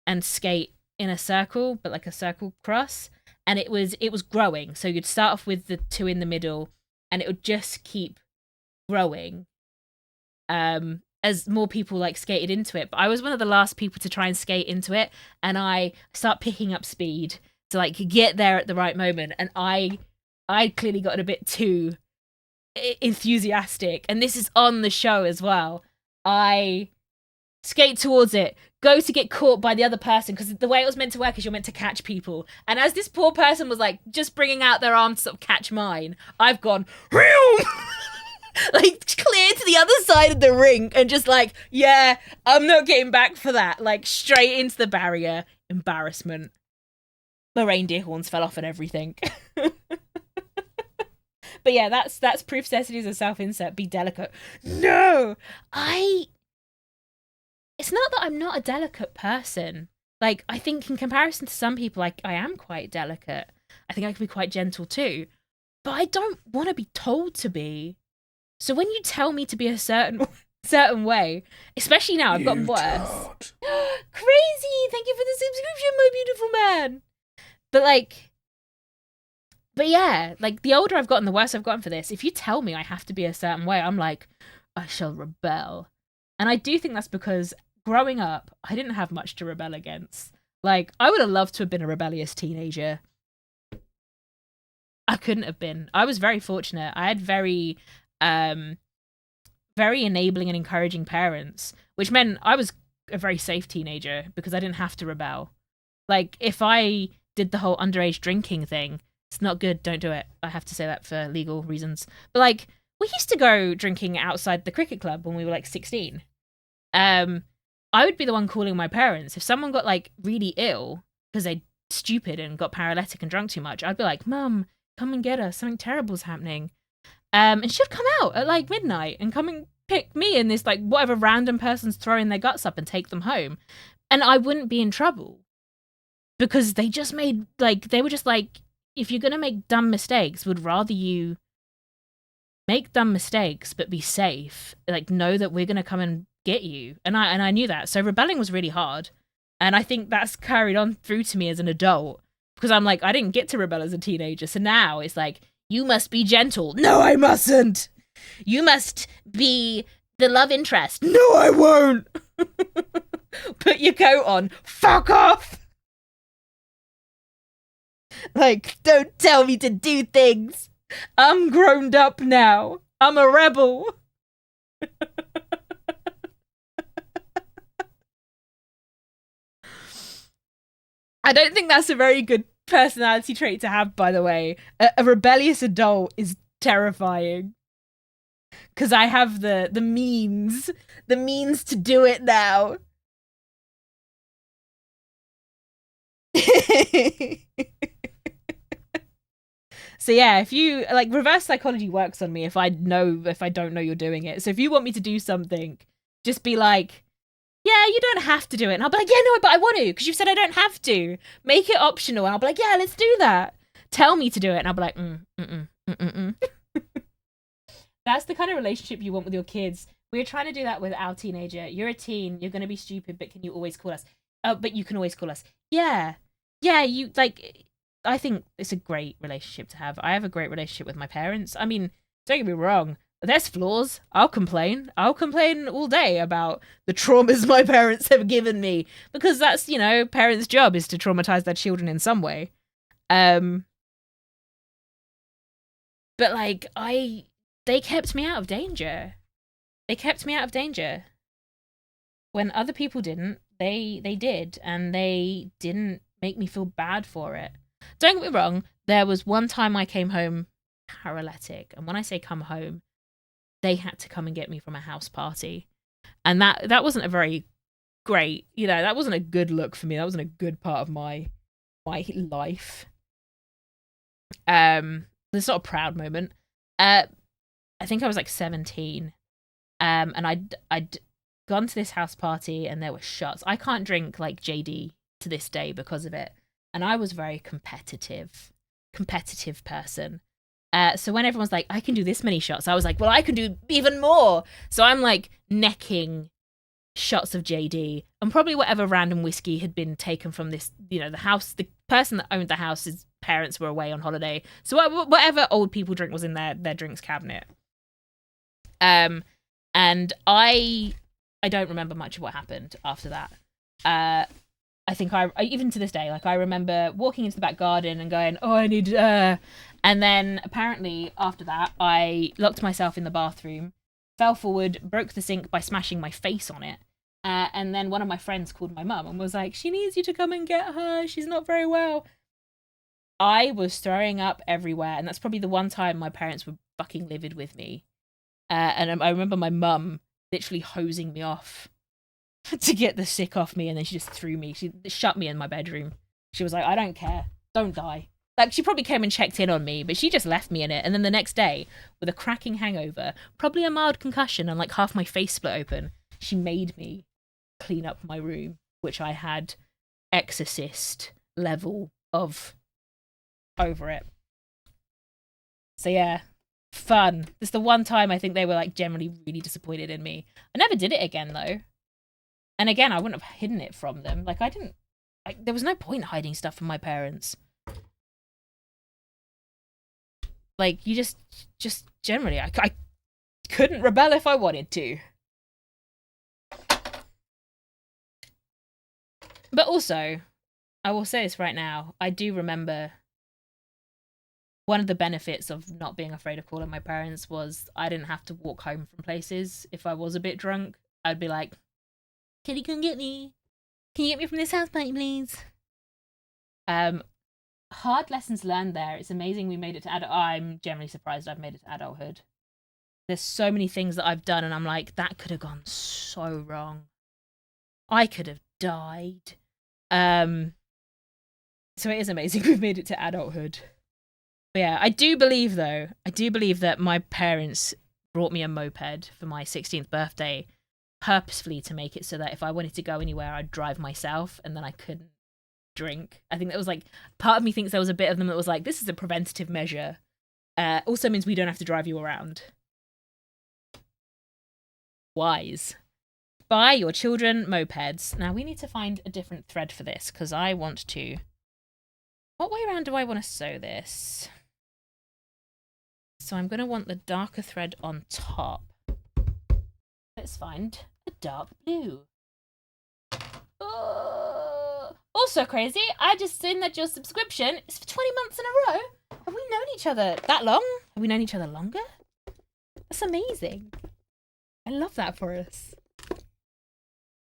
and skate in a circle, but like a circle cross. And it was growing. So you'd start off with the two in the middle, and it would just keep growing as more people like skated into it. But I was one of the last people to try and skate into it, and I start picking up speed to like get there at the right moment. And I clearly got a bit too enthusiastic, and this is on the show as well. I skate towards it, go to get caught by the other person, because the way it was meant to work is you're meant to catch people. And as this poor person was like just bringing out their arm to sort of catch mine, I've gone like clear to the other side of the rink and just like, yeah, I'm not getting back for that. Like straight into the barrier. Embarrassment. The reindeer horns fell off and everything. But yeah, that's proof Cecily is a self-insert. Be delicate. No! It's not that I'm not a delicate person. Like, I think in comparison to some people, I am quite delicate. I think I can be quite gentle too. But I don't want to be told to be. So when you tell me to be a certain way, especially now, I've gotten worse. Crazy! Thank you for the subscription, my beautiful man! But yeah, like, the older I've gotten, the worse I've gotten for this. If you tell me I have to be a certain way, I'm like, I shall rebel. And I do think that's because growing up, I didn't have much to rebel against. Like, I would have loved to have been a rebellious teenager. I couldn't have been. I was very fortunate. I had very enabling and encouraging parents, which meant I was a very safe teenager because I didn't have to rebel. Like, if I did the whole underage drinking thing, it's not good. Don't do it. I have to say that for legal reasons. But like, we used to go drinking outside the cricket club when we were like 16. I would be the one calling my parents. If someone got like really ill because they're stupid and got paralytic and drunk too much, I'd be like, Mum, come and get us. Something terrible's happening. And she'd come out at like midnight and come and pick me and this like whatever random person's throwing their guts up and take them home. And I wouldn't be in trouble because they were just like, if you're going to make dumb mistakes, would rather you make dumb mistakes but be safe, like know that we're going to come and get you. And I knew that. So rebelling was really hard. And I think that's carried on through to me as an adult. Because I'm like, I didn't get to rebel as a teenager. So now it's like, you must be gentle. No, I mustn't. You must be the love interest. No, I won't. Put your coat on. Fuck off. Like, don't tell me to do things. I'm grown up now. I'm a rebel. I don't think that's a very good personality trait to have, by the way. A rebellious adult is terrifying. Because I have the means to do it now. So yeah, if you like, reverse psychology works on me if I don't know you're doing it. So if you want me to do something, just be like, yeah, you don't have to do it. And I'll be like, yeah, no, but I want to, because you've said I don't have to. Make it optional. And I'll be like, yeah, let's do that. Tell me to do it. And I'll be like, That's the kind of relationship you want with your kids. We're trying to do that with our teenager. You're a teen. You're going to be stupid, but can you always call us? But you can always call us. Yeah. Yeah, you, like, I think it's a great relationship to have. I have a great relationship with my parents. I mean, don't get me wrong. There's flaws. I'll complain. I'll complain all day about the traumas my parents have given me. Because that's, you know, parents' job is to traumatize their children in some way. But, like, they kept me out of danger. They kept me out of danger. When other people didn't, they did. And they didn't make me feel bad for it. Don't get me wrong. There was one time I came home paralytic. And when I say come home, they had to come and get me from a house party. And that wasn't a very great, you know, that wasn't a good look for me. That wasn't a good part of my life. It's not a proud moment. I think I was like 17. And I'd gone to this house party and there were shots. I can't drink like JD to this day because of it. And I was a very competitive person. So when everyone's like, I can do this many shots, I was like, well, I can do even more. So I'm like necking shots of JD and probably whatever random whiskey had been taken from this, you know, the house, the person that owned the house's parents were away on holiday. So whatever old people drink was in their drinks cabinet. And I don't remember much of what happened after that. I think I even to this day, like, I remember walking into the back garden and going, oh, I need, and then apparently after that, I locked myself in the bathroom, fell forward, broke the sink by smashing my face on it. And then one of my friends called my mum and was like, she needs you to come and get her. She's not very well. I was throwing up everywhere. And that's probably the one time my parents were fucking livid with me. And I remember my mum literally hosing me off to get the sick off me, and then she just threw me. She shut me in my bedroom. She was like, I don't care. Don't die. Like, she probably came and checked in on me, but she just left me in it. And then the next day, with a cracking hangover, probably a mild concussion, and like half my face split open, she made me clean up my room, which I had exorcist level of over it. So yeah, fun. It's the one time I think they were like generally really disappointed in me. I never did it again though. And again, I wouldn't have hidden it from them. Like, there was no point hiding stuff from my parents. Like, you just generally, I couldn't rebel if I wanted to. But also, I will say this right now, I do remember one of the benefits of not being afraid of calling my parents was I didn't have to walk home from places. If I was a bit drunk, I'd be like, can you come get me? Can you get me from this house party, please? Hard lessons learned there. It's amazing we made it to I'm generally surprised I've made it to adulthood. There's so many things that I've done and I'm like, that could have gone so wrong. I could have died. So it is amazing we've made it to adulthood. But yeah, I do believe that my parents brought me a moped for my 16th birthday purposefully to make it so that if I wanted to go anywhere, I'd drive myself and then I couldn't drink. I think that was like, part of me thinks there was a bit of them that was like, this is a preventative measure. Also means we don't have to drive you around. Wise. Buy your children mopeds. Now we need to find a different thread for this because I want to... What way around do I want to sew this? So I'm going to want the darker thread on top. Let's find a dark blue. Also crazy, I just seen that your subscription is for 20 months in a row. Have we known each other that long? Have we known each other longer? That's amazing. I love that for us.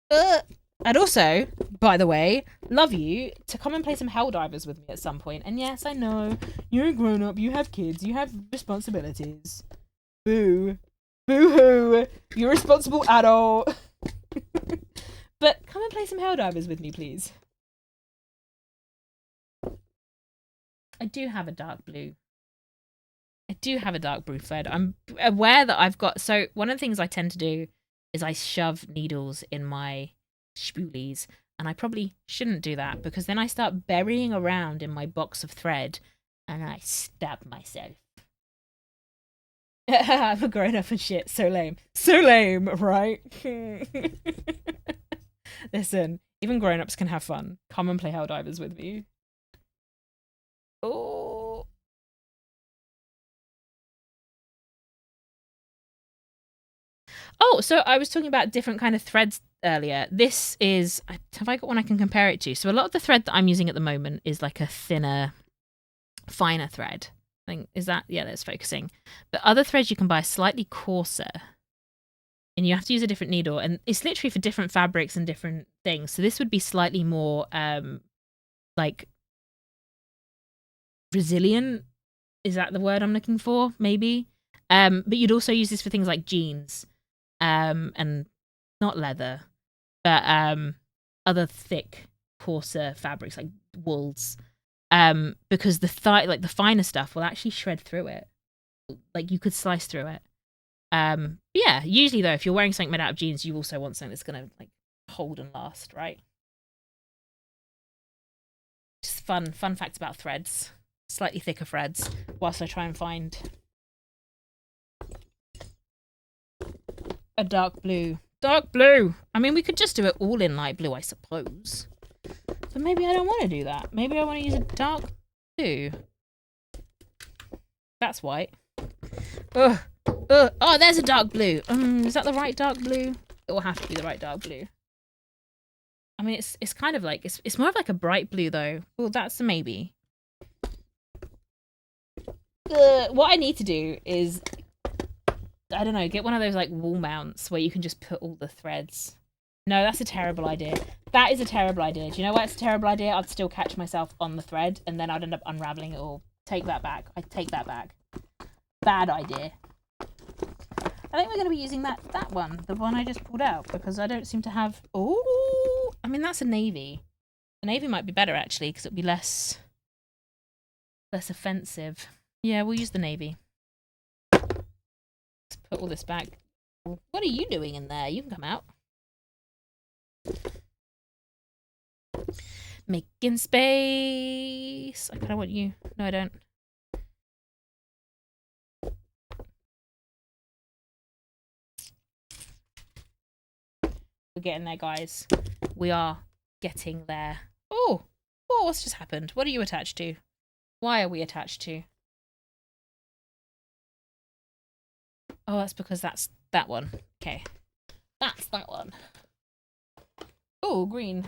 I'd also, by the way, love you to come and play some Helldivers with me at some point. And yes, I know, you're a grown-up, you have kids, you have responsibilities. Boo. Boo-hoo. You're a responsible adult. But come and play some Helldivers with me, please. I do have a dark blue. I do have a dark blue thread. I'm aware that I've got... So one of the things I tend to do is I shove needles in my spoolies. And I probably shouldn't do that because then I start burying around in my box of thread and I stab myself. I'm a grown-up and shit. So lame. So lame, right? Listen, even grown-ups can have fun. Come and play Helldivers with me. Oh. Oh, so I was talking about different kind of threads earlier. This is... Have I got one I can compare it to? So a lot of the thread that I'm using at the moment is like a thinner, finer thread. I think, is that... Yeah, that's focusing. But other threads you can buy slightly coarser. And you have to use a different needle. And it's literally for different fabrics and different things. So this would be slightly more, like... resilient. Is that the word I'm looking for? Maybe. But you'd also use this for things like jeans. And not leather. But other thick, coarser fabrics like wools. Because the finer stuff will actually shred through it. Like you could slice through it. Yeah, usually though, if you're wearing something made out of jeans, you also want something that's gonna like hold and last, right? Just fun facts about threads. Slightly thicker threads, whilst I try and find a dark blue. Dark blue! I mean, we could just do it all in light blue, I suppose. But maybe I don't want to do that. Maybe I want to use a dark blue. That's white. Ugh. Oh, there's a dark blue. Is that the right dark blue? It will have to be the right dark blue. I mean, it's kind of like... It's more of like a bright blue, though. Well, that's a maybe. What I need to do is... I don't know, get one of those like wall mounts where you can just put all the threads. No, that's a terrible idea. That is a terrible idea. Do you know why it's a terrible idea? I'd still catch myself on the thread and then I'd end up unraveling it all. Take that back. I take that back. Bad idea. I think we're going to be using that one. The one I just pulled out. Because I don't seem to have... Oh, I mean, that's a navy. The navy might be better, actually, because it'll be less offensive. Yeah, we'll use the navy. Let's put all this back. What are you doing in there? You can come out. Making space. I kind of want you. No, I don't. We're getting there, guys. We are getting there. Oh, what's just happened? What are you attached to? Why are we attached to? Oh, that's because that's that one. Okay. That's that one. Oh, green.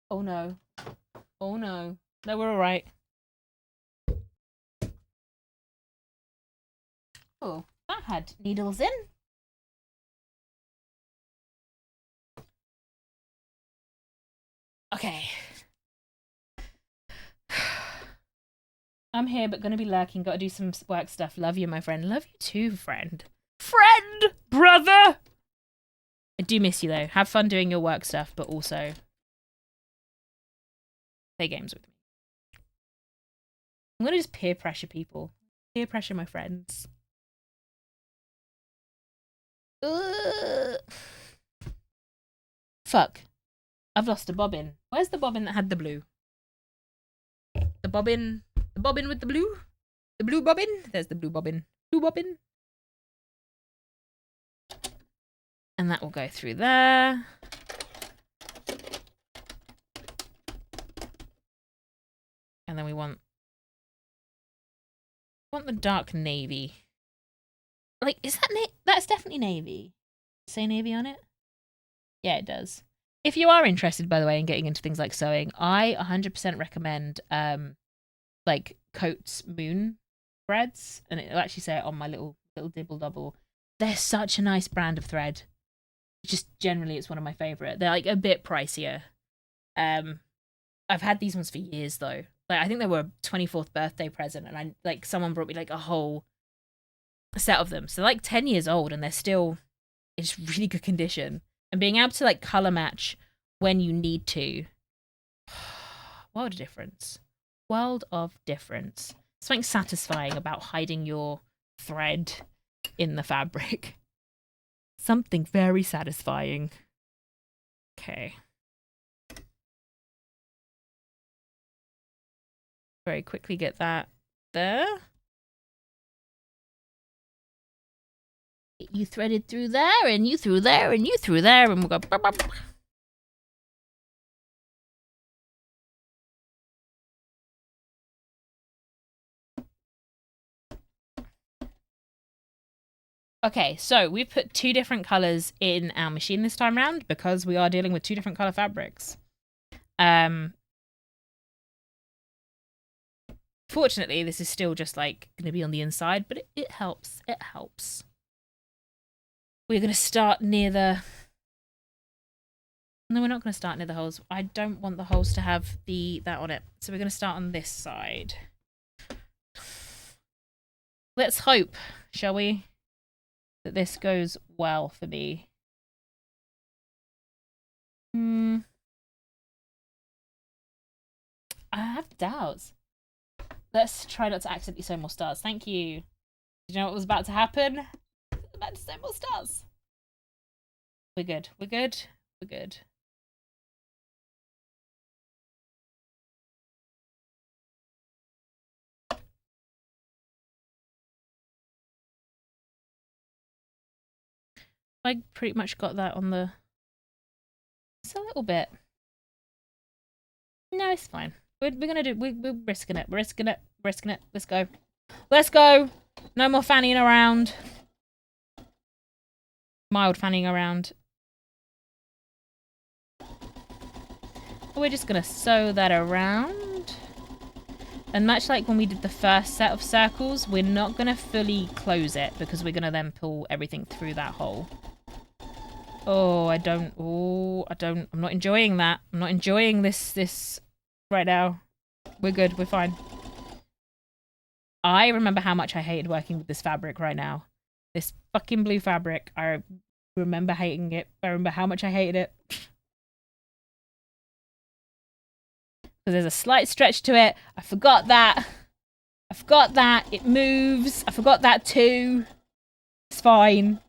Oh, no. Oh, no. No, we're all right. Oh, that had needles in. Okay. I'm here, but gonna be lurking. Gotta do some work stuff. Love you, my friend. Love you too, friend. Friend! Brother! I do miss you, though. Have fun doing your work stuff, but also play games with me. I'm gonna just peer pressure people. Peer pressure my friends. Fuck. I've lost a bobbin. Where's the bobbin that had the blue? The bobbin with the blue? The blue bobbin? There's the blue bobbin. Blue bobbin. And that will go through there. And then we want the dark navy. Like, is that that's definitely navy. Say navy on it? Yeah, it does. If you are interested, by the way, in getting into things like sewing, I 100% recommend like Coates Moon threads, and it'll actually say it on my little dibble double. They're such a nice brand of thread. Just generally, it's one of my favorite. They're like a bit pricier. I've had these ones for years though. Like, I think they were a 24th birthday present, and someone brought me like a whole set of them. So like 10 years old, and they're still in really good condition. And being able to like color match when you need to. World of difference. World of difference. Something satisfying about hiding your thread in the fabric. Something very satisfying. Okay. Very quickly get that there. You threaded through there, and you through there, and you through there, and we'll go. Bop, bop. Okay, so we've put 2 different colors in our machine this time around because we are dealing with 2 different color fabrics. Fortunately, this is still just like going to be on the inside, but it helps. It helps. We're going to start near the... No, we're not going to start near the holes. I don't want the holes to have that on it. So we're going to start on this side. Let's hope, shall we, that this goes well for me. I have doubts. Let's try not to accidentally sew more stars. Thank you. Did you know what was about to happen? I was about to sew more stars. We're good. We're good. We're good. I pretty much got that on the... Just a little bit. No, it's fine. We're gonna do... We're risking it. We're risking it. We're risking it. Let's go. Let's go! No more fanning around. Mild fanning around. We're just gonna sew that around. And much like when we did the first set of circles, we're not gonna fully close it because we're gonna then pull everything through that hole. I'm not enjoying that. I'm not enjoying this right now. We're good, we're fine. I remember how much I hated working with this fabric right now. This fucking blue fabric. I remember hating it. I remember how much I hated it. Because there's a slight stretch to it. I forgot that. I forgot that. It moves. I forgot that too. It's fine.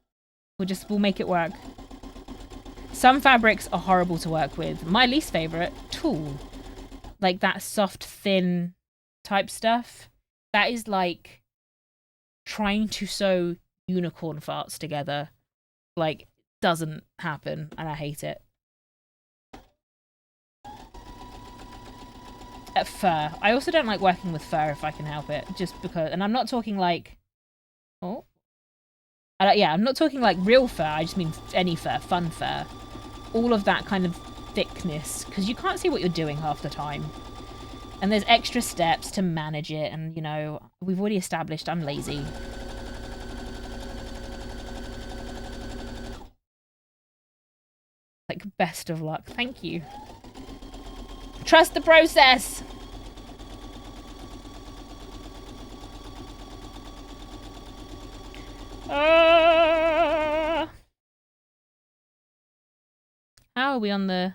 We'll make it work. Some fabrics are horrible to work with. My least favorite, tulle. Like that soft, thin type stuff. That is like trying to sew unicorn farts together. Like, doesn't happen, and I hate it. Fur. I also don't like working with fur if I can help it. Just because... And I'm not talking like... Oh. Yeah, I'm not talking like real fur. I just mean any fur. Fun fur. All of that kind of thickness. Because you can't see what you're doing half the time. And there's extra steps to manage it. And, you know, we've already established I'm lazy. Like, best of luck. Thank you. Trust the process. How are we on the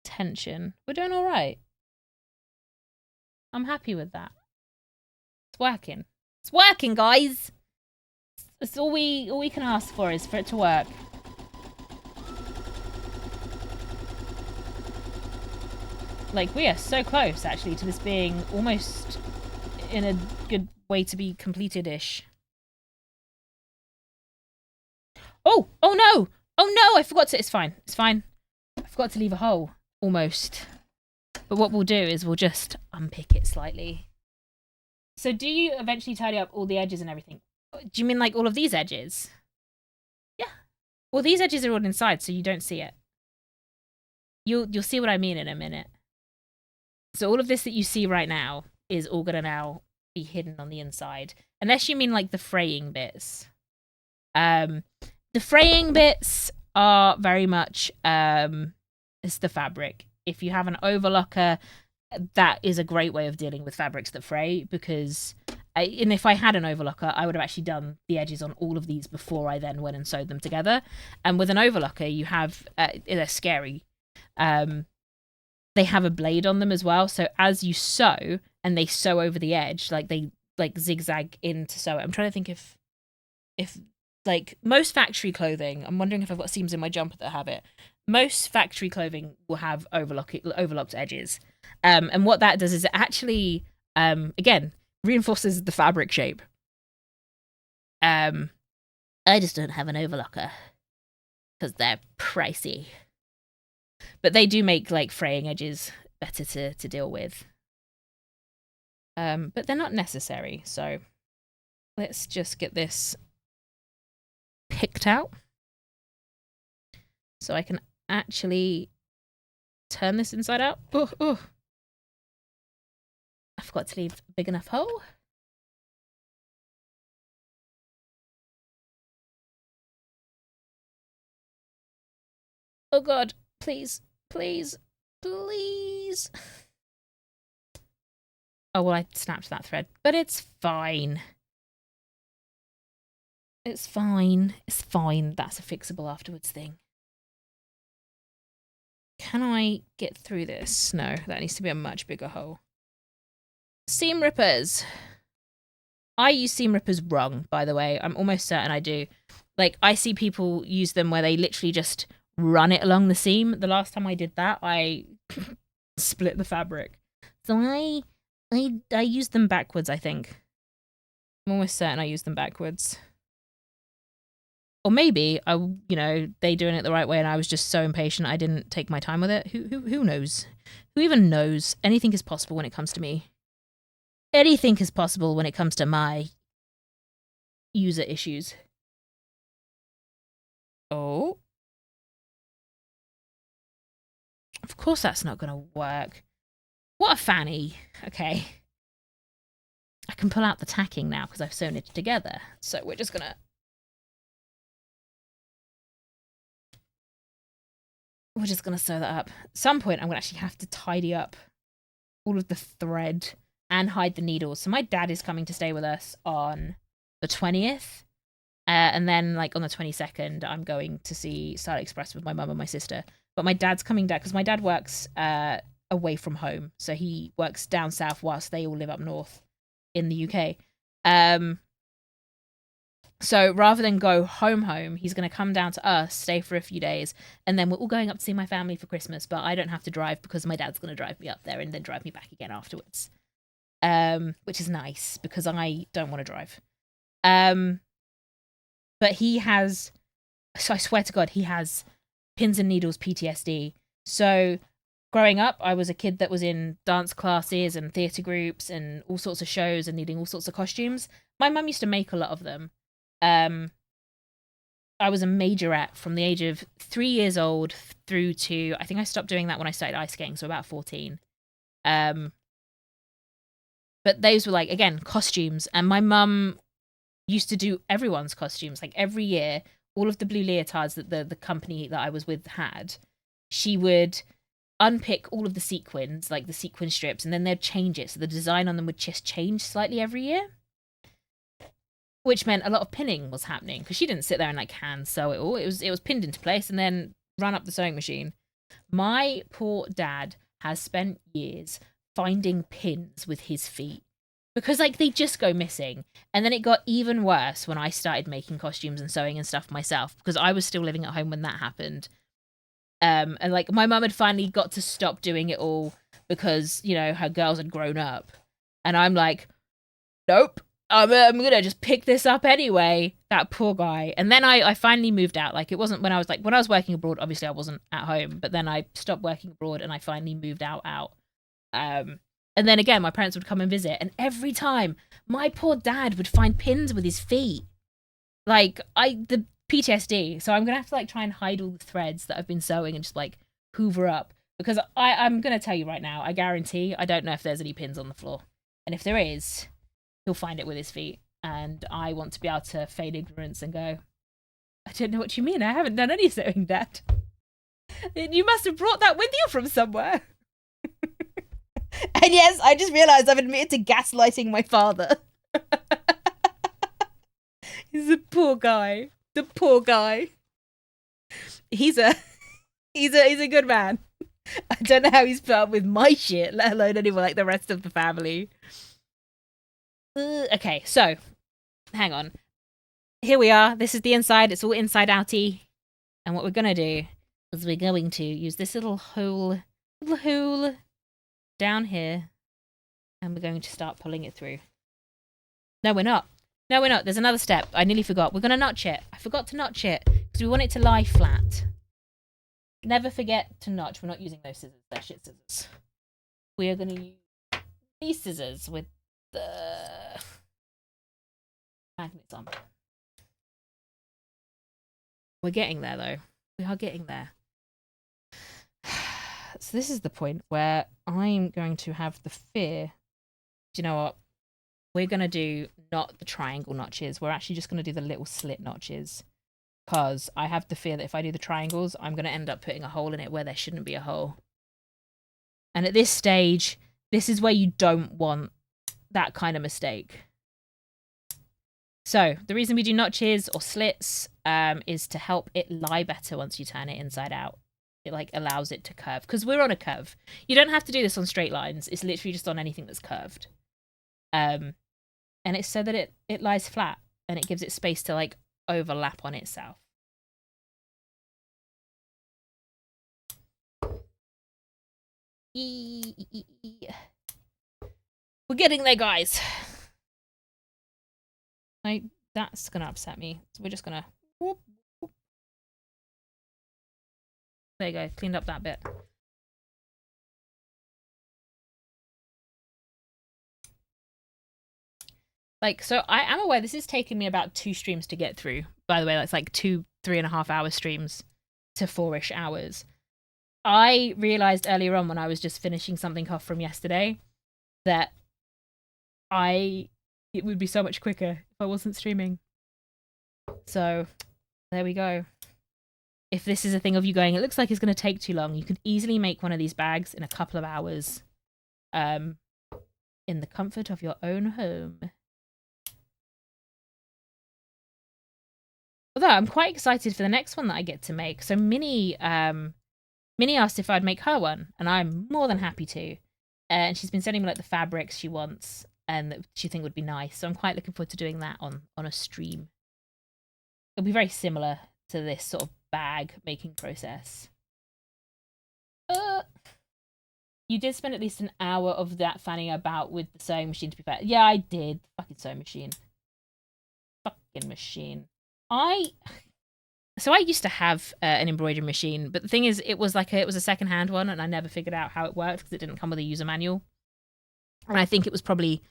tension? We're doing all right. I'm happy with that. It's working. It's working, guys. It's all we can ask for is for it to work. Like, we are so close, actually, to this being almost in a good way to be completed-ish. Oh no! Oh no! I forgot to. It's fine. It's fine. I forgot to leave a hole almost. But what we'll do is we'll just unpick it slightly. So do you eventually tidy up all the edges and everything? Do you mean like all of these edges? Yeah. Well, these edges are all inside, so you don't see it. You'll see what I mean in a minute. So all of this that you see right now is all gonna now be hidden on the inside. Unless you mean like the fraying bits. The fraying bits are very much it's the fabric. If you have an overlocker, that is a great way of dealing with fabrics that fray, because and if I had an overlocker, I would have actually done the edges on all of these before I then went and sewed them together. And with an overlocker, you have they're scary. They have a blade on them as well, so as you sew and they sew over the edge, like they like zigzag in to sew it. I'm trying to think if like most factory clothing, I'm wondering if I've got seams in my jumper that have it. Most factory clothing will have overlocked edges. And what that does is it actually, again, reinforces the fabric shape. I just don't have an overlocker because they're pricey. But they do make like fraying edges better to deal with. But they're not necessary. So let's just get this picked out so I can actually turn this inside out. Oh. I forgot to leave a big enough hole. Oh god, please. Oh, well, I snapped that thread, but it's fine. It's fine. That's a fixable afterwards thing. Can I get through this? No, that needs to be a much bigger hole. Seam rippers. I use seam rippers wrong, by the way. I'm almost certain I do. Like, I see people use them where they literally just run it along the seam. The last time I did that, I split the fabric. So I used them backwards, I think. I'm almost certain I used them backwards. Or maybe they doing it the right way and I was just so impatient I didn't take my time with it. Who knows? Who even knows? Anything is possible when it comes to me. Anything is possible when it comes to my user issues. Oh. Of course that's not going to work. What a fanny. Okay. I can pull out the tacking now because I've sewn it together. So we're just going to... We're just going to sew that up. At some point, I'm going to actually have to tidy up all of the thread and hide the needles. So my dad is coming to stay with us on the 20th. And then, like, on the 22nd, I'm going to see Starlight Express with my mum and my sister. But my dad's coming down because my dad works away from home. So he works down south whilst they all live up north in the UK. So rather than go home, he's going to come down to us, stay for a few days, and then we're all going up to see my family for Christmas. But I don't have to drive because my dad's going to drive me up there and then drive me back again afterwards. Which is nice because I don't want to drive. But he has, so I swear to God, he has pins and needles PTSD. So growing up, I was a kid that was in dance classes and theatre groups and all sorts of shows and needing all sorts of costumes. My mum used to make a lot of them. I was a majorette from the age of 3 years old through to, I think I stopped doing that when I started ice skating, so about 14. But those were like, again, costumes. And my mum used to do everyone's costumes. Like every year, all of the blue leotards that the company that I was with had, she would unpick all of the sequins, like the sequin strips, and then they'd change it. So the design on them would just change slightly every year. Which meant a lot of pinning was happening because she didn't sit there and like hand sew it all. It was pinned into place and then run up the sewing machine. My poor dad has spent years finding pins with his feet because like they just go missing. And then it got even worse when I started making costumes and sewing and stuff myself because I was still living at home when that happened. And like my mum had finally got to stop doing it all because, you know, her girls had grown up. And I'm like, nope. I'm gonna just pick this up anyway. That poor guy. And then I finally moved out. Like, it wasn't when I was working abroad, obviously I wasn't at home, but then I stopped working abroad and I finally moved out. And then again, my parents would come and visit, and every time my poor dad would find pins with his feet. Like, the PTSD. So I'm gonna have to like try and hide all the threads that I've been sewing and just like hoover up, because I'm gonna tell you right now, I guarantee I don't know if there's any pins on the floor, and if there is, he'll find it with his feet, and I want to be able to feign ignorance and go, I don't know what you mean, I haven't done any sewing, Dad. You must have brought that with you from somewhere. And yes, I just realised I've admitted to gaslighting my father. He's a poor guy. The poor guy. He's a good man. I don't know how he's put up with my shit, let alone anyone like the rest of the family. Okay, so hang on. Here we are. This is the inside. It's all inside outy. And what we're gonna do is we're going to use this little hole down here, and we're going to start pulling it through. No, we're not. No, we're not. There's another step. I nearly forgot. We're gonna notch it. I forgot to notch it because we want it to lie flat. Never forget to notch. We're not using those scissors. They're shit scissors. We are gonna use these scissors with the magnets on. We're getting there, though. We are getting there. So this is the point where I'm going to have the fear. Do you know what? We're going to do not the triangle notches. We're actually just going to do the little slit notches. Because I have the fear that if I do the triangles, I'm going to end up putting a hole in it where there shouldn't be a hole. And at this stage, this is where you don't want that kind of mistake. So the reason we do notches or slits is to help it lie better once you turn it inside out. It like allows it to curve, because we're on a curve. You don't have to do this on straight lines. It's literally just on anything that's curved. And it's so that it lies flat and it gives it space to like overlap on itself. We're getting there, guys. That's gonna upset me. So we're just gonna whoop, whoop. There you go, cleaned up that bit. Like, so I am aware this is taking me about 2 streams to get through. By the way, that's like 3.5 hour streams to 4-ish hours. I realized earlier on when I was just finishing something off from yesterday that it would be so much quicker if I wasn't streaming. So there we go. If this is a thing of you going, it looks like it's going to take too long, you could easily make one of these bags in a couple of hours in the comfort of your own home. Although I'm quite excited for the next one that I get to make. So Minnie asked if I'd make her one, and I'm more than happy to. And she's been sending me like the fabrics she wants and that she think would be nice. So I'm quite looking forward to doing that on a stream. It'll be very similar to this sort of bag making process. You did spend at least an hour of that fanning about with the sewing machine, to be fair. Yeah, I did. Fucking sewing machine. Fucking machine. So I used to have an embroidery machine, but the thing is, it was a secondhand one, and I never figured out how it worked because it didn't come with a user manual. And I think it was probably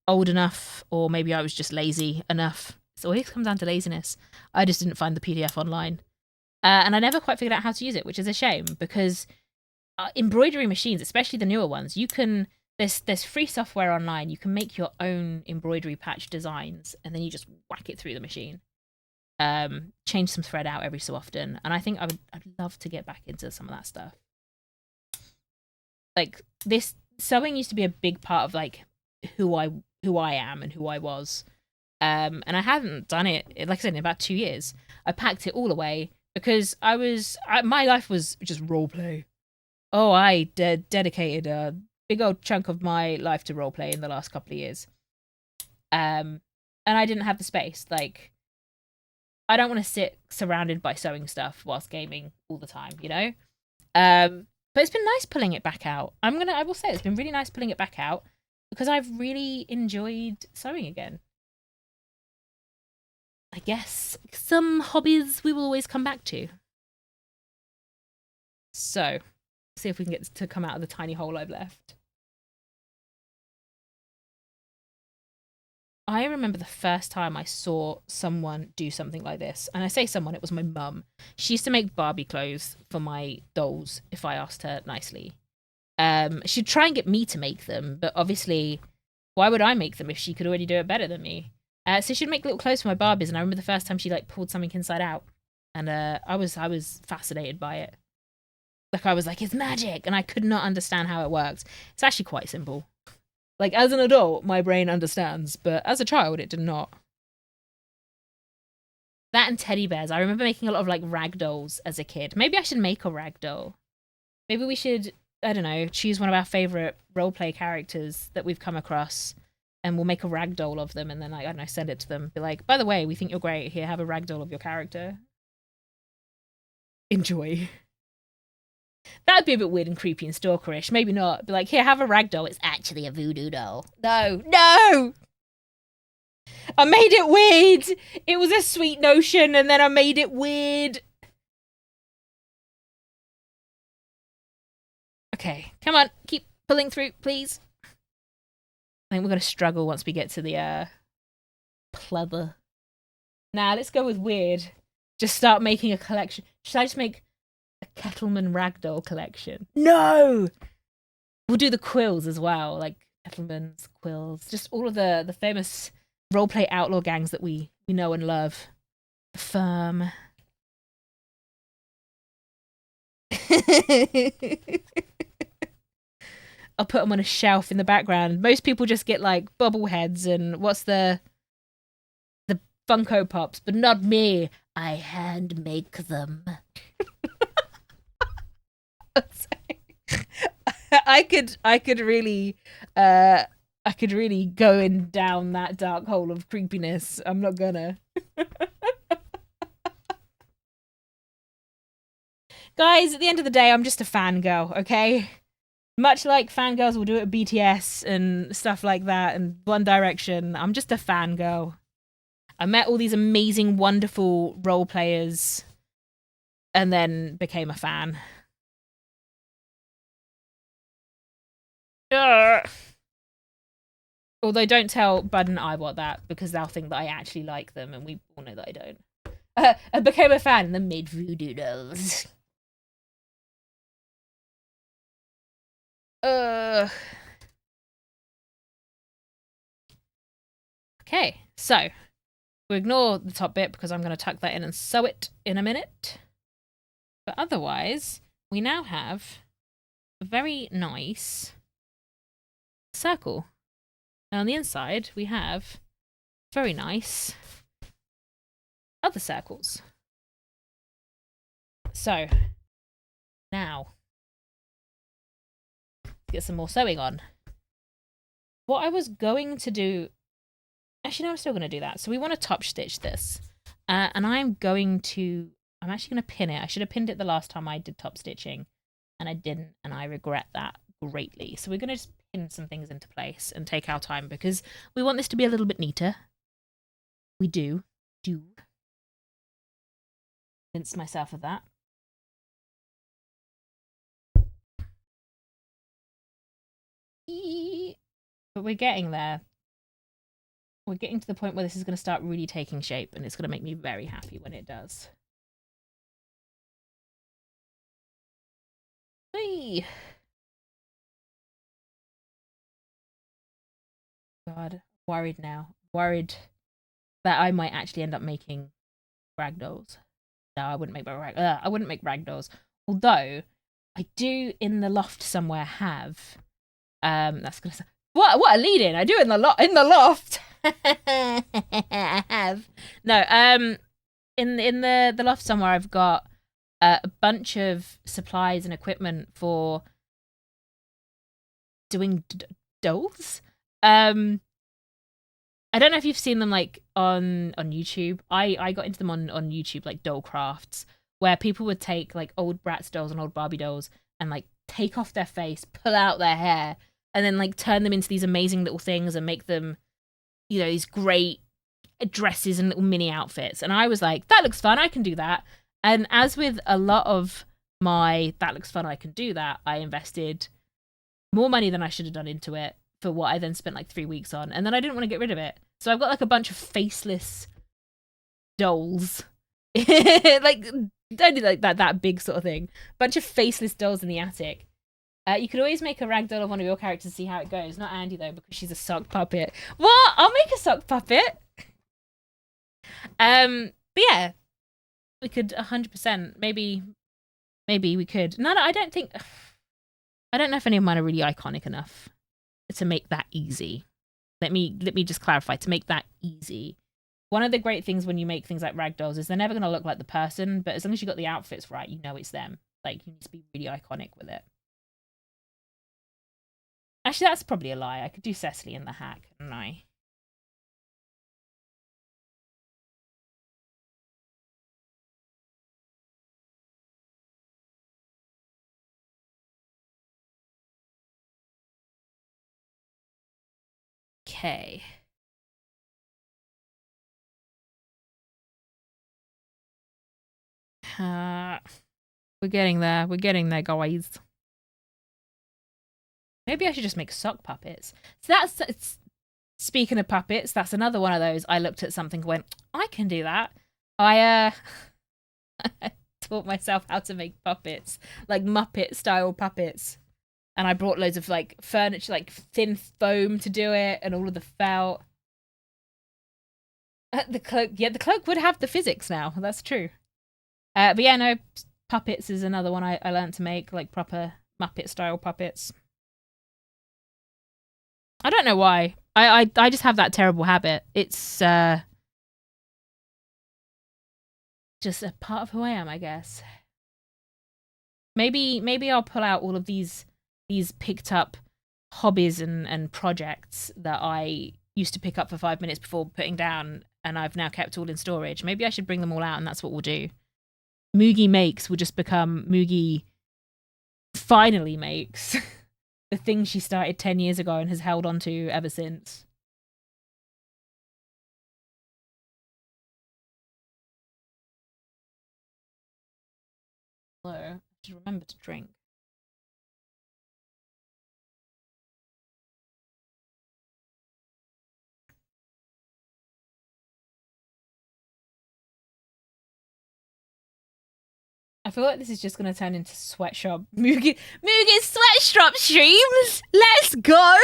old enough, or maybe I was just lazy enough. It always comes down to laziness. I just didn't find the PDF online. And I never quite figured out how to use it, which is a shame, because embroidery machines, especially the newer ones, there's free software online. You can make your own embroidery patch designs, and then you just whack it through the machine. Change some thread out every so often, and I think I'd love to get back into some of that stuff. Like, this sewing used to be a big part of like who I am and who I was, and I hadn't done it, like I said, in about 2 years. I packed it all away because my life was just roleplay. Oh, I dedicated a big old chunk of my life to roleplay in the last couple of years, and I didn't have the space. Like, I don't want to sit surrounded by sewing stuff whilst gaming all the time, you know? But it's been nice pulling it back out. I will say it's been really nice pulling it back out because I've really enjoyed sewing again. I guess some hobbies we will always come back to. So, see if we can get to come out of the tiny hole I've left. I remember the first time I saw someone do something like this. And I say someone, it was my mum. She used to make Barbie clothes for my dolls if I asked her nicely. She'd try and get me to make them, but obviously, why would I make them if she could already do it better than me? So she'd make little clothes for my Barbies, and I remember the first time she like pulled something inside out, and I was fascinated by it. Like I was like, it's magic, and I could not understand how it works. It's actually quite simple. Like as an adult, my brain understands, but as a child, it did not. That and teddy bears. I remember making a lot of like rag dolls as a kid. Maybe I should make a rag doll. Maybe we should, I don't know, choose one of our favorite roleplay characters that we've come across, and we'll make a rag doll of them, and then like, I don't know, send it to them. Be like, by the way, we think you're great. Here, have a rag doll of your character. Enjoy. That'd be a bit weird and creepy and stalkerish. Maybe not. Be like, here, have a rag doll. It's actually a voodoo doll. No, no! I made it weird! It was a sweet notion, and then I made it weird. Okay, come on. Keep pulling through, please. I think we're going to struggle once we get to the, pleather. Nah, let's go with weird. Just start making a collection. Should I just make a Kettleman ragdoll collection? No! We'll do the quills as well, like Kettleman's quills. Just all of the famous roleplay outlaw gangs that we know and love. The Firm. I'll put them on a shelf in the background. Most people just get like bobbleheads and what's the Funko Pops, but not me. I hand make them. I could really go in down that dark hole of creepiness. I'm not gonna. Guys, at the end of the day, I'm just a fangirl, okay? Much like fangirls will do it at BTS and stuff like that and One Direction, I'm just a fangirl. I met all these amazing, wonderful role players and then became a fan. Although don't tell Bud and I what that, because they'll think that I actually like them, and we all know that I don't. I became a fan and then made voodoo dolls. Okay, so we'll ignore the top bit because I'm going to tuck that in and sew it in a minute. But otherwise, we now have a very nice circle. And on the inside, we have very nice other circles. So, now, let's get some more sewing on. What I was going to do... Actually, no, I'm still going to do that. So we want to top stitch this. And I'm actually going to pin it. I should have pinned it the last time I did top stitching. And I didn't. And I regret that greatly. So we're going to just pin some things into place and take our time because we want this to be a little bit neater. We do. Convince myself of that. But we're getting there. We're getting to the point where this is going to start really taking shape, and it's going to make me very happy when it does. Hey! God, worried now. Worried that I might actually end up making ragdolls. No, I wouldn't make ragdolls. Although I do in the loft somewhere have. That's gonna. What a lead in! I do in the loft. I have in the loft somewhere. I've got a bunch of supplies and equipment for doing dolls. I don't know if you've seen them like on YouTube. I got into them on YouTube, like doll crafts, where people would take like old Bratz dolls and old Barbie dolls and like take off their face, pull out their hair, and then like turn them into these amazing little things and make them, you know, these great dresses and little mini outfits. And I was like, that looks fun, I can do that. And as with a lot of my that looks fun, I can do that, I invested more money than I should have done into it for what I then spent like 3 weeks on. And then I didn't want to get rid of it. So I've got like a bunch of faceless dolls. Like, don't do like that big sort of thing. Bunch of faceless dolls in the attic. You could always make a ragdoll of one of your characters and see how it goes. Not Andy, though, because she's a sock puppet. What? I'll make a sock puppet. But yeah, we could 100%. Maybe we could. No, I don't think. I don't know if any of mine are really iconic enough to make that easy. Let me just clarify, to make that easy. One of the great things when you make things like ragdolls is they're never going to look like the person, but as long as you got the outfits right, you know it's them. Like, you need to be really iconic with it. Actually, that's probably a lie. I could do Cecily in the hack, couldn't I? Okay. We're getting there. We're getting there, guys. Maybe I should just make sock puppets. So it's speaking of puppets, that's another one of those. I looked at something and went, I can do that. I taught myself how to make puppets, like Muppet style puppets. And I brought loads of like furniture, like thin foam to do it, and all of the felt. The cloak, yeah, the cloak would have the physics now. That's true. But yeah, no, puppets is another one I learned to make, like proper Muppet style puppets. I don't know why. I just have that terrible habit. It's just a part of who I am, I guess. Maybe I'll pull out all of these picked up hobbies and projects that I used to pick up for 5 minutes before putting down, and I've now kept all in storage. Maybe I should bring them all out, and that's what we'll do. Moogie Makes will just become Moogie finally makes. The thing she started 10 years ago and has held on to ever since. So, I should remember to drink. I feel like this is just going to turn into sweatshop. Moogie sweatshop streams! Let's go!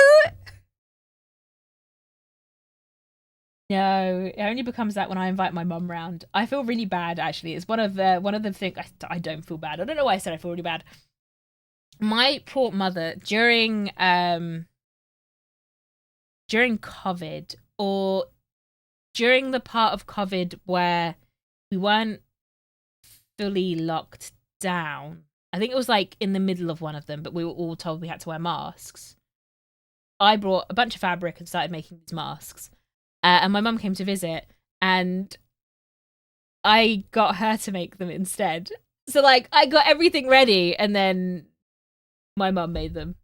No, it only becomes that when I invite my mum round. I feel really bad, actually. It's one of the things. I don't feel bad. I don't know why I said I feel really bad. My poor mother, during COVID, or during the part of COVID where we weren't fully locked down. I think it was like in the middle of one of them, but we were all told we had to wear masks. I brought a bunch of fabric and started making these masks. And my mum came to visit, and I got her to make them instead. So, like, I got everything ready, and then my mum made them.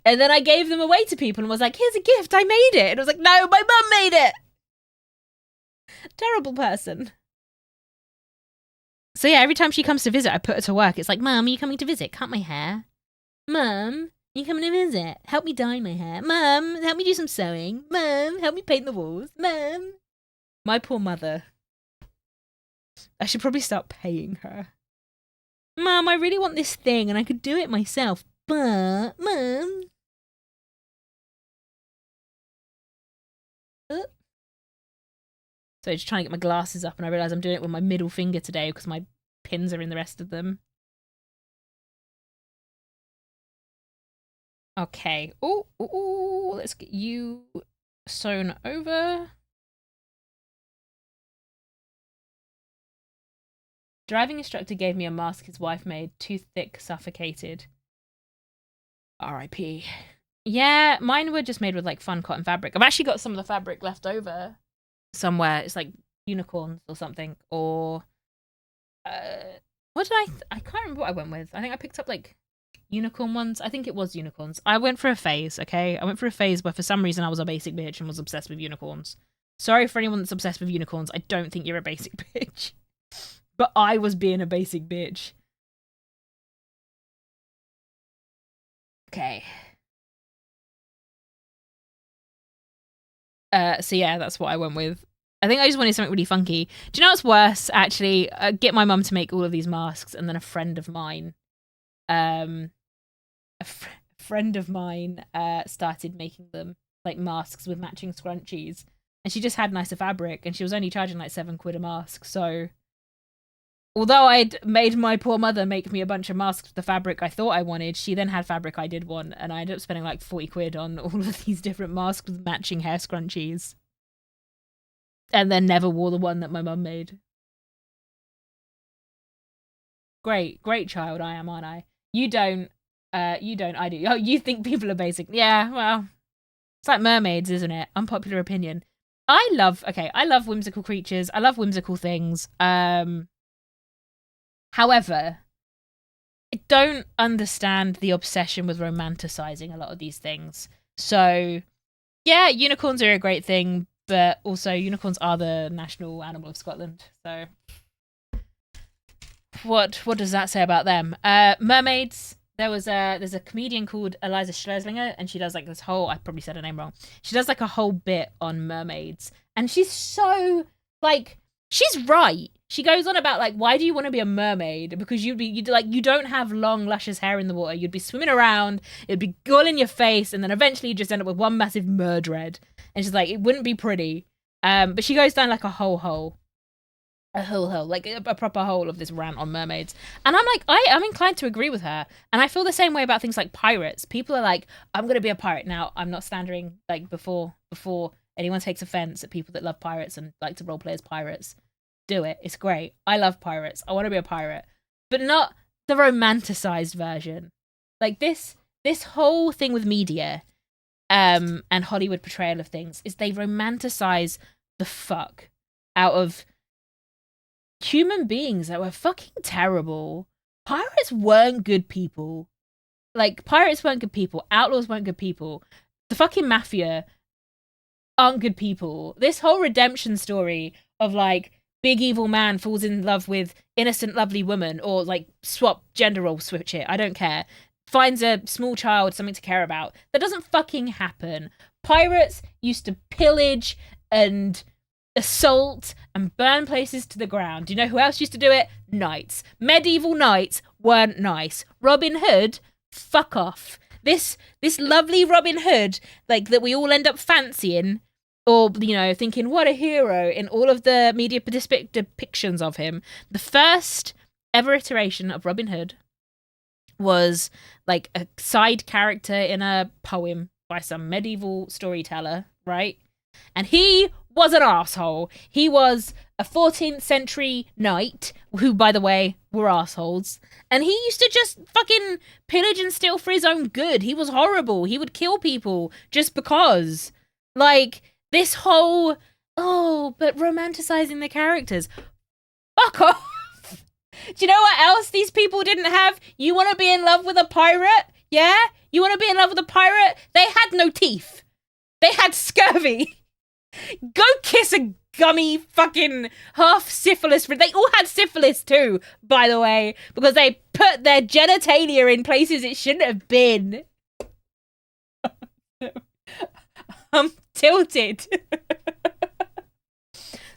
And then I gave them away to people and was like, here's a gift, I made it. And I was like, no, my mum made it. Terrible person. So yeah, every time she comes to visit, I put her to work. It's like, Mum, are you coming to visit? Cut my hair. Mum, you coming to visit? Help me dye my hair. Mum, help me do some sewing. Mum, help me paint the walls. Mum. My poor mother. I should probably start paying her. Mum, I really want this thing and I could do it myself, but, Mum. So just trying to get my glasses up, and I realise I'm doing it with my middle finger today because my pins are in the rest of them. Okay. Oh, let's get you sewn over. Driving instructor gave me a mask his wife made. Too thick, suffocated. R.I.P. Yeah, mine were just made with like fun cotton fabric. I've actually got some of the fabric left over somewhere. It's like unicorns or something, or what did I can't remember what I went with. I think I picked up like Unicorn ones? I think it was unicorns. I went for a phase, okay? I went for a phase where for some reason I was a basic bitch and was obsessed with unicorns. Sorry for anyone that's obsessed with unicorns. I don't think you're a basic bitch. But I was being a basic bitch. Okay. So yeah, that's what I went with. I think I just wanted something really funky. Do you know what's worse, actually? Get my mum to make all of these masks, and then a friend of mine, friend of mine, started making them, like, masks with matching scrunchies. And she just had nicer fabric, and she was only charging like £7 a mask, so... Although I'd made my poor mother make me a bunch of masks with the fabric I thought I wanted, she then had fabric I did want, and I ended up spending like £40 on all of these different masks with matching hair scrunchies. And then never wore the one that my mum made. Great child I am, aren't I? You don't, I do. Oh, you think people are basic. Yeah, well, it's like mermaids, isn't it? Unpopular opinion. I love whimsical creatures. I love whimsical things. However, I don't understand the obsession with romanticizing a lot of these things. So, yeah, unicorns are a great thing, but also unicorns are the national animal of Scotland. So, what does that say about them? Mermaids. There's a comedian called Eliza Schlesinger, and she does like this whole, I probably said her name wrong. She does like a whole bit on mermaids, and she's so, like, she's right. She goes on about, like, why do you want to be a mermaid? Because you don't have long, luscious hair in the water. You'd be swimming around, it'd be all in your face, and then eventually you just end up with one massive mer dread. And she's like, it wouldn't be pretty. But she goes down like a whole hole, like a proper hole of this rant on mermaids. And I'm like, I'm inclined to agree with her. And I feel the same way about things like pirates. People are like, I'm going to be a pirate. Now, I'm not standing, like, before anyone takes offense at people that love pirates and like to roleplay as pirates. Do it. It's great. I love pirates. I want to be a pirate. But not the romanticized version. Like, this whole thing with media and Hollywood portrayal of things is they romanticize the fuck out of human beings that were fucking terrible. Pirates weren't good people. Like, pirates weren't good people. Outlaws weren't good people. The fucking mafia aren't good people. This whole redemption story of, like, big evil man falls in love with innocent lovely woman, or like swap gender role, switch it, I don't care, finds a small child, something to care about. That doesn't fucking happen. Pirates used to pillage and assault and burn places to the ground. Do you know who else used to do it? Knights. Medieval knights weren't nice. Robin Hood, fuck off. This lovely Robin Hood, like, that we all end up fancying, or, you know, thinking, what a hero in all of the media depictions of him. The first ever iteration of Robin Hood was, like, a side character in a poem by some medieval storyteller, right? And he was an asshole. He was a 14th century knight, who, by the way, were assholes. And he used to just fucking pillage and steal for his own good. He was horrible. He would kill people just because. Like, this whole, but romanticizing the characters. Fuck off. Do you know what else these people didn't have? You want to be in love with a pirate? Yeah? You want to be in love with a pirate? They had no teeth. They had scurvy. Go kiss a gummy fucking half syphilis. They all had syphilis too, by the way, because they put their genitalia in places it shouldn't have been. I'm tilted.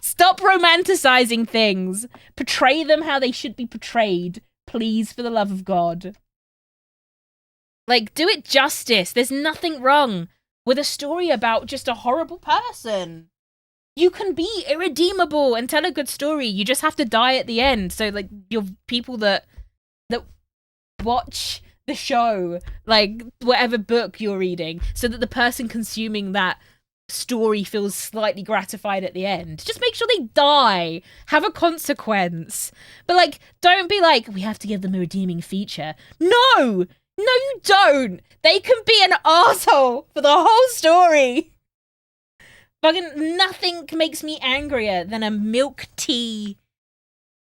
Stop romanticizing things. Portray them how they should be portrayed. Please, for the love of God. Like, do it justice. There's nothing wrong with a story about just a horrible person. You can be irredeemable and tell a good story. You just have to die at the end. So, like, your people that watch the show, like, whatever book you're reading, so that the person consuming that story feels slightly gratified at the end. Just make sure they die. Have a consequence. But, like, don't be like, we have to give them a redeeming feature. No, you don't. They can be an arsehole for the whole story. Fucking nothing makes me angrier than a milk tea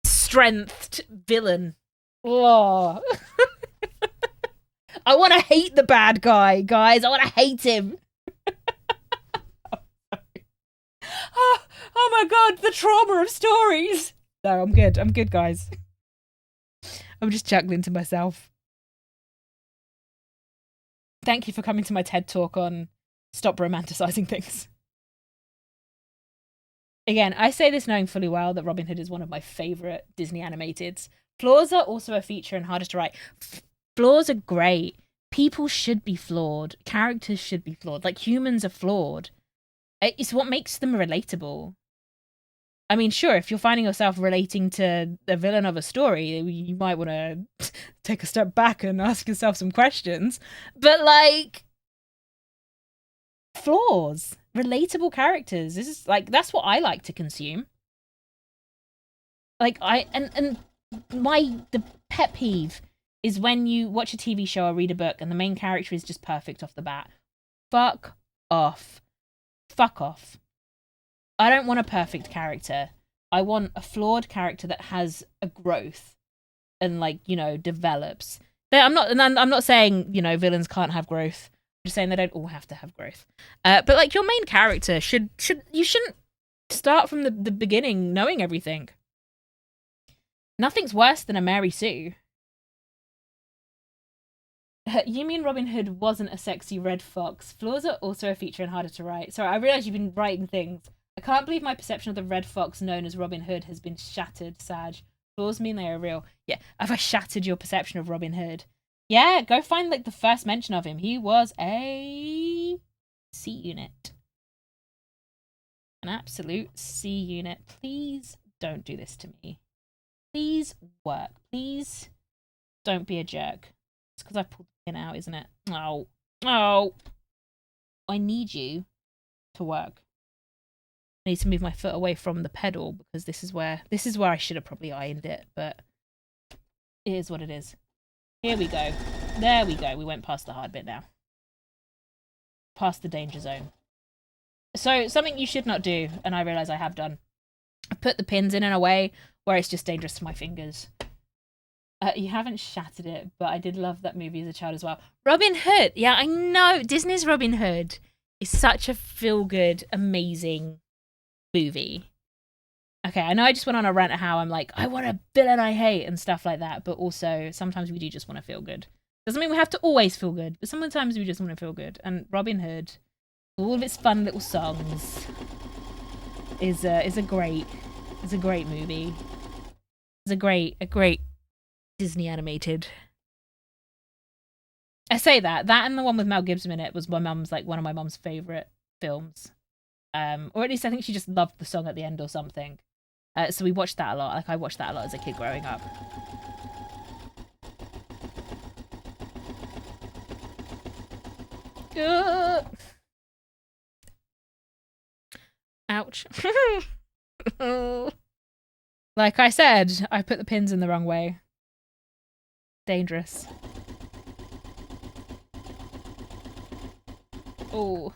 strengthed villain. Oh. I want to hate the bad guy, guys. I want to hate him. Oh my god, the trauma of stories. No, I'm good. I'm good, guys. I'm just chuckling to myself. Thank you for coming to my TED talk on stop romanticizing things. Again, I say this knowing fully well that Robin Hood is one of my favorite Disney animateds. Flaws are also a feature and harder to write. Flaws are great. People should be flawed. Characters should be flawed. Like, humans are flawed. It's what makes them relatable. I mean, sure, if you're finding yourself relating to the villain of a story, you might want to take a step back and ask yourself some questions. But, like, flaws, relatable characters. This is, like, that's what I like to consume. Like, the pet peeve is when you watch a TV show or read a book and the main character is just perfect off the bat. Fuck off. Fuck off. I don't want a perfect character. I want a flawed character that has a growth and, like, you know, develops. I'm not saying, you know, villains can't have growth. I'm just saying they don't all have to have growth. But, like, your main character you shouldn't start from the beginning knowing everything. Nothing's worse than a Mary Sue. You mean Robin Hood wasn't a sexy red fox? Flaws are also a feature and harder to write. Sorry, I realise you've been writing things. I can't believe my perception of the red fox known as Robin Hood has been shattered, Sag. Flaws mean they are real. Yeah, have I shattered your perception of Robin Hood? Yeah, go find, like, the first mention of him. He was a C unit. An absolute C unit. Please don't do this to me. Please work. Please don't be a jerk. It's because I pulled the pin out, isn't it? Oh. Oh. I need you to work. I need to move my foot away from the pedal because this is where I should have probably ironed it, but it is what it is. Here we go. There we go. We went past the hard bit now. Past the danger zone. So, something you should not do, and I realise I have done. I put the pins in a way where it's just dangerous to my fingers. You haven't shattered it, but I did love that movie as a child as well. Robin Hood! Yeah, I know! Disney's Robin Hood is such a feel-good, amazing movie. Okay, I know I just went on a rant of how I'm like, I want a villain I hate and stuff like that, but also sometimes we do just want to feel good. Doesn't mean we have to always feel good, but sometimes we just want to feel good. And Robin Hood, all of its fun little songs, is a great movie. It's a great Disney animated. I say that and the one with Mel Gibson in it was my mum's, like, one of my mum's favorite films. Or at least I think she just loved the song at the end or something. So we watched that a lot. Like, I watched that a lot as a kid growing up. Ouch. Like I said, I put the pins in the wrong way. Dangerous. Oh.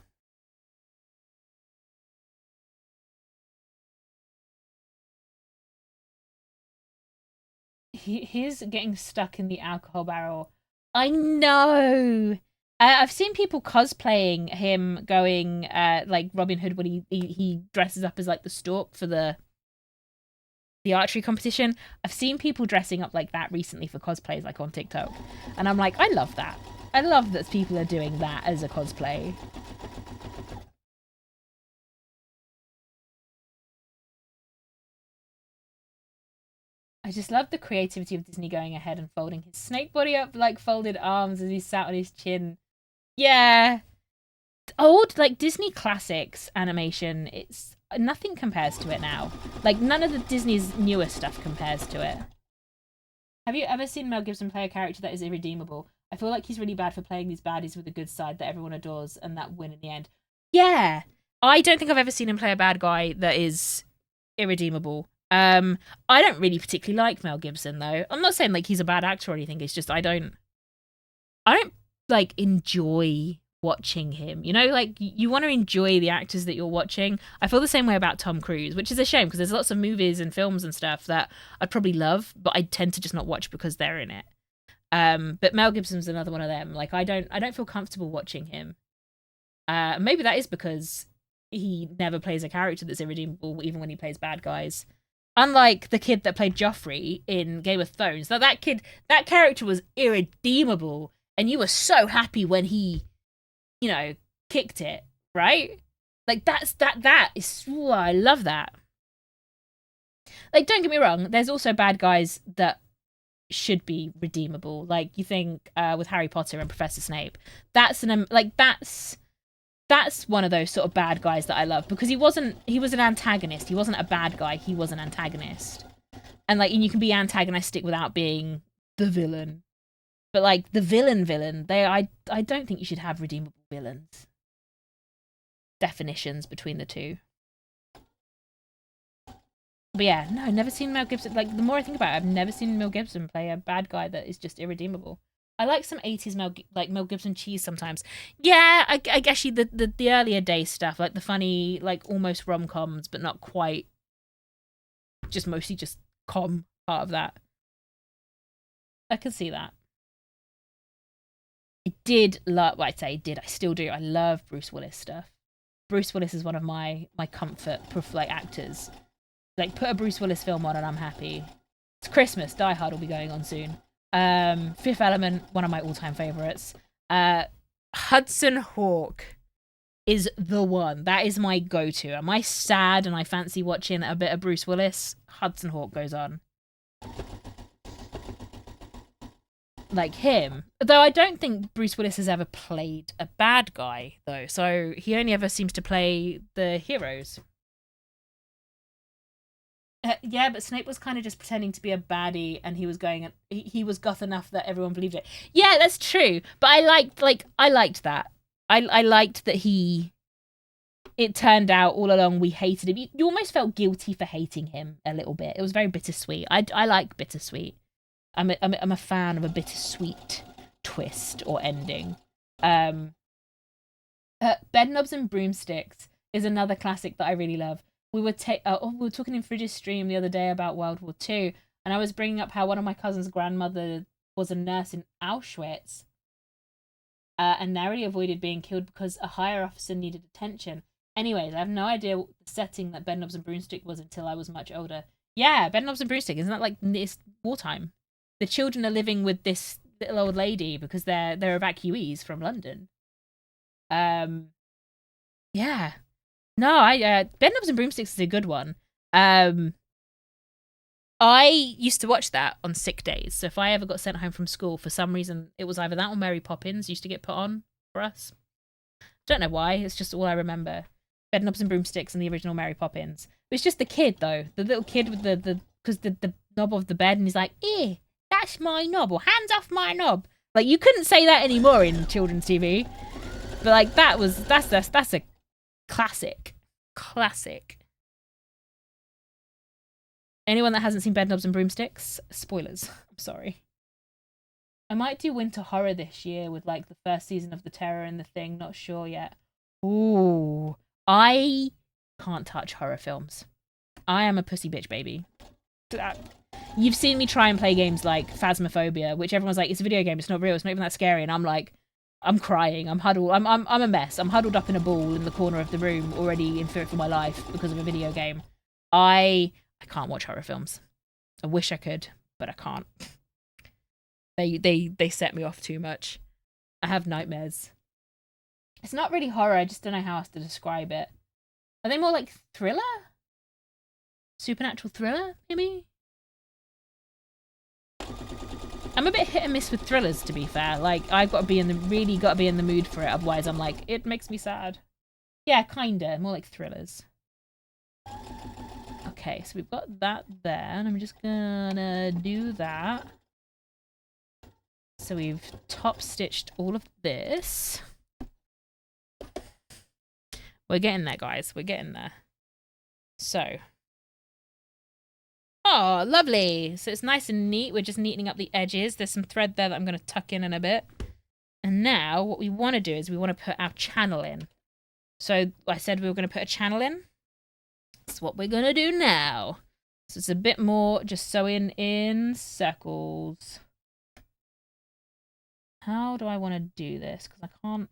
He's getting stuck in the alcohol barrel. I know. I've seen people cosplaying him going like Robin Hood when he dresses up as, like, the stork for the archery competition. I've seen people dressing up like that recently for cosplays, like, on TikTok. And I'm like, I love that. I love that people are doing that as a cosplay. I just love the creativity of Disney going ahead and folding his snake body up like folded arms as he sat on his chin. Yeah. Old, like, Disney classics animation, it's nothing compares to it now. Like, none of the Disney's newer stuff compares to it. Have you ever seen Mel Gibson play a character that is irredeemable? I feel like he's really bad for playing these baddies with a good side that everyone adores and that win in the end. Yeah. I don't think I've ever seen him play a bad guy that is irredeemable. I don't really particularly like Mel Gibson, though. I'm not saying, like, he's a bad actor or anything. It's just I don't like, enjoy watching him. You know, like, you want to enjoy the actors that you're watching. I feel the same way about Tom Cruise, which is a shame because there's lots of movies and films and stuff that I'd probably love, but I tend to just not watch because they're in it. But Mel Gibson's another one of them. Like I don't feel comfortable watching him. Maybe that is because he never plays a character that's irredeemable, even when he plays bad guys. Unlike the kid that played Joffrey in Game of Thrones, that character was irredeemable, and you were so happy when he, kicked it, right? Like that is, ooh, I love that. Like, don't get me wrong, there's also bad guys that should be redeemable. Like you think with Harry Potter and Professor Snape, that's one of those sort of bad guys that I love, because he was an antagonist. He wasn't a bad guy, he was an antagonist. And you can be antagonistic without being the villain. But like the villain, I don't think you should have redeemable villains. Definitions between the two. But yeah, no, I've never seen Mel Gibson. Like, the more I think about it, I've never seen Mel Gibson play a bad guy that is just irredeemable. I like some 80s Mel Gibson cheese sometimes. Yeah, I actually the earlier day stuff, like the funny, like almost rom-coms, but not quite. Just mostly just part of that. I can see that. I did love, well, I still do. I love Bruce Willis stuff. Bruce Willis is one of my comfort actors. Like, put a Bruce Willis film on and I'm happy. It's Christmas. Die Hard will be going on soon. Fifth Element, one of my all-time favorites. Hudson Hawk is the one. That is my go-to. Am I sad and I fancy watching a bit of Bruce Willis? Hudson Hawk goes on. Like him. Though I don't think Bruce Willis has ever played a bad guy, though. So he only ever seems to play the heroes. Yeah, but Snape was kind of just pretending to be a baddie, and he was he was goth enough that everyone believed it. Yeah, that's true. But I liked that. I liked that it turned out all along we hated him. You almost felt guilty for hating him a little bit. It was very bittersweet. I like bittersweet. I'm a fan of a bittersweet twist or ending. Bedknobs and Broomsticks is another classic that I really love. We were talking in Fridge's stream the other day about World War II, and I was bringing up how one of my cousin's grandmother was a nurse in Auschwitz, and narrowly avoided being killed because a higher officer needed attention. Anyways, I have no idea what the setting that Bedknobs and Broomstick was until I was much older. Yeah, Bedknobs and Broomstick, isn't that like it's wartime? The children are living with this little old lady because they're evacuees from London. Yeah. No, Bedknobs and Broomsticks is a good one. I used to watch that on sick days. So if I ever got sent home from school, for some reason, it was either that or Mary Poppins used to get put on for us. Don't know why. It's just all I remember. Bedknobs and Broomsticks and the original Mary Poppins. It was just the kid, though. The little kid with the knob of the bed, and he's like, that's my knob, or hands off my knob. Like, you couldn't say that anymore in children's TV. But like that's a classic. Anyone that hasn't seen Bedknobs and Broomsticks, spoilers. I'm sorry. I might do winter horror this year with like the first season of The Terror and the Thing. Not sure yet. Ooh, I can't touch horror films. I am a pussy bitch baby. You've seen me try and play games like Phasmophobia, which everyone's like, it's a video game, it's not real, it's not even that scary, and I'm like, I'm crying, I'm huddled, I'm a mess. I'm huddled up in a ball in the corner of the room, already in fear for my life because of a video game. I can't watch horror films. I wish I could, but I can't. They set me off too much. I have nightmares. It's not really horror, I just don't know how else to describe it. Are they more like thriller? Supernatural thriller, maybe? I'm a bit hit and miss with thrillers, to be fair. Like, I've got to be in the mood for it, otherwise I'm like, it makes me sad. Yeah, kinda. More like thrillers. Okay, so we've got that there, and I'm just gonna do that. So we've top-stitched all of this. We're getting there, guys. We're getting there. So. Oh, lovely. So it's nice and neat. We're just neatening up the edges. There's some thread there that I'm going to tuck in a bit. And now what we want to do is we want to put our channel in. So I said we were going to put a channel in. That's what we're going to do now. So it's a bit more just sewing in circles. How do I want to do this? Because I can't.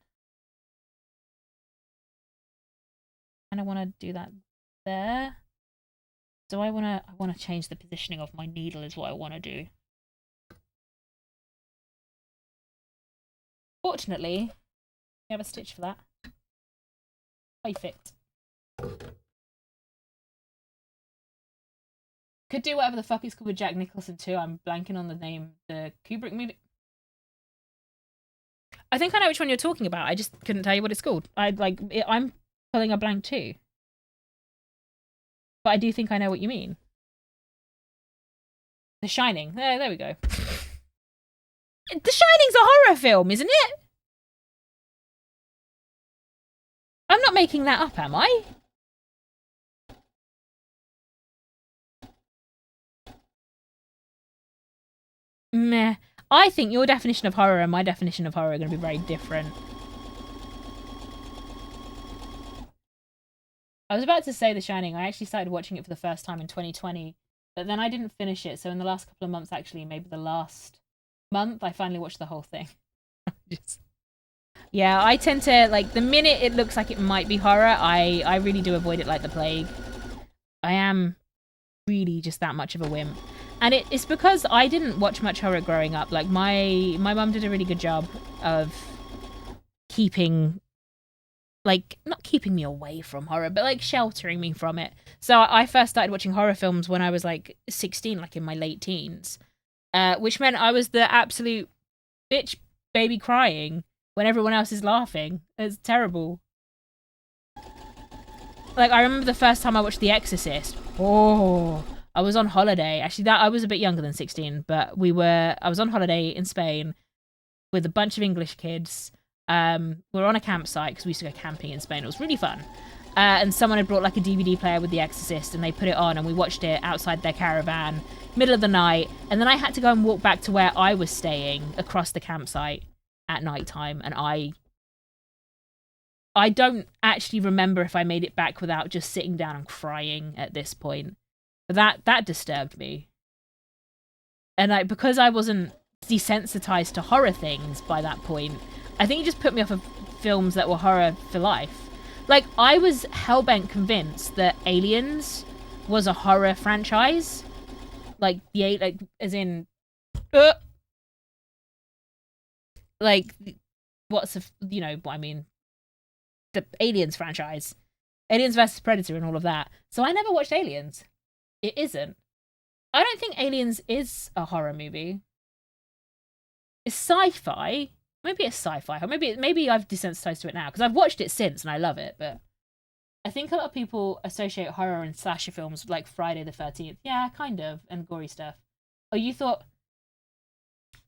And I want to do that there. So I want to change the positioning of my needle is what I want to do. Fortunately, we have a stitch for that. Perfect. Could do whatever the fuck it's called with Jack Nicholson too. I'm blanking on the name. The Kubrick movie. I think I know which one you're talking about. I just couldn't tell you what it's called. I'm pulling a blank too. But I do think I know what you mean. The Shining. There we go. The Shining's a horror film, isn't it? I'm not making that up, am I? Meh. I think your definition of horror and my definition of horror are going to be very different. I was about to say The Shining. I actually started watching it for the first time in 2020, but then I didn't finish it. So in the last couple of months, actually, maybe the last month, I finally watched the whole thing. Yeah, I tend to, like, the minute it looks like it might be horror, I really do avoid it like the plague. I am really just that much of a wimp. And it's because I didn't watch much horror growing up. Like, my mum did a really good job of keeping, like, not keeping me away from horror, but, like, sheltering me from it. So I first started watching horror films when I was, like, 16, like, in my late teens. Which meant I was the absolute bitch baby crying when everyone else is laughing. It's terrible. Like, I remember the first time I watched The Exorcist. Oh, I was on holiday. Actually, that I was a bit younger than 16, but I was on holiday in Spain with a bunch of English kids. We were on a campsite because we used to go camping in Spain. It was really fun. And someone had brought like a DVD player with The Exorcist and they put it on and we watched it outside their caravan, middle of the night. And then I had to go and walk back to where I was staying across the campsite at nighttime. And I don't actually remember if I made it back without just sitting down and crying at this point. But that disturbed me. And because I wasn't desensitized to horror things by that point, I think it just put me off of films that were horror for life. Like, I was hellbent convinced that Aliens was a horror franchise. Like, as in... like, what's you know what I mean? The Aliens franchise. Aliens vs. Predator and all of that. So I never watched Aliens. It isn't. I don't think Aliens is a horror movie. It's sci-fi. Maybe it's sci-fi. Or maybe I've desensitized to it now because I've watched it since and I love it. But I think a lot of people associate horror and slasher films with like Friday the 13th. Yeah, kind of, and gory stuff. Oh, you thought?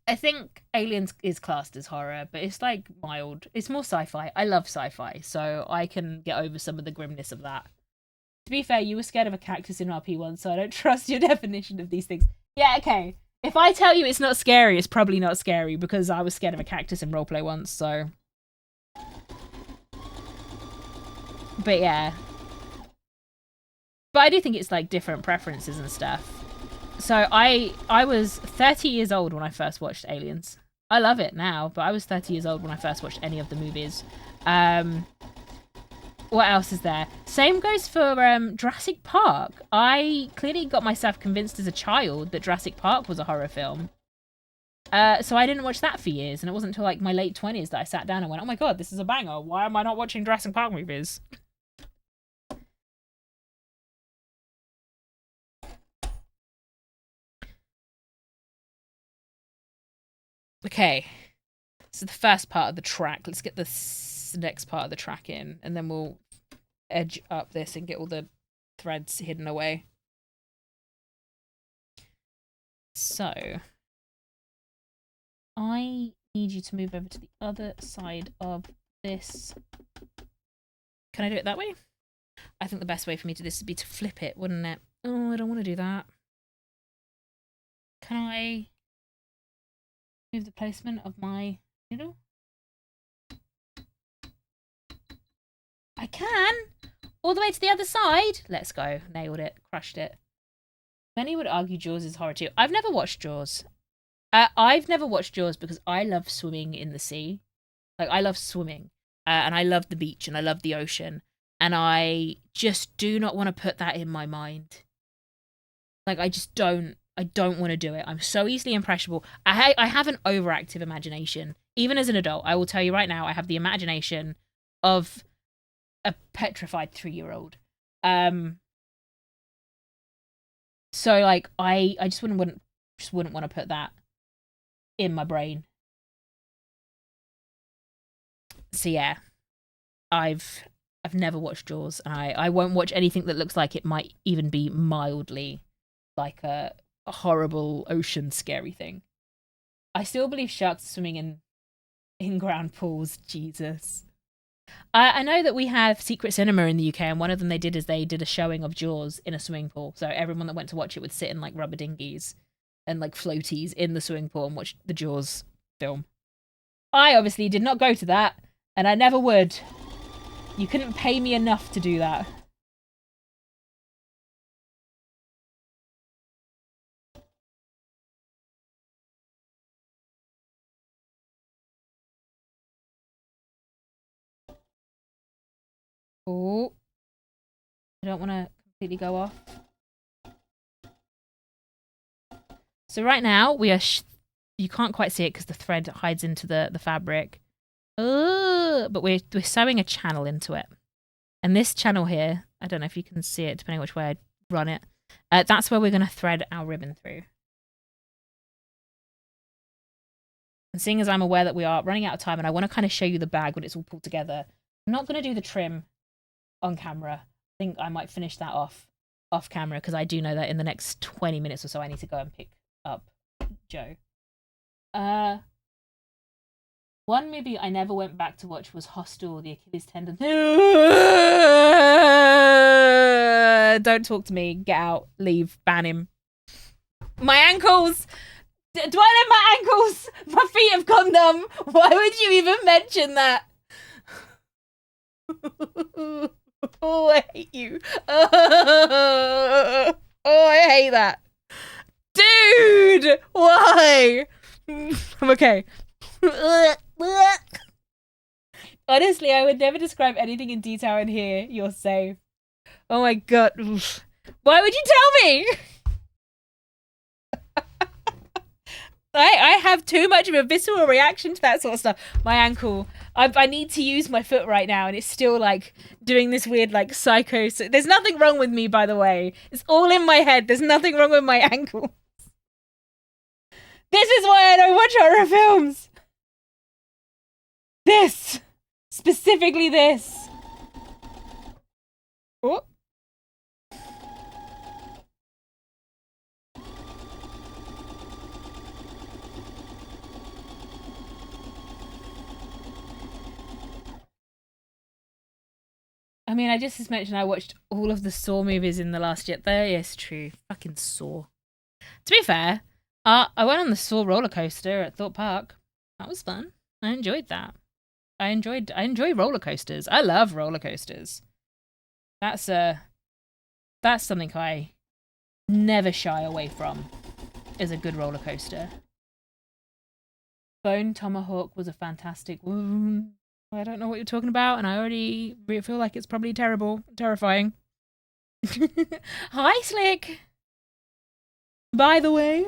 I think Aliens is classed as horror, but it's like mild. It's more sci-fi. I love sci-fi, so I can get over some of the grimness of that. To be fair, you were scared of a cactus in RP once, so I don't trust your definition of these things. Yeah, okay. If I tell you it's not scary, it's probably not scary because I was scared of a cactus in roleplay once, so... But yeah. But I do think it's like different preferences and stuff. So I was 30 years old when I first watched Aliens. I love it now, but I was 30 years old when I first watched any of the movies. What else is there? Same goes for Jurassic Park. I clearly got myself convinced as a child that Jurassic Park was a horror film. So I didn't watch that for years, and it wasn't until like my late 20s that I sat down and went, oh my god, this is a banger. Why am I not watching Jurassic Park movies? Okay, so the first part of the track. Let's get the next part of the track in, and then we'll edge up this and get all the threads hidden away. So, I need you to move over to the other side of this. Can I do it that way? I think the best way for me to do this would be to flip it, wouldn't it? Oh, I don't want to do that. Can I move the placement of my needle? I can! All the way to the other side! Let's go. Nailed it. Crushed it. Many would argue Jaws is horror too. I've never watched Jaws. I've never watched Jaws because I love swimming in the sea. Like, I love swimming, and I love the beach, and I love the ocean, and I just do not want to put that in my mind. Like, I just don't. I don't want to do it. I'm so easily impressionable. I have an overactive imagination. Even as an adult, I will tell you right now, I have the imagination of a petrified 3-year-old. So like I just wouldn't want to put that in my brain. So yeah, I've never watched Jaws, and I won't watch anything that looks like it might even be mildly like a horrible ocean scary thing. I still believe sharks swimming in in-ground pools. Jesus. I know that we have Secret Cinema in the UK, and one of them they did is they did a showing of Jaws in a swimming pool. So everyone that went to watch it would sit in like rubber dinghies and like floaties in the swimming pool and watch the Jaws film. I obviously did not go to that, and I never would. You couldn't pay me enough to do that. Oh, I don't want to completely go off. So right now we are. You can't quite see it because the thread hides into the fabric. But we're sewing a channel into it, and this channel here, I don't know if you can see it depending which way I run it. That's where we're going to thread our ribbon through. And seeing as I'm aware that we are running out of time, and I want to kind of show you the bag when it's all pulled together, I'm not going to do the trim on camera. I think I might finish that off camera because I do know that in the next 20 minutes or so I need to go and pick up Joe. One movie I never went back to watch was Hostel, the Achilles tendon. Don't talk to me. Get out. Leave. Ban him. My ankles! Do I know my ankles? My feet have gone numb. Why would you even mention that? Oh, I hate you. Oh, I hate that. Dude! Why? I'm okay. Honestly, I would never describe anything in detail in here. You're safe. Oh my god. Why would you tell me? I have too much of a visceral reaction to that sort of stuff. My ankle. I need to use my foot right now, and it's still like doing this weird like psycho. There's nothing wrong with me, by the way. It's all in my head. There's nothing wrong with my ankle. This is why I don't watch horror films. This. Specifically this. Oh. I mean, I just mentioned I watched all of the Saw movies in the last year. Yes, true. Fucking Saw. To be fair, I went on the Saw roller coaster at Thorpe Park. That was fun. I enjoyed that. I enjoy roller coasters. I love roller coasters. That's something I never shy away from. Is a good roller coaster. Bone Tomahawk was a fantastic. I don't know what you're talking about, and I already feel like it's probably terrifying. Hi, Slick. By the way,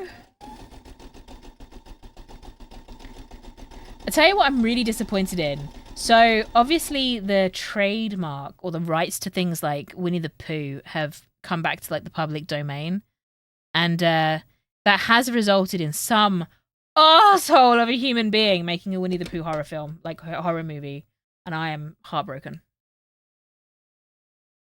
I tell you what I'm really disappointed in. So obviously the trademark or the rights to things like Winnie the Pooh have come back to like the public domain, and that has resulted in some asshole of a human being making a Winnie the Pooh horror film, like a horror movie, and I am heartbroken.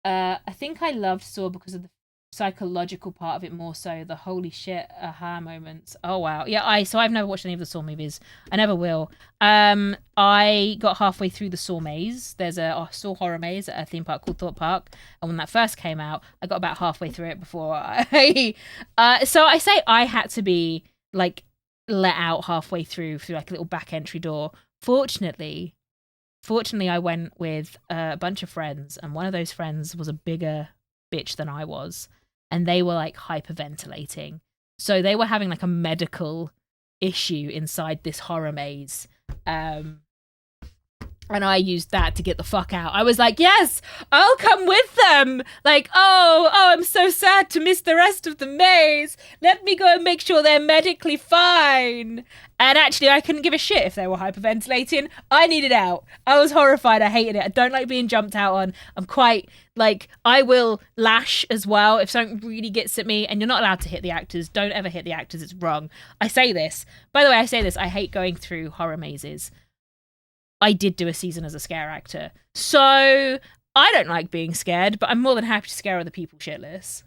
I think I loved Saw because of the psychological part of it more so. The holy shit aha moments. Oh wow. Yeah, so I've never watched any of the Saw movies. I never will. I got halfway through the Saw maze. There's a Saw horror maze at a theme park called Thorpe Park, and when that first came out, I got about halfway through it before I so I say I had to be like let out halfway through like a little back entry door. Fortunately I went with a bunch of friends, and one of those friends was a bigger bitch than I was, and they were like hyperventilating. So they were having like a medical issue inside this horror maze. And I used that to get the fuck out. I was like, yes, I'll come with them. Like, oh, I'm so sad to miss the rest of the maze. Let me go and make sure they're medically fine. And actually, I couldn't give a shit if they were hyperventilating. I needed out. I was horrified. I hated it. I don't like being jumped out on. I'm quite, like, I will lash as well if something really gets at me. And you're not allowed to hit the actors. Don't ever hit the actors. It's wrong. I say this. By the way, I say this. I hate going through horror mazes. I did do a season as a scare actor. So I don't like being scared, but I'm more than happy to scare other people shitless.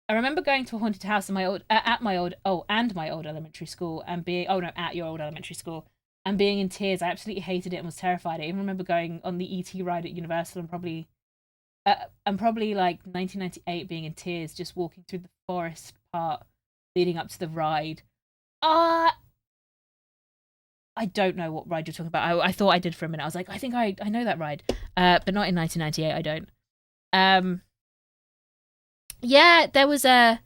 I remember going to a haunted house in my old elementary school and being at your old elementary school and being in tears. I absolutely hated it and was terrified. I even remember going on the ET ride at Universal and probably like 1998 being in tears, just walking through the forest part leading up to the ride. I don't know what ride you're talking about. I thought I did for a minute. I was like, I think I know that ride. But not in 1998, I don't. Yeah, there was a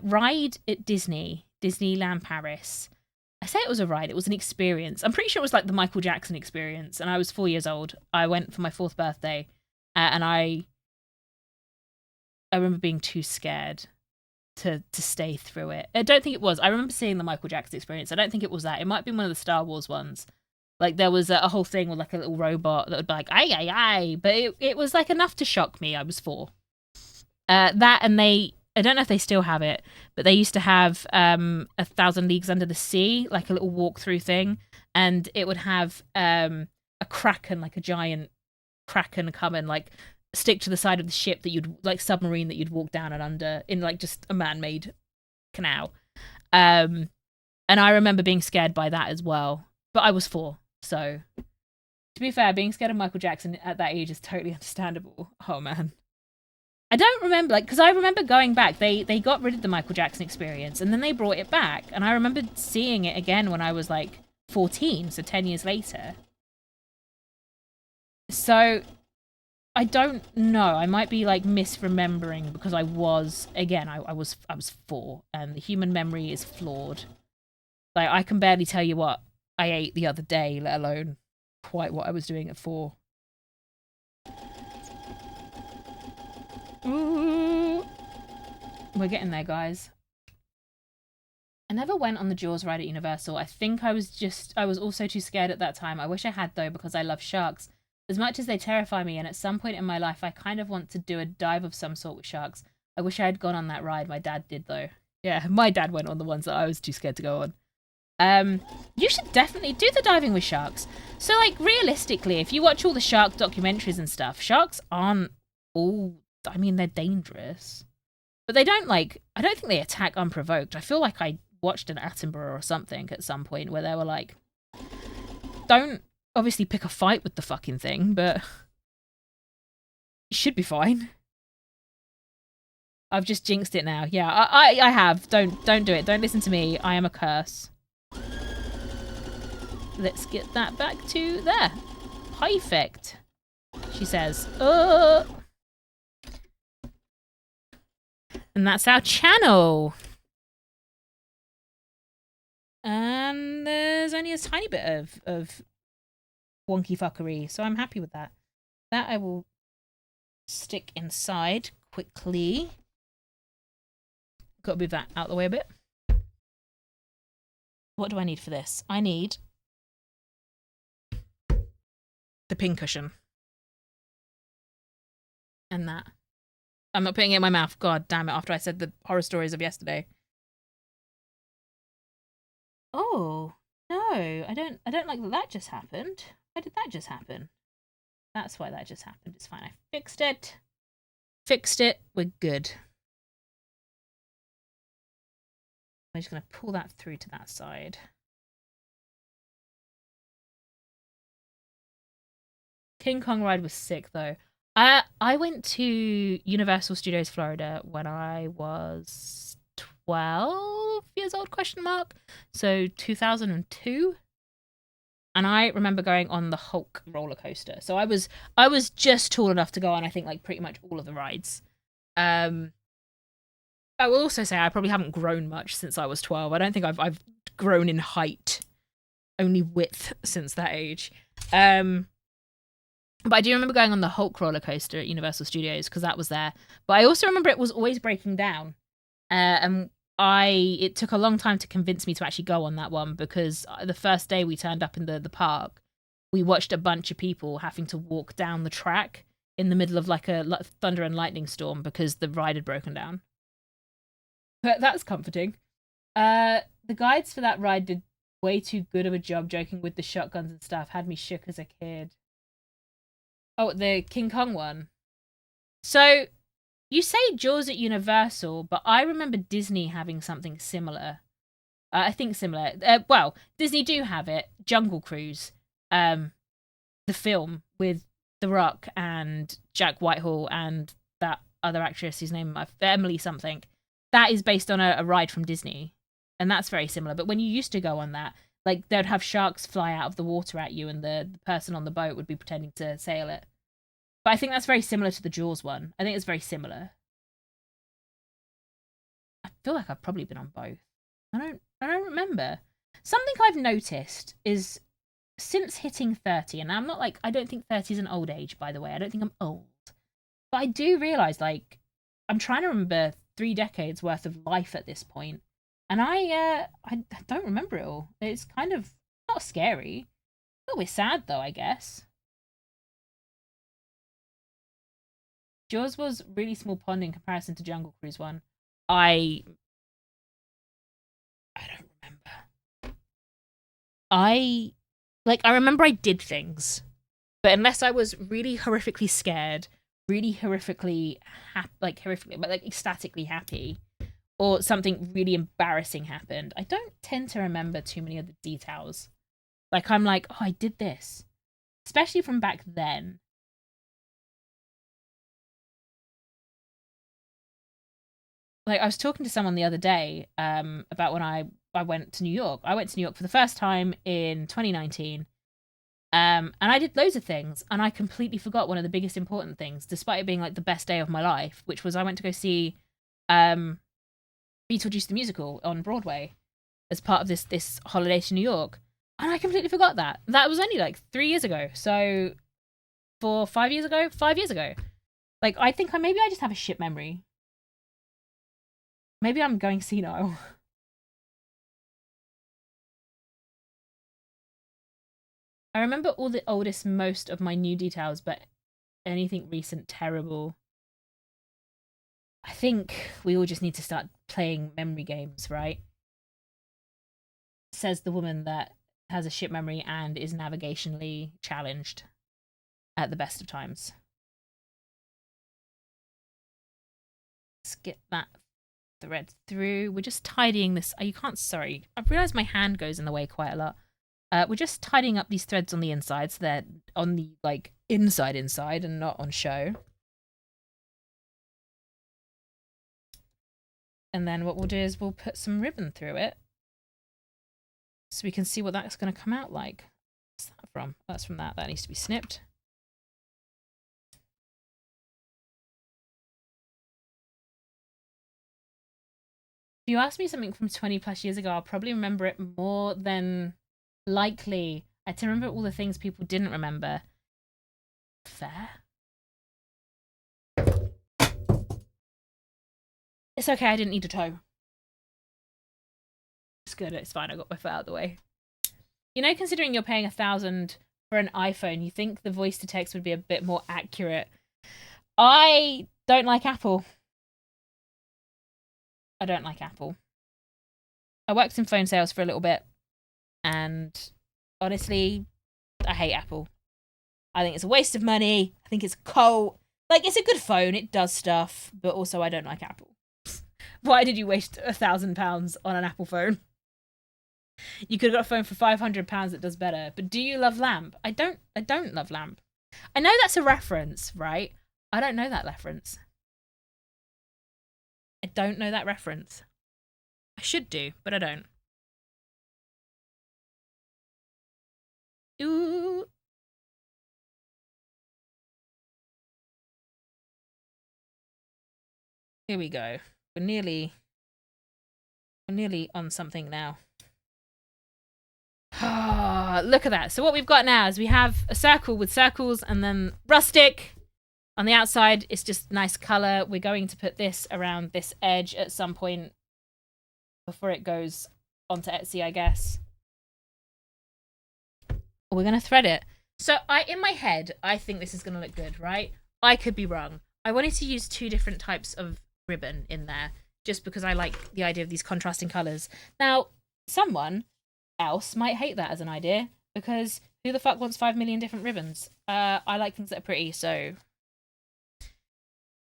ride at Disneyland Paris. I say it was a ride, it was an experience. I'm pretty sure it was like the Michael Jackson experience, and I was 4 years old. I went for my 4th birthday, and I remember being too scared to stay through it. I don't think it was. I remember seeing the Michael Jackson experience. I don't think it was that. It might have been one of the Star Wars ones. Like, there was a whole thing with, like, a little robot that would be like, aye, aye, aye. But it was, like, enough to shock me. I was 4. That, and I don't know if they still have it, but they used to have 1,000 Leagues Under the Sea, like a little walkthrough thing. And it would have a kraken, like a giant kraken come and, like, stick to the side of the ship that you'd like submarine that you'd walk down and under in like just a man-made canal. And I remember being scared by that as well, but I was 4, so to be fair, being scared of Michael Jackson at that age is totally understandable. Oh man, I don't remember, like, because I remember going back, they got rid of the Michael Jackson experience and then they brought it back, and I remember seeing it again when I was like 14, so 10 years later. So I don't know. I might be like misremembering because I was 4 and the human memory is flawed. Like, I can barely tell you what I ate the other day, let alone quite what I was doing at 4. Ooh. We're getting there, guys. I never went on the Jaws ride at Universal. I think I was also too scared at that time. I wish I had, though, because I love sharks. As much as they terrify me, and at some point in my life, I kind of want to do a dive of some sort with sharks. I wish I had gone on that ride. My dad did, though. Yeah, my dad went on the ones that I was too scared to go on. You should definitely do the diving with sharks. So, like, realistically, if you watch all the shark documentaries and stuff, sharks aren't all... I mean, they're dangerous. But they don't, like... I don't think they attack unprovoked. I feel like I watched an Attenborough or something at some point where they were like... Don't... obviously pick a fight with the fucking thing, but it should be fine. I've just jinxed it now. Yeah, I have. Don't do it. Don't listen to me. I am a curse. Let's get that back to there. Perfect, she says. And that's our channel. And there's only a tiny bit of wonky fuckery, so I'm happy with that. That I will stick inside quickly. Got to move that out the way a bit. What do I need for this? I need the pin cushion. And that. I'm not putting it in my mouth. God damn it, after I said the horror stories of yesterday. Oh, no. I don't like that just happened. Why did that just happen? That's why that just happened. It's fine. I fixed it. Fixed it. We're good. I'm just going to pull that through to that side. King Kong ride was sick, though. I went to Universal Studios Florida when I was 12 years old, question mark. So 2002. And I remember going on the Hulk roller coaster. So I was just tall enough to go on, I think, like pretty much all of the rides. I will also say I probably haven't grown much since I was 12. I don't think I've grown in height, only width since that age. But I do remember going on the Hulk roller coaster at Universal Studios because that was there. But I also remember it was always breaking down. And it took a long time to convince me to actually go on that one because the first day we turned up in the park, we watched a bunch of people having to walk down the track in the middle of like a thunder and lightning storm because the ride had broken down. But that's comforting. The guides for that ride did way too good of a job joking with the shotguns and stuff. Had me shook as a kid. Oh, the King Kong one. So, you say Jaws at Universal, but I remember Disney having something similar. I think similar. Well, Disney do have it. Jungle Cruise. The film with The Rock and Jack Whitehall and that other actress whose name, Emily something. That is based on a ride from Disney. And that's very similar. But when you used to go on that, like, they'd have sharks fly out of the water at you and the person on the boat would be pretending to sail it. But I think that's very similar to the Jaws one. I think it's very similar. I feel like I've probably been on both. I don't remember. Something I've noticed is since hitting 30, and I'm not like, I don't think 30 is an old age, by the way. I don't think I'm old. But I do realise, like, I'm trying to remember 3 decades worth of life at this point. And I don't remember it all. It's kind of not scary. A little bit sad, though, I guess. Jaws was really small pond in comparison to Jungle Cruise one. I don't remember. I remember I did things, but unless I was really horrifically scared, really horrifically ecstatically happy, or something really embarrassing happened, I don't tend to remember too many of the details. Like, I'm like, oh, I did this, especially from back then. Like, I was talking to someone the other day about when I went to New York. I went to New York for the first time in 2019. And I did loads of things, and I completely forgot one of the biggest important things, despite it being like the best day of my life, which was I went to go see Beetlejuice the musical on Broadway as part of this holiday to New York. And I completely forgot that. That was only like 3 years ago. So 5 years ago? 5 years ago. Like, I think maybe I just have a shit memory. Maybe I'm going senile. I remember all the oldest, most of my new details, but anything recent, terrible. I think we all just need to start playing memory games, right? Says the woman that has a shit memory and is navigationally challenged at the best of times. Let's get that thread through. We're just tidying this. You can't, sorry. I've realized my hand goes in the way quite a lot. We're just tidying up these threads on the inside so they're on the, like, inside and not on show. And then what we'll do is we'll put some ribbon through it so we can see what that's going to come out like. What's that from? That's from that. That needs to be snipped. If you ask me something from 20 plus years ago, I'll probably remember it more than likely. I to remember all the things people didn't remember. Fair. It's okay, I didn't need a toe. It's good, it's fine, I got my foot out of the way. You know, considering you're paying $1,000 for an iPhone, you think the voice to text would be a bit more accurate. I don't like Apple. I don't like Apple. I worked in phone sales for a little bit, and honestly, I hate Apple. I think it's a waste of money. I think it's cold. Like, it's a good phone, it does stuff, but also I don't like Apple. Why did you waste £1,000 on an Apple phone? You could have got a phone for £500 that does better. But do you love Lamp? I don't love Lamp. I know that's a reference, right? I don't know that reference. I don't know that reference. I should do, but I don't. Ooh. Here we go. We're nearly on something now. Look at that. So what we've got now is we have a circle with circles and then rustic. On the outside, it's just nice color. We're going to put this around this edge at some point before it goes onto Etsy, I guess. We're going to thread it. So in my head, I think this is going to look good, right? I could be wrong. I wanted to use 2 different types of ribbon in there just because I like the idea of these contrasting colors. Now, someone else might hate that as an idea because who the fuck wants 5 million different ribbons? I like things that are pretty, so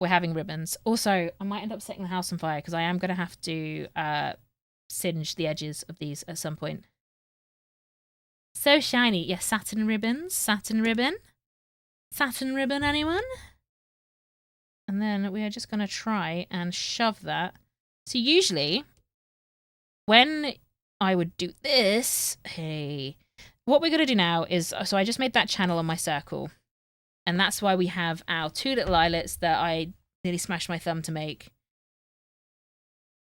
we're having ribbons. Also, I might end up setting the house on fire because I am going to have to singe the edges of these at some point. So shiny. Yes, satin ribbons. Satin ribbon. Satin ribbon, anyone? And then we are just going to try and shove that. So usually, when I would do this, hey, what we're going to do now is, so I just made that channel on my circle. And that's why we have our 2 little eyelets that I nearly smashed my thumb to make.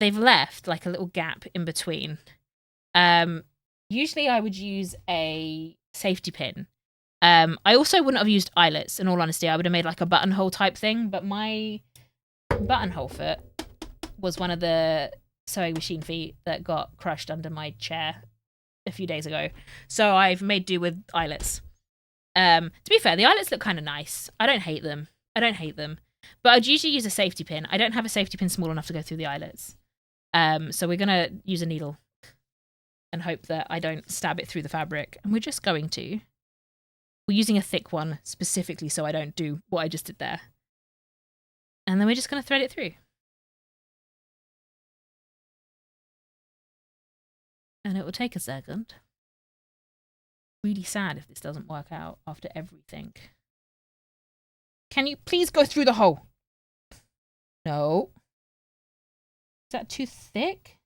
They've left like a little gap in between. Usually I would use a safety pin. I also wouldn't have used eyelets, in all honesty. I would have made like a buttonhole type thing, but my buttonhole foot was one of the sewing machine feet that got crushed under my chair a few days ago. So I've made do with eyelets. To be fair, the eyelets look kind of nice. I don't hate them. But I'd usually use a safety pin. I don't have a safety pin small enough to go through the eyelets. So we're going to use a needle and hope that I don't stab it through the fabric. And we're just going to. We're using a thick one specifically so I don't do what I just did there. And then we're just going to thread it through. And it will take a second. Really sad if this doesn't work out after everything. Can you please go through the hole? No. Is that too thick?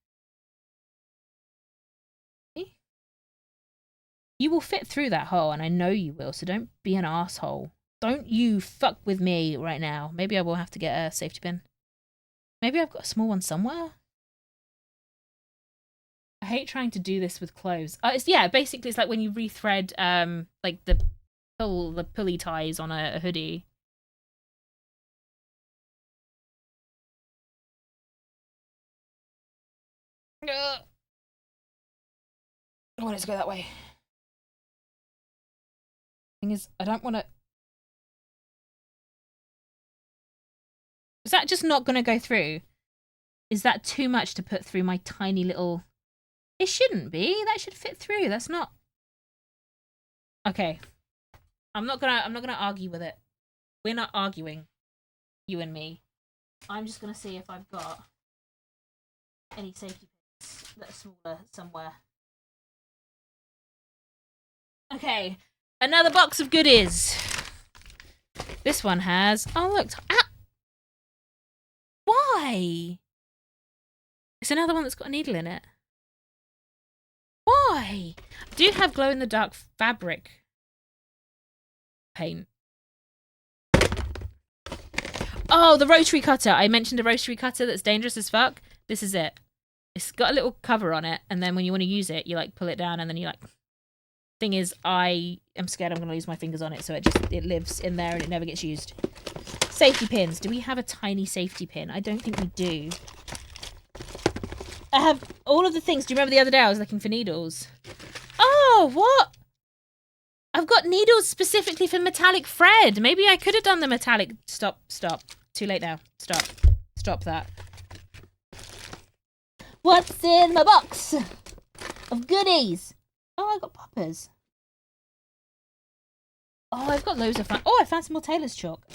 You will fit through that hole, and I know you will, so don't be an asshole. Don't you fuck with me right now. Maybe I will have to get a safety pin. Maybe I've got a small one somewhere. I hate trying to do this with clothes. Basically it's like when you rethread like the pulley ties on a hoodie. I want it to go that way. Thing is, I don't want to. Is that just not going to go through? Is that too much to put through my tiny little? It shouldn't be. That should fit through. That's not. Okay. I'm not gonna argue with it. We're not arguing, you and me. I'm just gonna see if I've got any safety pins that are smaller somewhere. Okay. Another box of goodies. This one has. Oh look. Ah! Why? It's another one that's got a needle in it. Why? I do have glow-in-the-dark fabric paint. Oh, the rotary cutter. I mentioned a rotary cutter that's dangerous as fuck. This is it. It's got a little cover on it, and then when you want to use it, you like pull it down, and then you like. Thing is, I am scared I'm going to lose my fingers on it, so it lives in there and it never gets used. Safety pins. Do we have a tiny safety pin? I don't think we do. I have all of the things. Do you remember the other day I was looking for needles? Oh, what? I've got needles specifically for metallic thread. Maybe I could have done the metallic. Stop. Too late now. Stop that. What's in my box of goodies? Oh, I got poppers. Oh, I've got loads of fun. Oh, I found some more Taylor's chalk.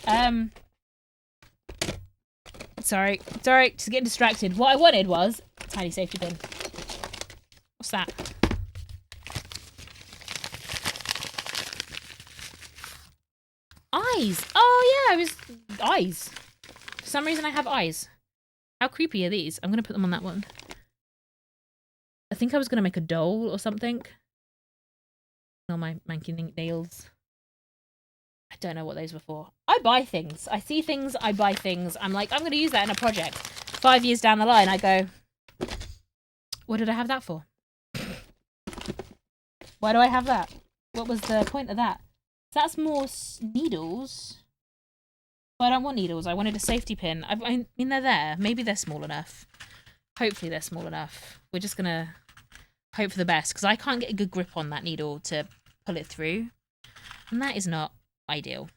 Sorry, just getting distracted. What I wanted was a tiny safety pin. What's that? Eyes. Oh, yeah, it was eyes. For some reason, I have eyes. How creepy are these? I'm going to put them on that one. I think I was going to make a doll or something. All my manky nails. I don't know what those were for. I buy things. I see things, I buy things. I'm like, I'm going to use that in a project. 5 years down the line, I go, what did I have that for? Why do I have that? What was the point of that? That's more needles. But I don't want needles. I wanted a safety pin. I mean, they're there. Maybe they're small enough. Hopefully they're small enough. We're just going to hope for the best, because I can't get a good grip on that needle to pull it through. And that is not ideal.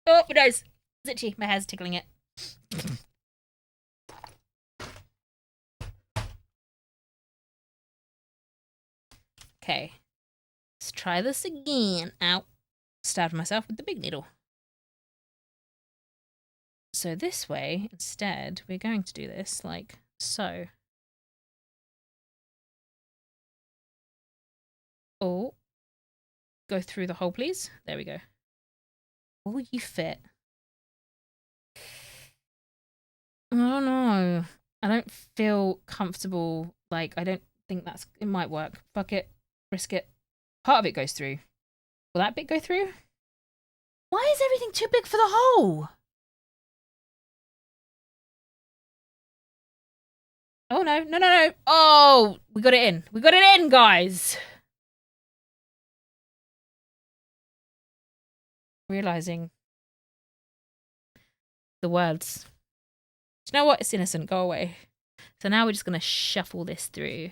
Oh, my nose. It's itchy. My hair's tickling it. Okay. Let's try this again. Ow. Stabbed myself with the big needle. So this way, instead, we're going to do this like so. Oh. Go through the hole, please. There we go. Will you fit? I don't know. I don't feel comfortable. Like, I don't think it might work. Fuck it. Risk it. Part of it goes through. Will that bit go through? Why is everything too big for the hole? Oh, no. No, no, no. Oh, we got it in. We got it in, guys. Realizing the words. Do you know what? It's innocent. Go away. So now we're just going to shuffle this through.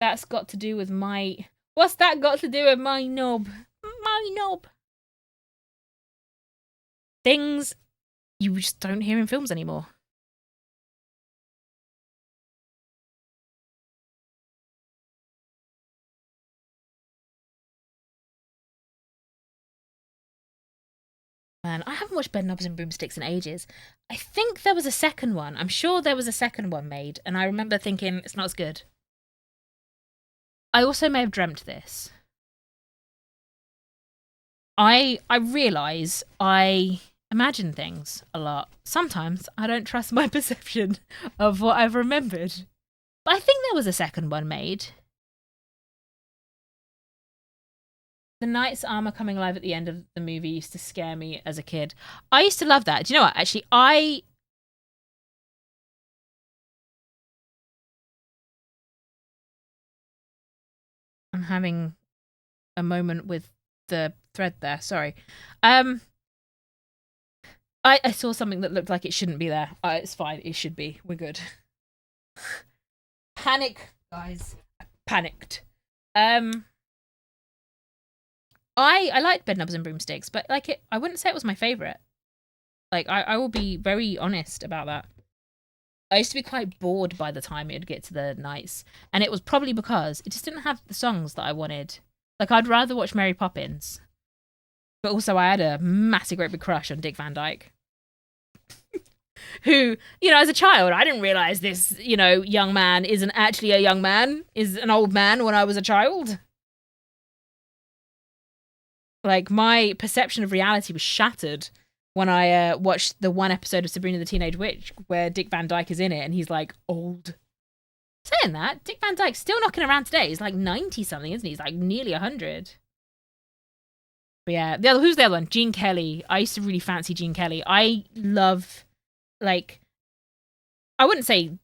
That's got to do with my... What's that got to do with my knob? My knob. Things you just don't hear in films anymore. Man, I haven't watched Bedknobs and Broomsticks in ages. I think there was a second one. I'm sure there was a second one made, and I remember thinking it's not as good. I also may have dreamt this. I realise I imagine things a lot. Sometimes I don't trust my perception of what I've remembered. But I think there was a second one made. The knight's armor coming alive at the end of the movie used to scare me as a kid. I used to love that. Do you know what? Actually, I'm having a moment with the thread there. Sorry. I saw something that looked like it shouldn't be there. It's fine. It should be. We're good. Panic, guys. I panicked. I liked Bedknobs and Broomsticks, but like I wouldn't say it was my favorite. Like I will be very honest about that. I used to be quite bored by the time it'd get to the nights, and it was probably because it just didn't have the songs that I wanted. Like I'd rather watch Mary Poppins, but also I had a massive great big crush on Dick Van Dyke, who, you know, as a child I didn't realize this, you know, young man isn't actually a young man, is an old man when I was a child. Like, my perception of reality was shattered when I watched the one episode of Sabrina the Teenage Witch where Dick Van Dyke is in it and he's, like, old. Saying that, Dick Van Dyke's still knocking around today. He's, like, 90-something, isn't he? He's, like, nearly 100. But, yeah. Who's the other one? Gene Kelly. I used to really fancy Gene Kelly. I love, like... I wouldn't say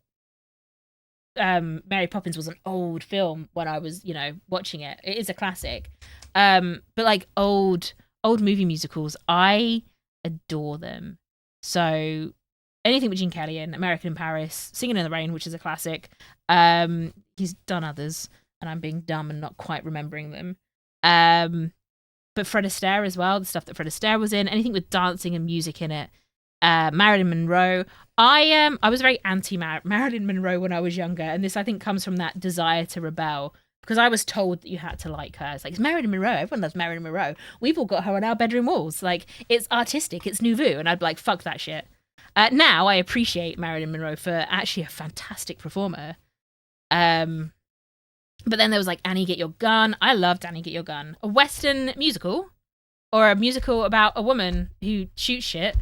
Mary Poppins was an old film when I was, you know, watching it. It is a classic. But like old movie musicals, I adore them. So anything with Gene Kelly in, American in Paris, Singing in the Rain, which is a classic. He's done others, and I'm being dumb and not quite remembering them. But Fred Astaire as well, the stuff that Fred Astaire was in, anything with dancing and music in it. Marilyn Monroe. I was very anti Marilyn Monroe when I was younger, and this I think comes from that desire to rebel. Because I was told that you had to like her. It's like, it's Marilyn Monroe. Everyone loves Marilyn Monroe. We've all got her on our bedroom walls. Like, it's artistic. It's nouveau. And I'd be like, fuck that shit. Now I appreciate Marilyn Monroe for actually a fantastic performer. But then there was like Annie Get Your Gun. I loved Annie Get Your Gun. A Western musical. Or a musical about a woman who shoots shit.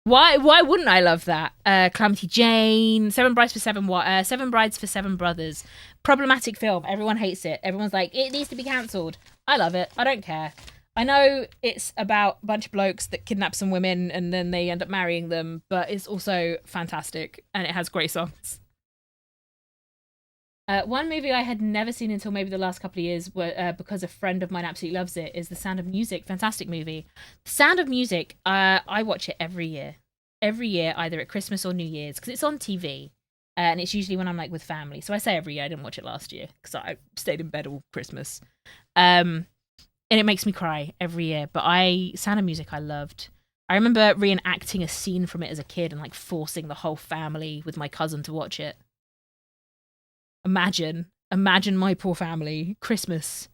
Why wouldn't I love that? Calamity Jane, Seven Brides for Seven Brothers. problematic film. Everyone hates it. Everyone's like, it needs to be cancelled. I love it. I don't care. I know it's about a bunch of blokes that kidnap some women and then they end up marrying them, but it's also fantastic and it has great songs. One movie I had never seen until maybe the last couple of years, because a friend of mine absolutely loves it, is The Sound of Music. Fantastic movie. The Sound of Music, I watch it every year. Every year, either at Christmas or New Year's, because it's on TV. And it's usually when I'm like with family. So I say every year. I didn't watch it last year because I stayed in bed all Christmas. And it makes me cry every year. But Sound of Music I loved. I remember reenacting a scene from it as a kid and like forcing the whole family with my cousin to watch it. Imagine my poor family. Christmas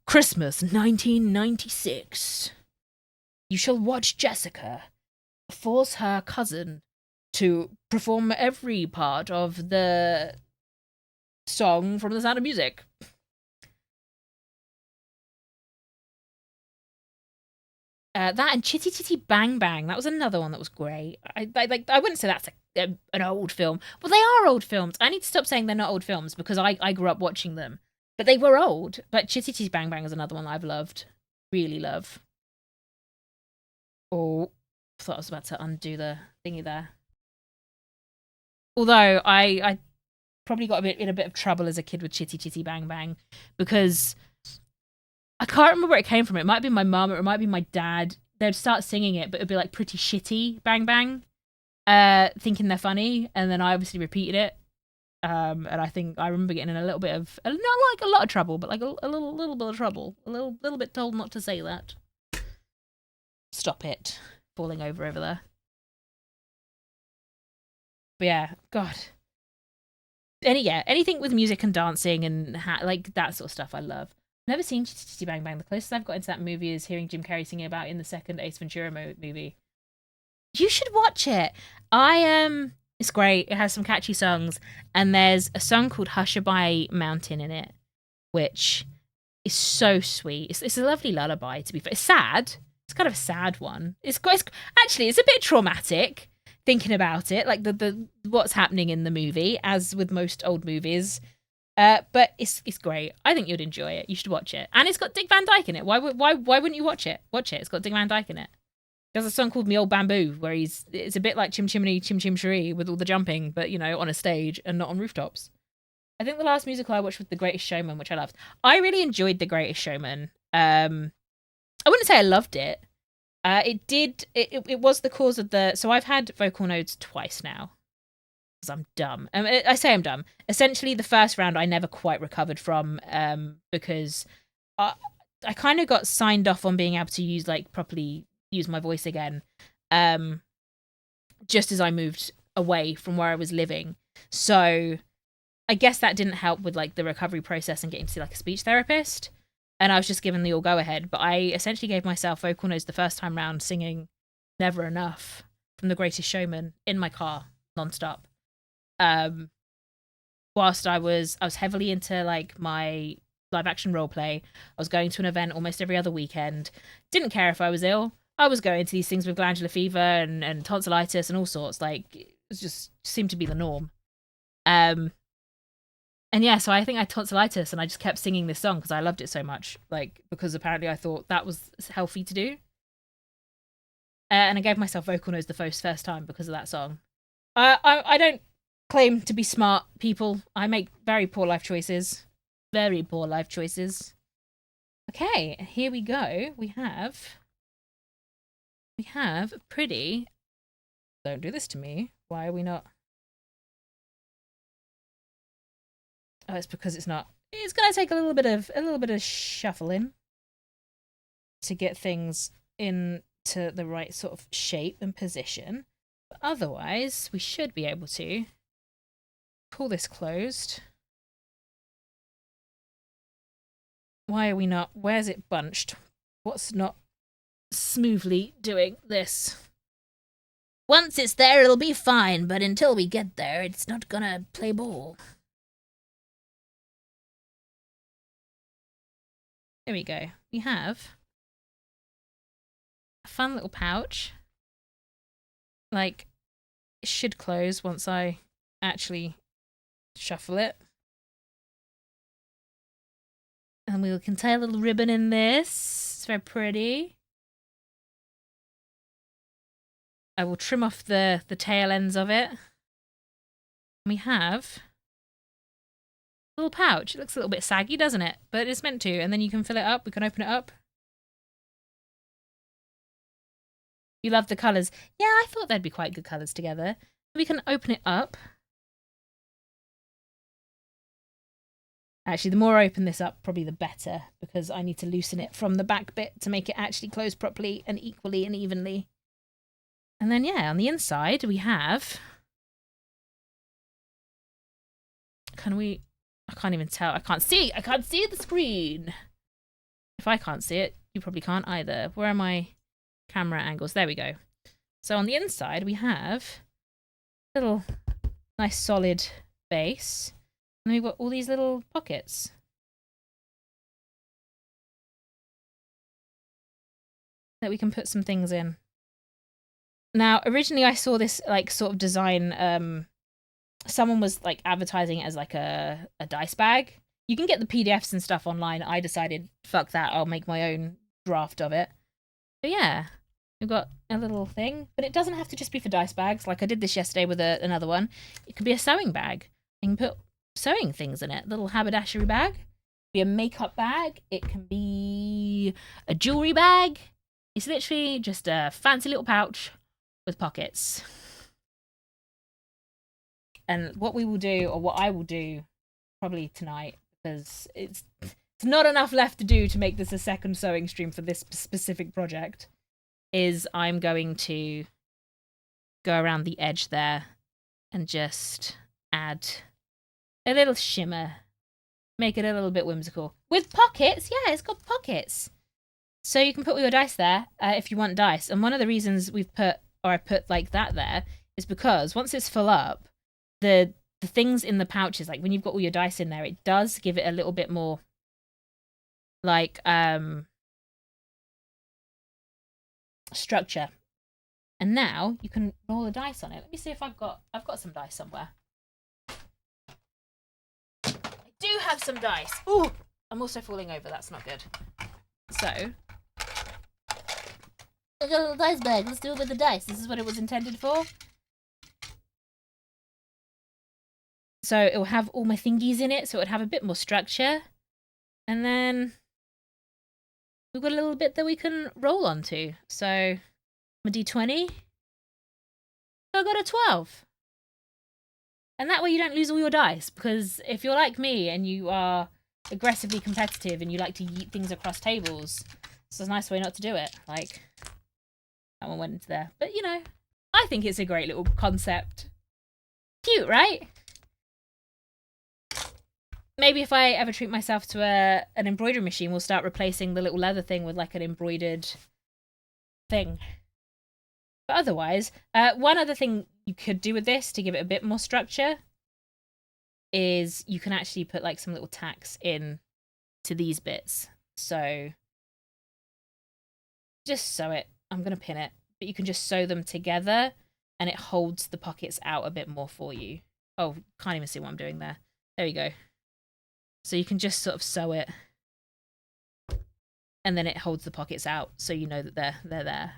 1996. You shall watch Jessica force her cousin to perform every part of the song from The Sound of Music. That and Chitty Chitty Bang Bang. That was another one that was great. I wouldn't say that's an old film. Well, they are old films. I need to stop saying they're not old films because I grew up watching them. But they were old. But Chitty Chitty Bang Bang is another one I've loved. Really love. Oh, I thought I was about to undo the thingy there. Although I probably got in a bit of trouble as a kid with Chitty Chitty Bang Bang because I can't remember where it came from. It might be my mum or it might be my dad. They'd start singing it, but it'd be like pretty shitty Bang Bang, thinking they're funny, and then I obviously repeated it. And I think I remember getting in a little bit of, not like a lot of trouble, but like a little bit of trouble. A little bit told not to say that. Stop it. Falling over there. But yeah, God. Anything with music and dancing and like that sort of stuff I love. Never seen Chitty Chitty Bang Bang. The closest I've got into that movie is hearing Jim Carrey singing about in the second Ace Ventura movie. You should watch it. It's great. It has some catchy songs, and there's a song called "Hushabye Mountain" in it, which is so sweet. It's a lovely lullaby. To be fair, it's sad. It's kind of a sad one. It's actually it's a bit traumatic thinking about it, like the what's happening in the movie, as with most old movies. But it's great. I think you'd enjoy it. You should watch it. And it's got Dick Van Dyke in it. Why wouldn't you watch it? Watch it. It's got Dick Van Dyke in it. There's a song called Me Old Bamboo where it's a bit like Chim Chimney Chim Chim Cherie with all the jumping, but on a stage and not on rooftops. I think the last musical I watched was The Greatest Showman, which I loved. I really enjoyed The Greatest Showman. I wouldn't say I loved it. It was the cause of so I've had vocal nodes twice now. Because I'm dumb. I say I'm dumb. Essentially, the first round I never quite recovered from because I kind of got signed off on being able to properly use my voice again just as I moved away from where I was living. So I guess that didn't help with the recovery process and getting to see a speech therapist. And I was just given the all go ahead. But I essentially gave myself vocal nodes the first time round singing Never Enough from The Greatest Showman in my car nonstop. Whilst I was heavily into my live action role play. I was going to an event almost every other weekend. Didn't care if I was ill. I was going to these things with glandular fever and tonsillitis and all sorts. It just seemed to be the norm. And yeah, so I think I had tonsillitis and I just kept singing this song because I loved it so much. Because apparently I thought that was healthy to do. And I gave myself vocal nodes the first time because of that song. I don't claim to be smart, people. I make very poor life choices. Very poor life choices. Okay, here we go. We have a pretty... Don't do this to me. Why are we not... Oh, it's because it's not... It's going to take a little bit of shuffling to get things into the right sort of shape and position. But otherwise, we should be able to pull this closed. Why are we not? Where's it bunched? What's not smoothly doing this? Once it's there, it'll be fine, but until we get there, it's not gonna play ball. There we go. We have a fun little pouch. It should close once I actually shuffle it. And we can tie a little ribbon in this. It's very pretty. I will trim off the tail ends of it. We have a little pouch. It looks a little bit saggy, doesn't it? But it's meant to. And then you can fill it up. We can open it up. You love the colours. Yeah, I thought they'd be quite good colours together. We can open it up. Actually, the more I open this up, probably the better, because I need to loosen it from the back bit to make it actually close properly and equally and evenly. And then, yeah, on the inside, we have... I can't even tell. I can't see the screen. If I can't see it, you probably can't either. Where are my camera angles? There we go. So on the inside, we have a little nice solid base. And we've got all these little pockets. That we can put some things in. Now, originally I saw this like sort of design, someone was like advertising it as like a dice bag. You can get the PDFs and stuff online. I decided, fuck that, I'll make my own draft of it. But yeah, we've got a little thing. But it doesn't have to just be for dice bags. Like I did this yesterday with another one. It could be a sewing bag. You can put sewing things in it. Little haberdashery bag. Be a makeup bag. It can be a jewelry bag. It's literally just a fancy little pouch with pockets. And what we will do, or what I will do probably tonight, because it's not enough left to do to make this a second sewing stream for this specific project, is I'm going to go around the edge there and just add a little shimmer. Make it a little bit whimsical. With pockets! Yeah, it's got pockets. So you can put all your dice there if you want dice. And one of the reasons I put like that there is because once it's full up, the things in the pouches, like when you've got all your dice in there, it does give it a little bit more like structure. And now you can roll the dice on it. Let me see if I've got some dice somewhere. I do have some dice. Ooh, I'm also falling over. That's not good. So I got a little dice bag. Let's do it with the dice. This is what it was intended for. So it will have all my thingies in it, so it would have a bit more structure. And then we've got a little bit that we can roll onto. So I'm a D20. I got a 12. And that way you don't lose all your dice, because if you're like me and you are aggressively competitive and you like to yeet things across tables, it's a nice way not to do it. Like, that one went into there. But, you know, I think it's a great little concept. Cute, right? Maybe if I ever treat myself to an embroidery machine, we'll start replacing the little leather thing with like an embroidered thing. But otherwise, one other thing you could do with this to give it a bit more structure is you can actually put like some little tacks in to these bits. So just sew it. I'm going to pin it. But you can just sew them together and it holds the pockets out a bit more for you. Oh, can't even see what I'm doing there. There we go. So you can just sort of sew it and then it holds the pockets out so you know that they're there.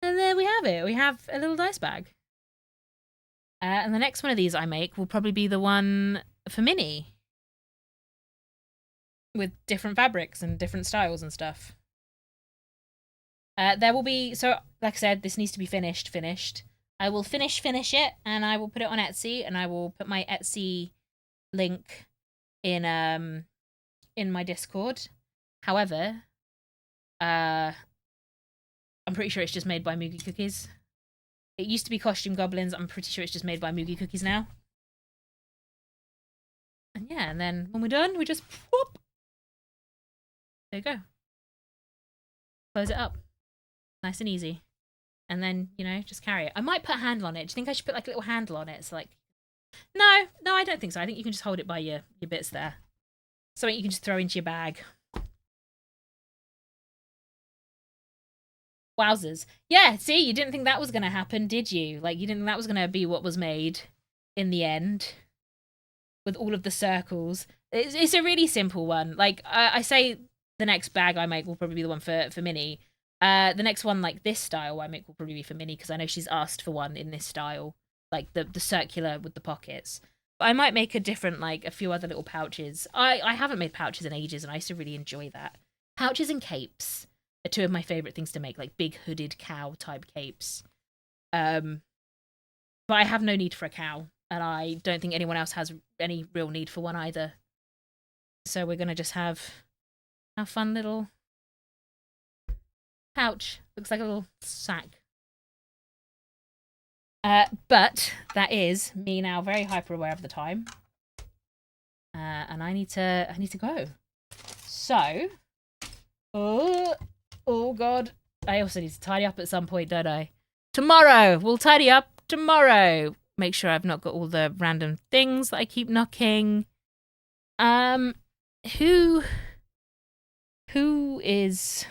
And there we have it. We have a little dice bag. And the next one of these I make will probably be the one for Minnie. With different fabrics and different styles and stuff. There will be, so like I said, this needs to be finished. I will finish it and I will put it on Etsy and I will put my Etsy link in my Discord. However, I'm pretty sure it's just made by MoogieCookies. It used to be Costume Goblins. I'm pretty sure it's just made by MoogieCookies now. And yeah, and then when we're done, we just whoop. There you go. Close it up. Nice and easy. And then, you know, just carry it. I might put a handle on it. Do you think I should put like a little handle on it? So like, no, I don't think so. I think you can just hold it by your bits there. Something you can just throw into your bag. Wowzers. Yeah, see, you didn't think that was going to happen, did you? Like, you didn't think that was going to be what was made in the end. with all of the circles. It's a really simple one. Like I say, the next bag I make will probably be the one for Minnie. The next one, like this style I make, will probably be for Minnie because I know she's asked for one in this style, like the circular with the pockets. But I might make a different, like a few other little pouches. I haven't made pouches in ages, and I used to really enjoy that. Pouches and capes are two of my favorite things to make, like big hooded cow type capes. But I have no need for a cow, and I don't think anyone else has any real need for one either. So we're gonna just have a fun little pouch. Looks like a little sack. But that is me now, very hyper aware of the time, and I need to go. So, oh god, I also need to tidy up at some point, don't I? Tomorrow we'll tidy up tomorrow. Make sure I've not got all the random things that I keep knocking. Who is?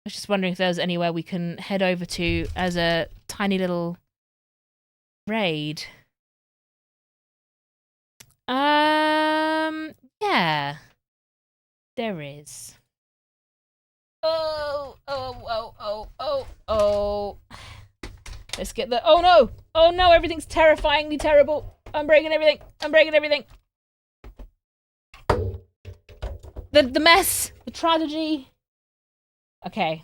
I was just wondering if there's anywhere we can head over to as a tiny little raid. Yeah, there is. Oh. Let's get the. Oh no! Everything's terrifyingly terrible. I'm breaking everything. The mess, the tragedy. Okay.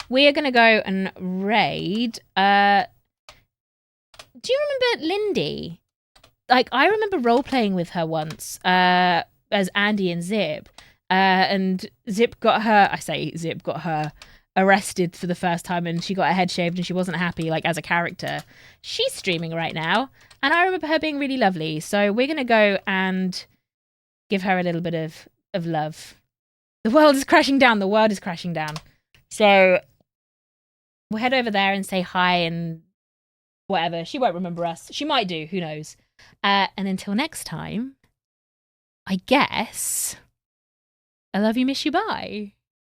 We are going to go and raid. Do you remember Lindy? Like, I remember role-playing with her once as Andy and Zip. And Zip got her arrested for the first time, and she got her head shaved, and she wasn't happy, like, as a character. She's streaming right now, and I remember her being really lovely. So we're going to go and give her a little bit of love. The world is crashing down. So we'll head over there and say hi and whatever. She won't remember us. She might do. Who knows? And until next time, I guess, I love you, miss you, bye.